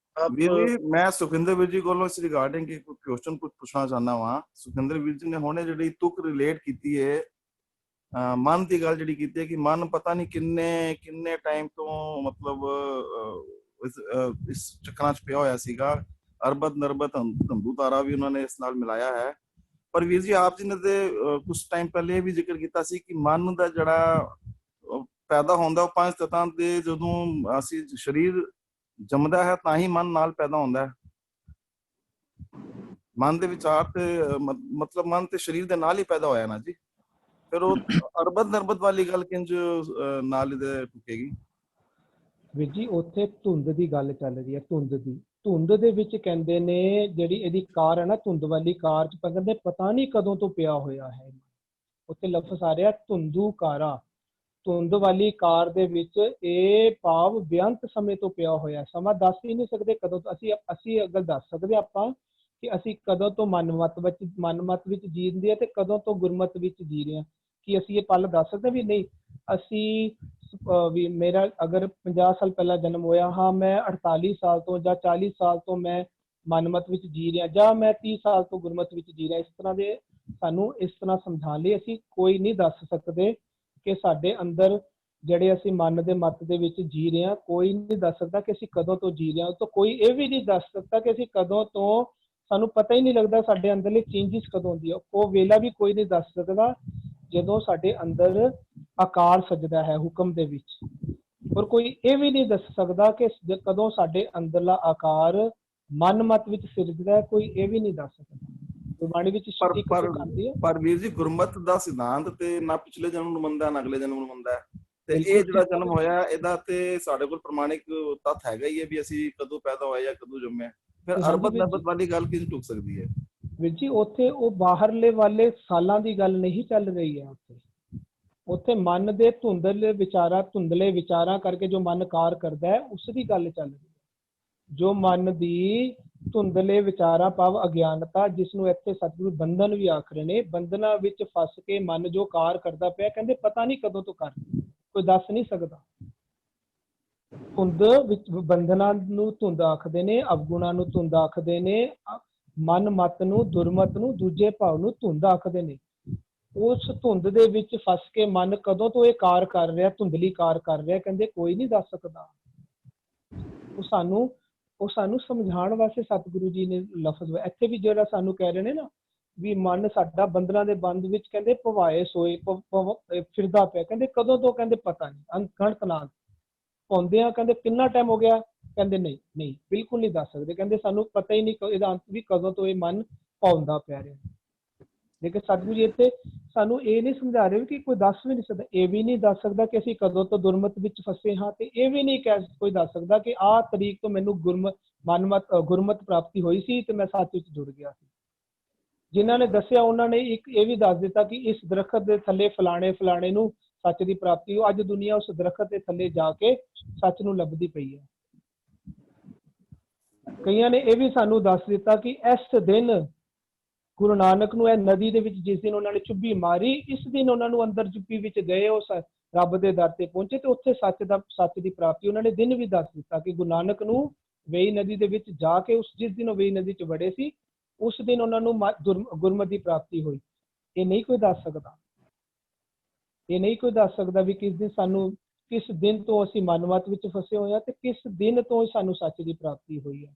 ਵੀਰ ਜੀ, ਮੈਂ ਸੁਖਿੰਦਰ ਵੀਰ ਜੀ ਕੋਲੋਂ ਇਸ ਰਿਗਾਰਡਿੰਗ ਇੱਕ ਕੁਐਸਚਨ ਪੁੱਛਣਾ ਚਾਹੁੰਦਾ ਵਾਂ। ਸੁਖਿੰਦਰ ਵੀਰ ਜੀ ਨੇ ਹੁਣੇ ਜਿਹੜੀ ਤੁਕ ਰਿਲੇਟ ਕੀਤੀ ਹੈ, ਮਨ ਦੀ ਗੱਲ ਜਿਹੜੀ ਕੀਤੀ ਹੈ ਕਿ ਮਨ ਪਤਾ ਨਹੀਂ ਕਿੰਨੇ ਟਾਈਮ ਤੋਂ ਮਤਲਬ ਇਸ ਚੱਕਰਾਂ 'ਚ ਪਿਆ ਹੋਇਆ ਸੀਗਾ। ਅਰਬਤ ਨਰਬਤ ਧੰਦੂ ਤਾਰਾ ਵੀ ਉਹਨਾਂ ਨੇ ਇਸ ਨਾਲ ਮਿਲਾਇਆ ਹੈ। ਪਰ ਵੀਰ ਜੀ, ਆਪ ਜੀ ਨੇ ਤੇ ਕੁਝ ਟਾਈਮ ਪਹਿਲੇ ਵੀ ਜ਼ਿਕਰ ਕੀਤਾ ਸੀ ਕਿ ਮਨ ਦਾ ਜਿਹੜਾ ਪੈਦਾ ਹੁੰਦਾ ਉਹ ਪੰਜ ਤੱਤਾਂ ਦੇ, ਜਦੋਂ ਅਸੀਂ ਸਰੀਰ ਜੰਮਦਾ ਹੈ ਤਾਂ ਹੀ ਮਨ ਨਾਲ ਪੈਦਾ ਹੁੰਦਾ ਹੈ। ਮਨ ਦੇ ਵਿਚਾਰ ਤੇ ਮਤਲਬ ਮਨ ਤੇ ਸਰੀਰ ਦੇ ਨਾਲ ਹੀ ਪੈਦਾ ਹੋਇਆ ਨਾ ਜੀ, ਫਿਰ ਉਹ ਅਰਬਤ ਨਰਬਤ ਵਾਲੀ ਗੱਲ ਕਿੰਜ ਨਾਲ ਇਹਦੇ ਟੁਕੇਗੀ? ਵੀਰ ਜੀ, ਉੱਥੇ ਧੁੰਦ ਦੀ ਗੱਲ ਚੱਲ ਰਹੀ ਹੈ। ਧੁੰਦ ਦੇ ਵਿੱਚ ਕਹਿੰਦੇ ਨੇ ਜਿਹੜੀ ਇਹਦੀ ਕਾਰ ਹੈ ਨਾ, ਧੁੰਦ ਵਾਲੀ ਕਾਰ 'ਚ ਕਹਿੰਦੇ ਪਤਾ ਨਹੀਂ ਕਦੋਂ ਤੋਂ ਪਿਆ ਹੋਇਆ ਹੈ। ਉੱਥੇ ਲਫ਼ਜ਼ ਆ ਰਿਹਾ ਧੁੰਦੂ ਕਾਰਾ। ਧੁੰਦ ਵਾਲੀ ਕਾਰ ਦੇ ਵਿੱਚ ਇਹ ਭਾਵ ਬੇਅੰਤ ਸਮੇਂ ਤੋਂ ਪਿਆ ਹੋਇਆ। ਸਮਾਂ ਦੱਸ ਹੀ ਨਹੀਂ ਸਕਦੇ ਕਦੋਂ ਤੋਂ। ਅਸੀਂ ਅਗਰ ਦੱਸ ਸਕਦੇ ਆਪਾਂ ਕਿ ਅਸੀਂ ਕਦੋਂ ਤੋਂ ਮਨਮਤ ਵਿੱਚ ਜੀਂਦੇ ਆ ਤੇ ਕਦੋਂ ਤੋਂ ਗੁਰਮਤ ਵਿੱਚ ਜੀ ਰਹੇ ਹਾਂ, ਕਿ ਅਸੀਂ ਇਹ ਪਲ ਦੱਸ ਸਕਦੇ ਵੀ ਨਹੀਂ। ਅਸੀਂ ਵੀ ਮੇਰਾ ਅਗਰ 50 ਸਾਲ ਪਹਿਲਾਂ ਜਨਮ ਹੋਇਆ, ਹਾਂ ਮੈਂ 48 ਸਾਲ ਤੋਂ ਜਾਂ 40 ਸਾਲ ਤੋਂ ਮੈਂ ਮਨਮਤ ਵਿੱਚ ਜੀ ਰਿਹਾ, ਜਾਂ ਮੈਂ 30 ਸਾਲ ਤੋਂ ਗੁਰਮਤ ਵਿੱਚ ਜੀ ਰਿਹਾ। ਇਸ ਤਰ੍ਹਾਂ ਦੇ ਸਾਨੂੰ ਇਸ ਤਰ੍ਹਾਂ ਸਮਝਾਉਣ ਲਈ ਅਸੀਂ ਕੋਈ ਨਹੀਂ ਦੱਸ ਸਕਦੇ ਕਿ ਸਾਡੇ ਅੰਦਰ ਜਿਹੜੇ ਅਸੀਂ ਮਨ ਦੇ ਮਤ ਦੇ ਵਿੱਚ ਜੀ ਰਹੇ ਹਾਂ, ਕੋਈ ਨਹੀਂ ਦੱਸ ਸਕਦਾ ਕਿ ਅਸੀਂ ਕਦੋਂ ਤੋਂ ਜੀ ਰਹੇ ਹਾਂ। ਤਾਂ ਕੋਈ ਇਹ ਵੀ ਨਹੀਂ ਦੱਸ ਸਕਦਾ ਕਿ ਅਸੀਂ ਕਦੋਂ ਤੋਂ, ਸਾਨੂੰ ਪਤਾ ਹੀ ਨਹੀਂ ਲੱਗਦਾ ਸਾਡੇ ਅੰਦਰਲੇ ਚੇਂਜਿਸ ਕਦੋਂ ਹੁੰਦੀ ਆ। ਉਹ ਵੇਲਾ ਵੀ ਕੋਈ ਨਹੀਂ ਦੱਸ ਸਕਦਾ ਜਦੋਂ ਸਾਡੇ ਅੰਦਰ ਆਕਾਰ ਸਜਦਾ ਹੈ ਹੁਕਮ ਦੇ ਵਿੱਚ। ਔਰ ਕੋਈ ਇਹ ਵੀ ਨਹੀਂ ਦੱਸ ਸਕਦਾ ਕਿ ਕਦੋਂ ਸਾਡੇ ਅੰਦਰਲਾ ਆਕਾਰ ਮਨ ਮਤ ਵਿੱਚ ਸਿਰਜਦਾ ਹੈ, ਕੋਈ ਇਹ ਵੀ ਨਹੀਂ ਦੱਸ ਸਕਦਾ। ਗੁਰਬਾਣੀ ਵਿੱਚ ਪਰ ਵੀਰ ਜੀ, ਗੁਰਮਤ ਦਾ ਸਿਧਾਂਤ ਤੇ ਨਾ ਪਿਛਲੇ ਜਨਮ ਨੂੰ ਮੰਨਦਾ ਨਾ ਅਗਲੇ ਜਨਮ ਨੂੰ ਮੰਨਦਾ, ਤੇ ਇਹ ਜਿਹੜਾ ਜਨਮ ਹੋਇਆ ਇਹਦਾ ਤੇ ਸਾਡੇ ਕੋਲ ਪ੍ਰਮਾਣਿਕ ਤੱਥ ਹੈਗਾ ਹੀ ਹੈ ਵੀ ਅਸੀਂ ਕਦੋਂ ਪੈਦਾ ਹੋਏ ਜਾਂ ਕਦੋਂ ਜੰਮੇ। ਫਿਰ ਅਰਬਤ ਨਰਬਤ ਵਾਲੀ ਗੱਲ ਕਿਵੇਂ ਟੁਕ ਸਕਦੀ ਹੈ? ਵੀਰ ਜੀ, ਉੱਥੇ ਉਹ ਬਾਹਰਲੇ ਵਾਲੇ ਸਾਲਾਂ ਦੀ ਗੱਲ ਨਹੀਂ ਚੱਲ ਰਹੀ ਹੈ। ਉੱਥੇ ਮਨ ਦੇ ਧੁੰਦਲੇ ਵਿਚਾਰਾਂ ਕਰਕੇ ਜੋ ਮਨ ਕਾਰ ਕਰਦਾ ਹੈ, ਉਸ ਦੀ ਗੱਲ ਚੱਲ ਰਹੀ ਹੈ। ਜੋ ਮਨ ਦੀ ਧੁੰਦਲੇ ਵਿਚਾਰਾਂ ਭਾਵ ਅਗਿਆਨਤਾ, ਜਿਸ ਨੂੰ ਇੱਥੇ ਸਤਿਗੁਰੂ ਬੰਧਨ ਵੀ ਆਖ ਰਹੇ ਨੇ, ਬੰਧਨਾਂ ਵਿੱਚ ਫਸ ਕੇ ਮਨ ਜੋ ਕਾਰ ਕਰਦਾ ਪਿਆ, ਕਹਿੰਦੇ ਪਤਾ ਨਹੀਂ ਕਦੋਂ ਤੋਂ ਕਰ, ਕੋਈ ਦੱਸ ਨਹੀਂ ਸਕਦਾ। ਧੁੰਦ ਵਿੱਚ ਬੰਧਨਾਂ ਨੂੰ ਧੁੰਦ ਆਖਦੇ ਨੇ, ਅਵਗੁਣਾਂ ਨੂੰ ਧੁੰਦ ਆਖਦੇ ਨੇ, ਮਨ ਮਤ ਨੂੰ, ਦੁਰਮਤ ਨੂੰ, ਦੂਜੇ ਭਾਵ ਨੂੰ ਧੁੰਦ ਆਖਦੇ ਨੇ। ਉਸ ਧੁੰਦ ਦੇ ਵਿੱਚ ਫਸ ਕੇ ਮਨ ਕਦੋਂ ਤੋਂ ਇਹ ਕਾਰ ਕਰ ਰਿਹਾ, ਧੁੰਦਲੀ ਕਾਰ ਕਰ ਰਿਹਾ, ਕਹਿੰਦੇ ਕੋਈ ਨਹੀਂ ਦੱਸ ਸਕਦਾ। ਉਹ ਸਾਨੂੰ ਸਮਝਾਉਣ ਵਾਸਤੇ ਸਤਿਗੁਰੂ ਜੀ ਨੇ ਲਫ਼ਜ਼ ਇੱਥੇ ਵੀ ਜਿਹੜਾ ਸਾਨੂੰ ਕਹਿ ਰਹੇ ਨੇ ਨਾ ਵੀ ਮਨ ਸਾਡਾ ਬੰਧਨਾਂ ਦੇ ਬੰਦ ਵਿੱਚ ਕਹਿੰਦੇ ਭਵਾਏ ਸੋਏ ਫਿਰਦਾ ਪਿਆ, ਕਹਿੰਦੇ ਕਦੋਂ ਤੋਂ, ਕਹਿੰਦੇ ਪਤਾ ਨਹੀਂ, ਅਣਗਿਣਤ ਨਾਲ ਪਾਉਂਦੇ ਆ। ਕਹਿੰਦੇ ਕਿੰਨਾ ਟਾਈਮ ਹੋ ਗਿਆ, ਕਹਿੰਦੇ ਨਹੀਂ ਬਿਲਕੁਲ ਨਹੀਂ ਦੱਸ ਸਕਦੇ। ਕਹਿੰਦੇ ਸਾਨੂੰ ਪਤਾ ਹੀ ਨਹੀਂ ਇਹਦਾ ਅੰਤ ਵੀ ਕਦੋਂ ਤੋਂ ਇਹ ਮਨ ਪਾਉਂਦਾ ਪਿਆ ਰਿਹਾ। ਲੇਕਿਨ ਸਤਿਗੁਰੂ ਜੀ ਇੱਥੇ ਸਾਨੂੰ ਇਹ ਨਹੀਂ ਸਮਝਾ ਰਹੇ ਕਿ ਕੋਈ ਦੱਸ ਵੀ ਨਹੀਂ ਸਕਦਾ, ਇਹ ਵੀ ਨਹੀਂ ਦੱਸ ਸਕਦਾ ਕਿ ਅਸੀਂ ਕਦੋਂ ਤੋਂ ਦੁਰਮਤ ਵਿੱਚ ਫਸੇ ਹਾਂ, ਤੇ ਇਹ ਵੀ ਨਹੀਂ ਕੋਈ ਦੱਸ ਸਕਦਾ ਕਿ ਆਹ ਤਰੀਕ ਤੋਂ ਮੈਨੂੰ ਗੁਰਮਤ ਪ੍ਰਾਪਤੀ ਹੋਈ ਸੀ ਤੇ ਮੈਂ ਸੱਚ ਵਿੱਚ ਜੁੜ ਗਿਆ ਸੀ। ਜਿਨ੍ਹਾਂ ਨੇ ਦੱਸਿਆ ਉਹਨਾਂ ਨੇ ਇੱਕ ਇਹ ਵੀ ਦੱਸ ਦਿੱਤਾ ਕਿ ਇਸ ਦਰਖਤ ਦੇ ਥੱਲੇ ਫਲਾਣੇ ਨੂੰ ਸੱਚ ਦੀ ਪ੍ਰਾਪਤੀ ਹੋ। ਅੱਜ ਦੁਨੀਆ ਉਸ ਦਰਖਤ ਦੇ ਥੱਲੇ ਜਾ ਕੇ ਸੱਚ ਨੂੰ ਲੱਭਦੀ ਪਈ ਹੈ। ਕਈਆਂ ਨੇ ਇਹ ਵੀ ਸਾਨੂੰ ਦੱਸ ਦਿੱਤਾ ਕਿ ਇਸ ਦਿਨ ਗੁਰੂ ਨਾਨਕ ਨੂੰ ਇਹ ਨਦੀ ਦੇ ਵਿੱਚ ਜਿਸ ਦਿਨ ਉਹਨਾਂ ਨੇ ਚੁੱਭੀ ਮਾਰੀ, ਇਸ ਦਿਨ ਉਹਨਾਂ ਨੂੰ ਅੰਦਰ ਚੁੱਭੀ ਵਿੱਚ ਗਏ, ਉਹ ਰੱਬ ਦੇ ਦਰ ਤੇ ਪਹੁੰਚੇ ਤੇ ਉੱਥੇ ਸੱਚ ਦੀ ਪ੍ਰਾਪਤੀ। ਉਹਨਾਂ ਨੇ ਦਿਨ ਵੀ ਦੱਸ ਦਿੱਤਾ ਕਿ ਗੁਰੂ ਨਾਨਕ ਨੂੰ ਵੇਈ ਨਦੀ ਦੇ ਵਿੱਚ ਜਾ ਕੇ ਜਿਸ ਦਿਨ ਉਹ ਵੇਈ ਨਦੀ ਚ ਵੜੇ ਸੀ ਉਸ ਦਿਨ ਉਹਨਾਂ ਨੂੰ ਗੁਰਮਤਿ ਦੀ ਪ੍ਰਾਪਤੀ ਹੋਈ। ਇਹ ਨਹੀਂ ਕੋਈ ਦੱਸ ਸਕਦਾ, ਇਹ ਨਹੀਂ ਕੋਈ ਦੱਸ ਸਕਦਾ ਵੀ ਕਿਸ ਦਿਨ ਤੋਂ ਅਸੀਂ ਮਨਮਤ ਵਿੱਚ ਫਸੇ ਹੋਏ ਹਾਂ ਤੇ ਕਿਸ ਦਿਨ ਤੋਂ ਸਾਨੂੰ ਸੱਚ ਦੀ ਪ੍ਰਾਪਤੀ ਹੋਈ ਹੈ,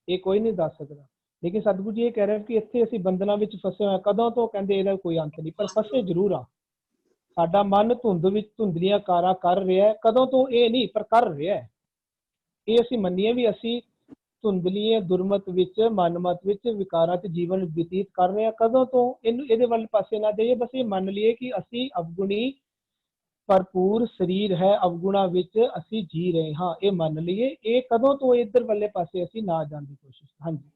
ਇਹ ਕੋਈ ਨਹੀਂ ਦੱਸ ਸਕਦਾ। ਲੇਕਿਨ ਸਤਿਗੁਰੂ ਜੀ ਇਹ ਕਹਿ ਰਹੇ ਕਿ ਇੱਥੇ ਅਸੀਂ ਬੰਧਨਾਂ ਵਿੱਚ ਫਸੇ ਹੋਏ ਹਾਂ। ਕਦੋਂ ਤੋਂ? ਕਹਿੰਦੇ ਇਹਦਾ ਕੋਈ ਅੰਤ ਨਹੀਂ, ਪਰ ਫਸੇ ਜ਼ਰੂਰ ਆ। ਸਾਡਾ ਮਨ ਧੁੰਦ ਵਿੱਚ ਧੁੰਦਲੀਆਂ ਕਾਰਾਂ ਕਰ ਰਿਹਾ ਹੈ, ਕਦੋਂ ਤੋਂ ਇਹ ਨਹੀਂ ਪਰ ਕਰ ਰਿਹਾ ਹੈ। ਇਹ ਅਸੀਂ ਮੰਨੀਏ ਵੀ ਅਸੀਂ ਧੁੰਦਲੀਏ ਦੁਰਮਤ ਵਿੱਚ ਮਨਮਤ ਵਿੱਚ ਵਿਕਾਰਾਂ ਤੇ ਜੀਵਨ ਬਤੀਤ ਕਰ ਰਹੇ ਹਾਂ। ਕਦੋਂ ਤੋਂ? ਇਹਦੇ ਵੱਲ ਪਾਸੇ ਨਾ ਜਾਈਏ, ਬਸ ਇਹ ਮੰਨ ਲਈਏ ਕਿ ਅਸੀਂ ਅਵਗੁਣੀ ਭਰਪੂਰ ਸਰੀਰ ਹੈ, ਅਵਗੁਣਾ ਵਿੱਚ ਅਸੀਂ ਜੀ ਰਹੇ ਹਾਂ, ਇਹ ਮੰਨ ਲਈਏ। ਇਹ ਕਦੋਂ ਤੋਂ ਇੱਧਰ ਵਾਲੇ ਪਾਸੇ ਅਸੀਂ ਨਾ ਜਾਣ ਦੀ ਕੋਸ਼ਿਸ਼। ਹਾਂਜੀ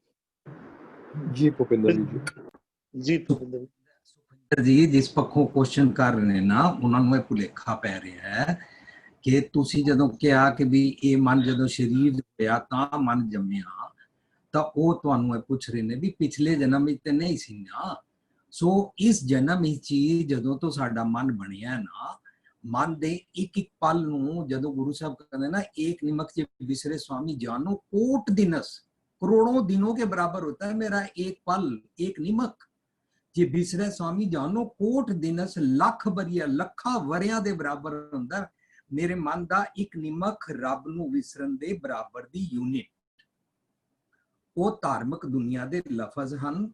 ਜੀ ਭੁਪਿੰਦਰ ਜੀ ਸੁਖਿੰਦਰ ਜੀ ਜਿਸ ਪੱਖੋਂ ਕੁਐਸਚਨ ਕਰ ਰਹੇ ਨੇ ਨਾ, ਉਹਨਾਂ ਨੂੰ ਇਹ ਭੁਲੇਖਾ ਪੈ ਰਿਹਾ ਹੈ ਕਿ ਤੁਸੀਂ ਜਦੋਂ ਕਿਹਾ ਕਿ ਵੀ ਇਹ ਮਨ ਜਦੋਂ ਸਰੀਰ ਹੋਇਆ ਤਾਂ ਮਨ ਜੰਮਿਆ, ਤਾਂ ਉਹ ਤੁਹਾਨੂੰ ਇਹ ਪੁੱਛ ਰਹੇ ਨੇ ਵੀ ਪਿਛਲੇ ਜਨਮ ਵਿੱਚ ਤੇ ਨਹੀਂ ਸੀ ਨਾ। ਸੋ ਇਸ ਜਨਮ ਵਿੱਚ ਜਦੋਂ ਤੋਂ ਸਾਡਾ ਮਨ ਬਣਿਆ ਨਾ, ਮਨ ਦੇ ਇੱਕ ਇੱਕ ਪਲ ਨੂੰ ਜਦੋਂ ਗੁਰੂ ਸਾਹਿਬ ਕਹਿੰਦੇ ਨਾ एक निमक से बिसरे स्वामी जानो कोट दिनस करोड़ों दिनों के बराबर होता है मेरा एक पल एक निमक जे बिसरे स्वामी जानो कोट दिनस लख बरिया लखा वरिया दे बराबर ਹੁੰਦਾ ਮੇਰੇ ਮਨ ਦਾ ਇੱਕ ਨਿਮਕ ਰੱਬ ਨੂੰ ਵਿਸਰਨ ਦੇ ਬਰਾਬਰ ਦੀ ਯੂਨਿਟ। ਉਹ ਧਾਰਮਿਕ ਦੁਨੀਆ ਦੇ ਲਫ਼ਜ਼ ਹਨ।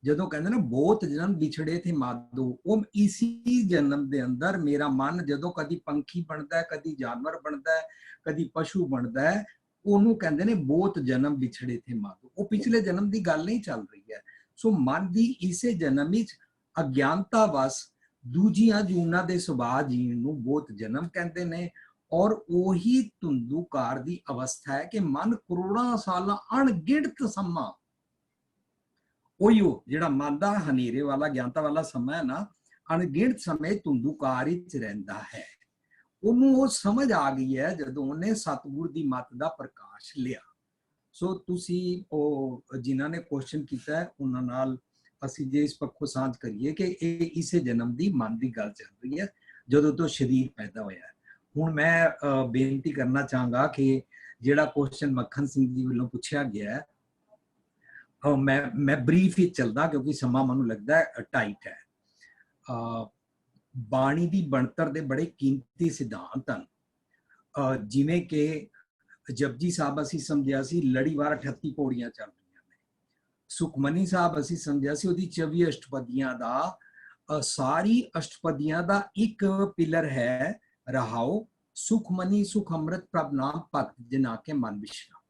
ਜਦੋਂ ਕਹਿੰਦੇ ਨਾ ਬਹੁਤ ਜਨਮ ਵਿਛੜੇ ਥੇ ਮਾਦੋ, ਉਹ ਇਸੀ ਜਨਮ ਦੇ ਅੰਦਰ ਮੇਰਾ ਮਨ ਜਦੋਂ ਕਦੀ ਪੰਖੀ ਬਣਦਾ ਹੈ, ਕਦੀ ਜਾਨਵਰ ਬਣਦਾ ਹੈ, ਕਦੀ ਪਸ਼ੂ ਬਣਦਾ ਹੈ, ਉਹਨੂੰ ਕਹਿੰਦੇ ਨੇ ਬਹੁਤ ਜਨਮ ਵਿਛੜੇ ਥੇ ਮਾਦੋ। ਉਹ ਪਿਛਲੇ ਜਨਮ ਦੀ ਗੱਲ ਨਹੀਂ ਚੱਲ ਰਹੀ ਹੈ। ਸੋ ਮਨ ਦੀ ਇਸੇ ਜਨਮ ਵਿੱਚ ਅਗਿਆਨਤਾ ਵਸ ਦੂਜੀਆਂ ਜੂਨਾਂ ਦੇ ਸੁਭਾਅ ਜੀਣ ਨੂੰ ਬਹੁਤ ਜਨਮ ਕਹਿੰਦੇ ਨੇ। ਔਰ ਉਹੀ ਧੁੰਦੂਕਾਰ ਦੀ ਅਵਸਥਾ ਹੈ ਕਿ ਮਨ ਕਰੋੜਾਂ ਸਾਲਾਂ ਅਣਗਿਣਤ ਸਮਾਂ, ਉਹੀ ਜਿਹੜਾ ਮਨ ਦਾ ਹਨੇਰੇ ਵਾਲਾ ਗਿਆਨਤਾ ਵਾਲਾ ਸਮਾਂ ਹੈ ਨਾ, ਅਣਗਿਣਤ ਸਮੇਂ ਧੁੰਦੂਕਾਰ ਵਿੱਚ ਰਹਿੰਦਾ ਹੈ। ਉਹਨੂੰ ਉਹ ਸਮਝ ਆ ਗਈ ਹੈ ਜਦੋਂ ਉਹਨੇ ਸਤਿਗੁਰ ਦੀ ਮੱਤ ਦਾ ਪ੍ਰਕਾਸ਼ ਲਿਆ। ਸੋ ਤੁਸੀਂ ਉਹ ਜਿਨ੍ਹਾਂ ਨੇ ਕੁਐਸਚਨ ਕੀਤਾ ਹੈ ਉਹਨਾਂ ਨਾਲ ਅਸੀਂ ਜੇ ਇਸ ਪੱਖੋਂ ਸਾਂਝ ਕਰੀਏ ਕਿ ਇਹ ਇਸੇ ਜਨਮ ਦੀ ਮਨ ਦੀ ਗੱਲ ਚੱਲ ਰਹੀ ਹੈ ਜਦੋਂ ਤੋਂ ਸਰੀਰ ਪੈਦਾ ਹੋਇਆ ਹੈ। ਹੁਣ ਮੈਂ ਬੇਨਤੀ ਕਰਨਾ ਚਾਹਾਂਗਾ ਕਿ ਜਿਹੜਾ ਕੁਐਸਚਨ ਮੱਖਣ ਸਿੰਘ ਜੀ ਵੱਲੋਂ ਪੁੱਛਿਆ ਗਿਆ ਹੈ, ਮੈਂ ਬਰੀਫ ਹੀ ਚੱਲਦਾ ਕਿਉਂਕਿ ਸਮਾਂ ਮੈਨੂੰ ਲੱਗਦਾ ਹੈ ਟਾਈਟ ਹੈ। ਬਾਣੀ ਦੀ ਬਣਤਰ ਦੇ ਬੜੇ ਕੀਮਤੀ ਸਿਧਾਂਤ ਹਨ, ਜਿਵੇਂ ਕਿ ਜਪਜੀ ਸਾਹਿਬ ਅਸੀਂ ਸਮਝਿਆ ਸੀ ਲੜੀਵਾਰ 38 ਪੌੜੀਆਂ ਚੱਲ ਰਹੀਆਂ ਨੇ। ਸੁਖਮਨੀ ਸਾਹਿਬ ਅਸੀਂ ਸਮਝਿਆ ਸੀ ਉਹਦੀ 24 ਅਸ਼ਟਪਦੀਆਂ ਦਾ, ਸਾਰੀ ਅਸ਼ਟਪਦੀਆਂ ਦਾ ਇੱਕ ਪਿਲਰ ਹੈ ਰਹਾਓ ਸੁਖਮਨੀ ਸੁਖ ਅੰਮ੍ਰਿਤ ਪ੍ਰਭ ਨਾਮ ਭਗਤ ਜਿਨਾ ਕੇ ਮਨ ਵਿਸ਼ਰਾਮ।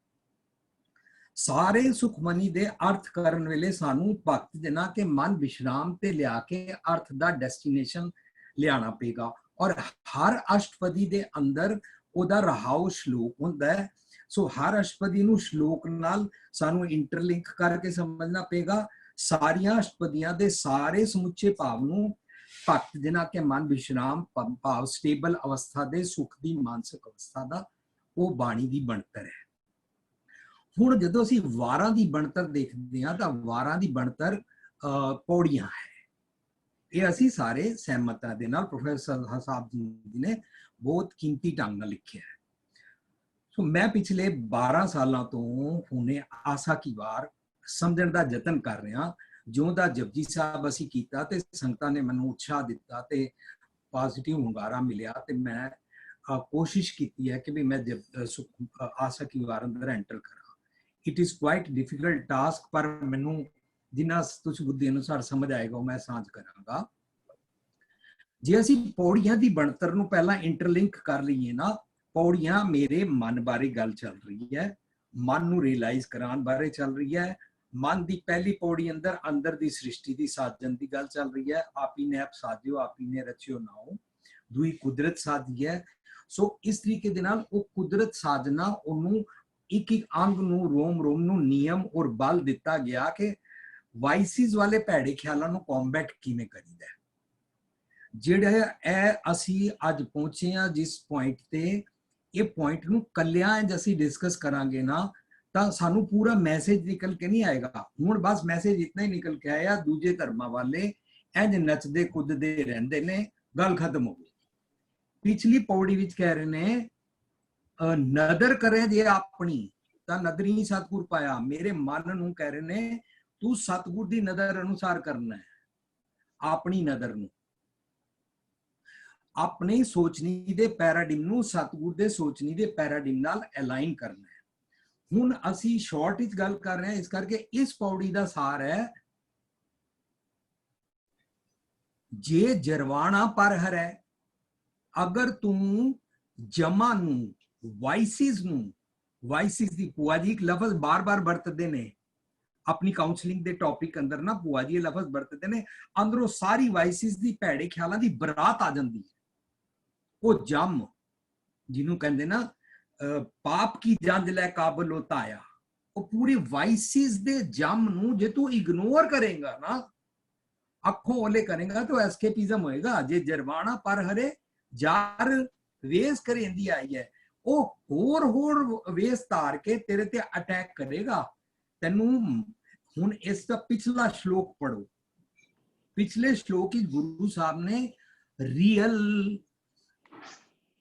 ਸਾਰੇ ਸੁਖਮਨੀ ਦੇ ਅਰਥ ਕਰਨ ਵੇਲੇ ਸਾਨੂੰ ਭਗਤ ਜਿਨਾ ਕੇ ਮਨ ਵਿਸ਼ਰਾਮ ਤੇ ਲਿਆ ਕੇ ਅਰਥ ਦਾ ਡੈਸਟੀਨੇਸ਼ਨ ਲਿਆਣਾ ਪਏਗਾ। ਔਰ ਹਰ ਅਸ਼ਟਪਦੀ ਦੇ ਅੰਦਰ ਉਹਦਾ ਰਹਾਓ ਸ਼ਲੋਕ ਹੁੰਦਾ ਹੈ। ਸੋ ਹਰ ਅਸ਼ਟਪਦੀ ਨੂੰ ਸ਼ਲੋਕ ਨਾਲ ਸਾਨੂੰ ਇੰਟਰਲਿੰਕ ਕਰਕੇ ਸਮਝਣਾ ਪਏਗਾ। ਸਾਰੀਆਂ ਅਸ਼ਟਪਦੀਆਂ ਦੇ ਸਾਰੇ ਸਮੁੱਚੇ ਭਾਵ ਨੂੰ ਭਗਤ ਜਿਨ੍ਹਾਂ ਕੇ ਮਨ ਵਿਸ਼ਰਾਮ ਭਾਵ ਸਟੇਬਲ ਅਵਸਥਾ ਦੇ ਸੁਖ ਦੀ ਮਾਨਸਿਕ ਅਵਸਥਾ ਦਾ ਉਹ ਬਾਣੀ ਦੀ ਬਣਤਰ ਹੈ। ਹੁਣ ਜਦੋਂ ਅਸੀਂ ਵਾਰਾਂ ਦੀ ਬਣਤਰ ਦੇਖਦੇ ਹਾਂ ਤਾਂ ਵਾਰਾਂ ਦੀ ਬਣਤਰ ਪੌੜੀਆਂ ਹੈ। ਇਹ ਅਸੀਂ ਸਾਰੇ ਸਹਿਮਤ ਹਾਂ ਦੇ ਨਾਲ। ਪ੍ਰੋਫੈਸਰ ਸਾਹਿਬ ਜੀ ਨੇ ਬਹੁਤ ਕੀਮਤੀ ਢੰਗ ਨਾਲ ਲਿਖਿਆ ਹੈ। ਸੋ ਮੈਂ ਪਿਛਲੇ 12 ਸਾਲਾਂ ਤੋਂ ਹੁਣੇ ਆਸਾ ਕੀ ਵਾਰ ਸਮਝਣ ਦਾ ਯਤਨ ਕਰ ਰਿਹਾ। ਜਿਉਂ ਦਾ ਜਪਜੀ ਸਾਹਿਬ ਅਸੀਂ ਕੀਤਾ ਤੇ ਸੰਗਤਾਂ ਨੇ ਮੈਨੂੰ ਉਤਸ਼ਾਹ ਦਿੱਤਾ ਤੇ ਪੋਜ਼ਿਟਿਵ ਹੁੰਗਾਰਾ ਮਿਲਿਆ ਤੇ ਮੈਂ ਕੋਸ਼ਿਸ਼ ਕੀਤੀ ਹੈ ਕਿ ਵੀ ਮੈਂ ਆਸਾ ਕੀ ਵਾਰ ਅੰਦਰ ਐਂਟਰ ਕਰਾਂ। It is quite difficult task, ਪਰ ਮੈਨੂੰ ਜਿੰਨਾ ਤੁਸੀਂ ਬੁੱਧੀ ਅਨੁਸਾਰ ਸਮਝ ਆਏਗਾ ਉਹ ਮੈਂ ਸਾਂਝ ਕਰਾਂਗਾ। ਜੇ ਅਸੀਂ ਪੌੜੀਆਂ ਦੀ ਬਣਤਰ ਨੂੰ ਪਹਿਲਾਂ ਇੰਟਰਲਿੰਕ ਕਰ ਲਈਏ ਨਾ, ਪੌੜੀਆਂ ਮੇਰੇ ਮਨ ਬਾਰੇ ਗੱਲ ਚੱਲ ਰਹੀ ਹੈ, ਮਨ ਨੂੰ ਰਿਅਲਾਈਜ਼ ਕਰਾਉਣ ਬਾਰੇ ਚੱਲ ਰਹੀ ਹੈ, मन की पहली पौड़ी अंदर अंदर दी सृष्टि दी साजन की गल चल रही है। आप ही ने आप साजियो आप ही ने रचियो नाओ। दूई कुदरत साजी है। सो इस तरीके दे नाल वो कुदरत साजना ओनू एक एक अंग नू रोम रोम नू नियम और बल दिता गया कि वाइसिस वाले भैड़े ख्यालों नू कॉम्बैट किवें करीदा है। ਜਿਹੜੇ ਇਹ ਅਸੀਂ ਅੱਜ ਪਹੁੰਚੇ ਆ ਜਿਸ ਪੁਆਇੰਟ ਤੇ ਇਹ ਪੁਆਇੰਟ ਨੂੰ ਕੱਲਿਆਂ ਜੇ ਅਸੀਂ ਡਿਸਕਸ ਕਰਾਂਗੇ ਨਾ ਤਾਂ ਸਾਨੂੰ ਪੂਰਾ ਮੈਸੇਜ ਨਿਕਲ ਕੇ ਨਹੀਂ ਆਏਗਾ। ਹੁਣ ਬਸ ਮੈਸੇਜ ਇਤਨਾ ਹੀ ਨਿਕਲ ਕੇ ਆਇਆ ਦੂਜੇ ਧਰਮਾਂ ਵਾਲੇ ਇੰਜ ਨੱਚਦੇ ਕੁੱਦਦੇ ਰਹਿੰਦੇ ਨੇ, ਗੱਲ ਖਤਮ ਹੋ ਗਈ। ਪਿਛਲੀ ਪੌੜੀ ਵਿੱਚ ਕਹਿ ਰਹੇ ਨੇ ਨਦਰ ਕਰੇ ਜੇ ਆਪਣੀ ਤਾਂ ਨਦਰੀ ਸਤਿਗੁਰ ਪਾਇਆ। ਮੇਰੇ ਮਨ ਨੂੰ ਕਹਿ ਰਹੇ ਨੇ ਤੂੰ ਸਤਿਗੁਰ ਦੀ ਨਜ਼ਰ ਅਨੁਸਾਰ ਕਰਨਾ ਹੈ, ਆਪਣੀ ਨਜ਼ਰ ਨੂੰ, अपने सोचनी दे पैराडिम नू सतगुर दे सोचनी दे पैराडिम नाल अलाइन करना है। हुण असी शॉर्ट विच गल कर रहे हैं इस करके इस पौड़ी दा सार है जे जरवाना पर हर है। अगर तू जमा नू वाइसिस दी पुआ जी एक लफज बार बार बरतदे ने अपनी काउंसलिंग दे टॉपिक अंदर ना पुआ जी लफज बरतदे ने, अंदरों सारी वाइसिस दी भैड़े ख्यालां दी बरात आ जांदी है। वो जम जिन्हों कहते ना पाप की जंज लै काबल होता आया, वो पूरी वाइसिस दे जम नू जे तू इग्नोर करेगा ना, अखों ओले करेगा तो एस्केपिज्म होएगा। जे जरवाना पर हरे जार वेस करेंदी आई है, वो होर वेस तार के तेरे ते अटैक करेगा। तेनू हुण इसका पिछला श्लोक पढ़ो। पिछले श्लोक गुरु साहब ने रियल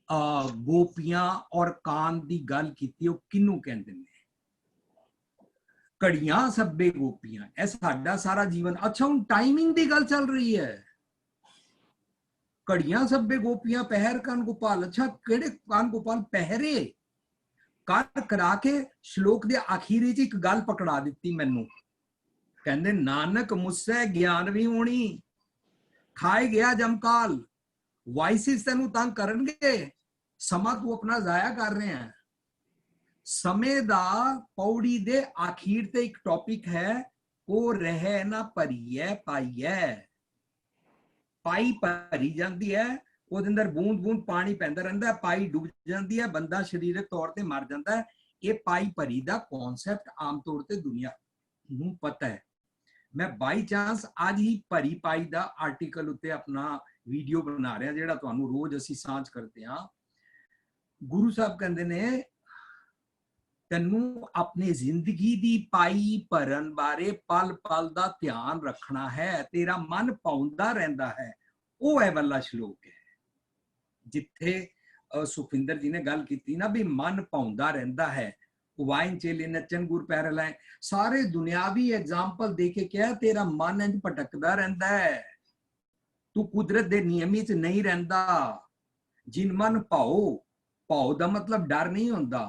गोपियां और कान दी गल कीती। वो किनू कहंदे ने घड़ियां सब्बे गोपियां, ऐ साडा सारा जीवन। अच्छा हुण टाइमिंग दी गल चल रही है। घड़ियां सब्बे गोपियां पहर कान गोपाल। अच्छा केड़े कान गोपाल पहरे कर करा के श्लोक दे आखिर च एक गल पकड़ा दित्ती मैनू। कहंदे नानक मुझसे ज्ञान भी होनी, खाए गया जमकाल। वाइसिस तेनू तंग करनगे, समा तू अपना जाया कर रहे हैं। समय दा पौड़ी दे आखिर ते एक टॉपिक है वो रह ना भरीए पाईए। पाई भरी जाती है, ਉਹਦੇ ਅੰਦਰ बूंद बूंद पानी पैंदा रहिंदा है, पाई डुब जाती है, बंदा शरीरक तौर ते मर जाता है। ये पाई भरी दा कॉन्सैप्ट आम तौर ते दुनिया नूं पता है। मैं बाई चांस आज ही भरी पाई दा आर्टिकल उत्ते अपना वीडियो बना रहा जिहड़ा तुहानूं रोज असीं सांझ करते हां। गुरु साहब कहंदे ने तैनूं अपनी जिंदगी दी पाई भरन बारे पल पल दा ध्यान रखना है। तेरा मन पाउंदा रहिंदा है। वो है वाला श्लोक है जिथे सुखविंदर जी ने गल की ना भी मन पाउंदा रहिंदा है। वाइन चेले नचन गुर पैर लाए, सारे दुनियावी एग्जाम्पल दे के क्या तेरा मन इंज भटकदा रहिंदा है। तू कुदरत दे नियम च नहीं रहिंदा। जिन मन भाओ, भाओ दा मतलब डर नहीं हुंदा।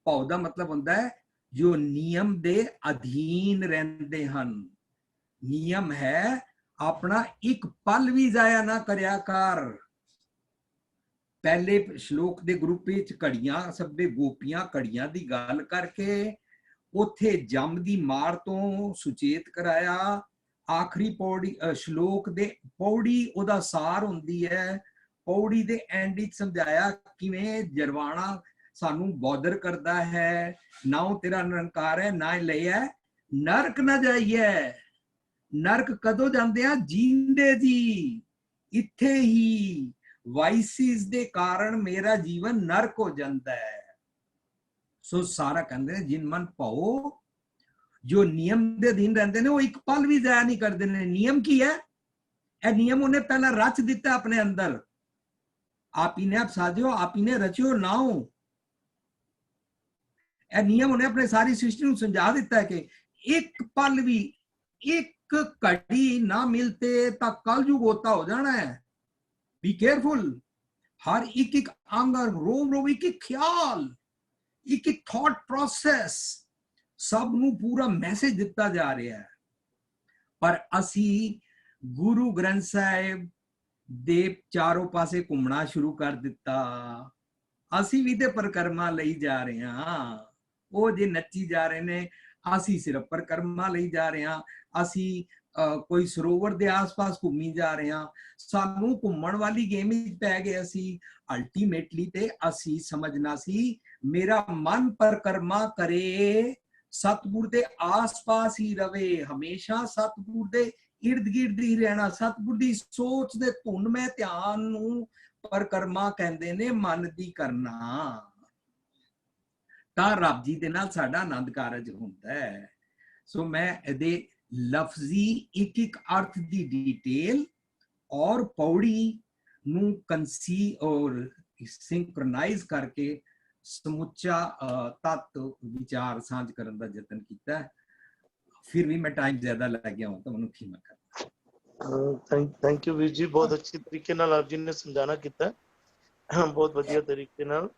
भाओ दा मतलब हुंदा है जो नियम दे अधीन रहिंदे हन। नियम है अपना एक पल भी जाया ना करया कर। पहले श्लोक दे ग्रुप विच घड़ियां सब्बे गोपियां घड़ियां दी गल करके उथे जम दी मार तो सुचेत कराया। आखिरी पौड़ी श्लोक दे पौड़ी ओदा सार हुंदी है। पौड़ी दे एंड विच समझाया किवें जरवाना सानू बॉदर करदा है। ना तेरा निरंकार है ना ले है। नरक ना जाइए। नरक कदों जांदे आ? जींदे जी इत्थे ही वाइसिस दे कारण मेरा जीवन नरक हो जाता है। सो सारा कहते जिन मन पाओ जो नियम दे अधीन रहते हैं वो एक पल भी जाया नहीं करते। नियम की है? ए नियम उन्हें पहला रच दिता अपने अंदर। आप ही ने आप साजियो आप ही ने रचियो नाओ। ए नियम उन्हें अपने सारी सृष्टि को समझा दिता है कि एक पल भी एक घड़ी ना मिलते तो कलयुग होता हो जाना है। Be careful. हर एक अंग रोम रोम एक ख्याल एक थॉट प्रोसेस सब नू पूरा मैसेज दिता जा रहा है। पर असी गुरु ग्रंथ साहिब दे चारों पासे घूमना शुरू कर दिता। असी भी ते परिक्रमा लई जा रहे हां। वो जे नच्ची जा रहे ने ਅਸੀਂ ਸਿਰਫ ਪਰਕਰਮਾ ਲਈ ਜਾ ਰਹੇ ਹਾਂ, ਅਸੀਂ ਕੋਈ ਸਰੋਵਰ ਦੇ ਆਸ-ਪਾਸ ਘੁੰਮੀ ਜਾ ਰਹੇ ਹਾਂ, ਸਾਨੂੰ ਘੁੰਮਣ ਵਾਲੀ ਗੇਮ ਵਿੱਚ ਪੈ ਗਏ ਅਸੀਂ। ਅਲਟੀਮੇਟਲੀ ਤੇ ਅਸੀਂ ਸਮਝਣਾ ਸੀ ਮੇਰਾ ਮਨ ਪਰਕਰਮਾ ਕਰੇ, ਸਤਿਗੁਰ ਦੇ ਆਸ-ਪਾਸ ਹੀ ਰਵੇ, ਹਮੇਸ਼ਾ ਸਤਿਗੁਰ ਦੇ ਇਰਦ ਗਿਰਦ ਹੀ ਰਹਿਣਾ, ਸਤਿਗੁਰ ਦੀ ਸੋਚ ਦੇ ਧੁਨ ਮੈਂ ਧਿਆਨ ਨੂੰ ਪਰਕਰਮਾ ਕਹਿੰਦੇ ਨੇ, ਮਨ ਦੀ ਕਰਨਾ। ਤਾਂ ਰੱਬ ਜੀ ਦੇ ਨਾਲ ਸਾਡਾ ਆਨੰਦ ਕਾਰਜ ਹੁੰਦਾ ਹੈ। ਸੋ ਮੈਂ ਇਹਦੇ ਲਫ਼ਜ਼ੀ ਇੱਕ ਇੱਕ ਅਰਥ ਦੀ ਡਿਟੇਲ ਔਰ ਪੌੜੀ ਨੂੰ ਕੰਸੀ ਔਰ ਸਿੰਕਰੋਨਾਈਜ਼ ਕਰਕੇ ਸਮੁੱਚਾ ਤੱਤ ਵਿਚਾਰ ਸਾਂਝ ਕਰਨ ਦਾ ਯਤਨ ਕੀਤਾ। ਫਿਰ ਵੀ ਮੈਂ ਟਾਈਮ ਜ਼ਿਆਦਾ ਲੱਗ ਗਿਆ ਹਾਂ ਤਾਂ ਮਨੁੱਖੀ ਮੈਂ ਕਰ। ਥੈਂਕ ਯੂ ਵੀਰ ਜੀ, ਬਹੁਤ ਅੱਛੇ ਤਰੀਕੇ ਨਾਲ ਆਪ ਜੀ ਨੇ ਸਮਝਾਣਾ ਕੀਤਾ, ਬਹੁਤ ਵਧੀਆ ਤਰੀਕੇ ਨਾਲ।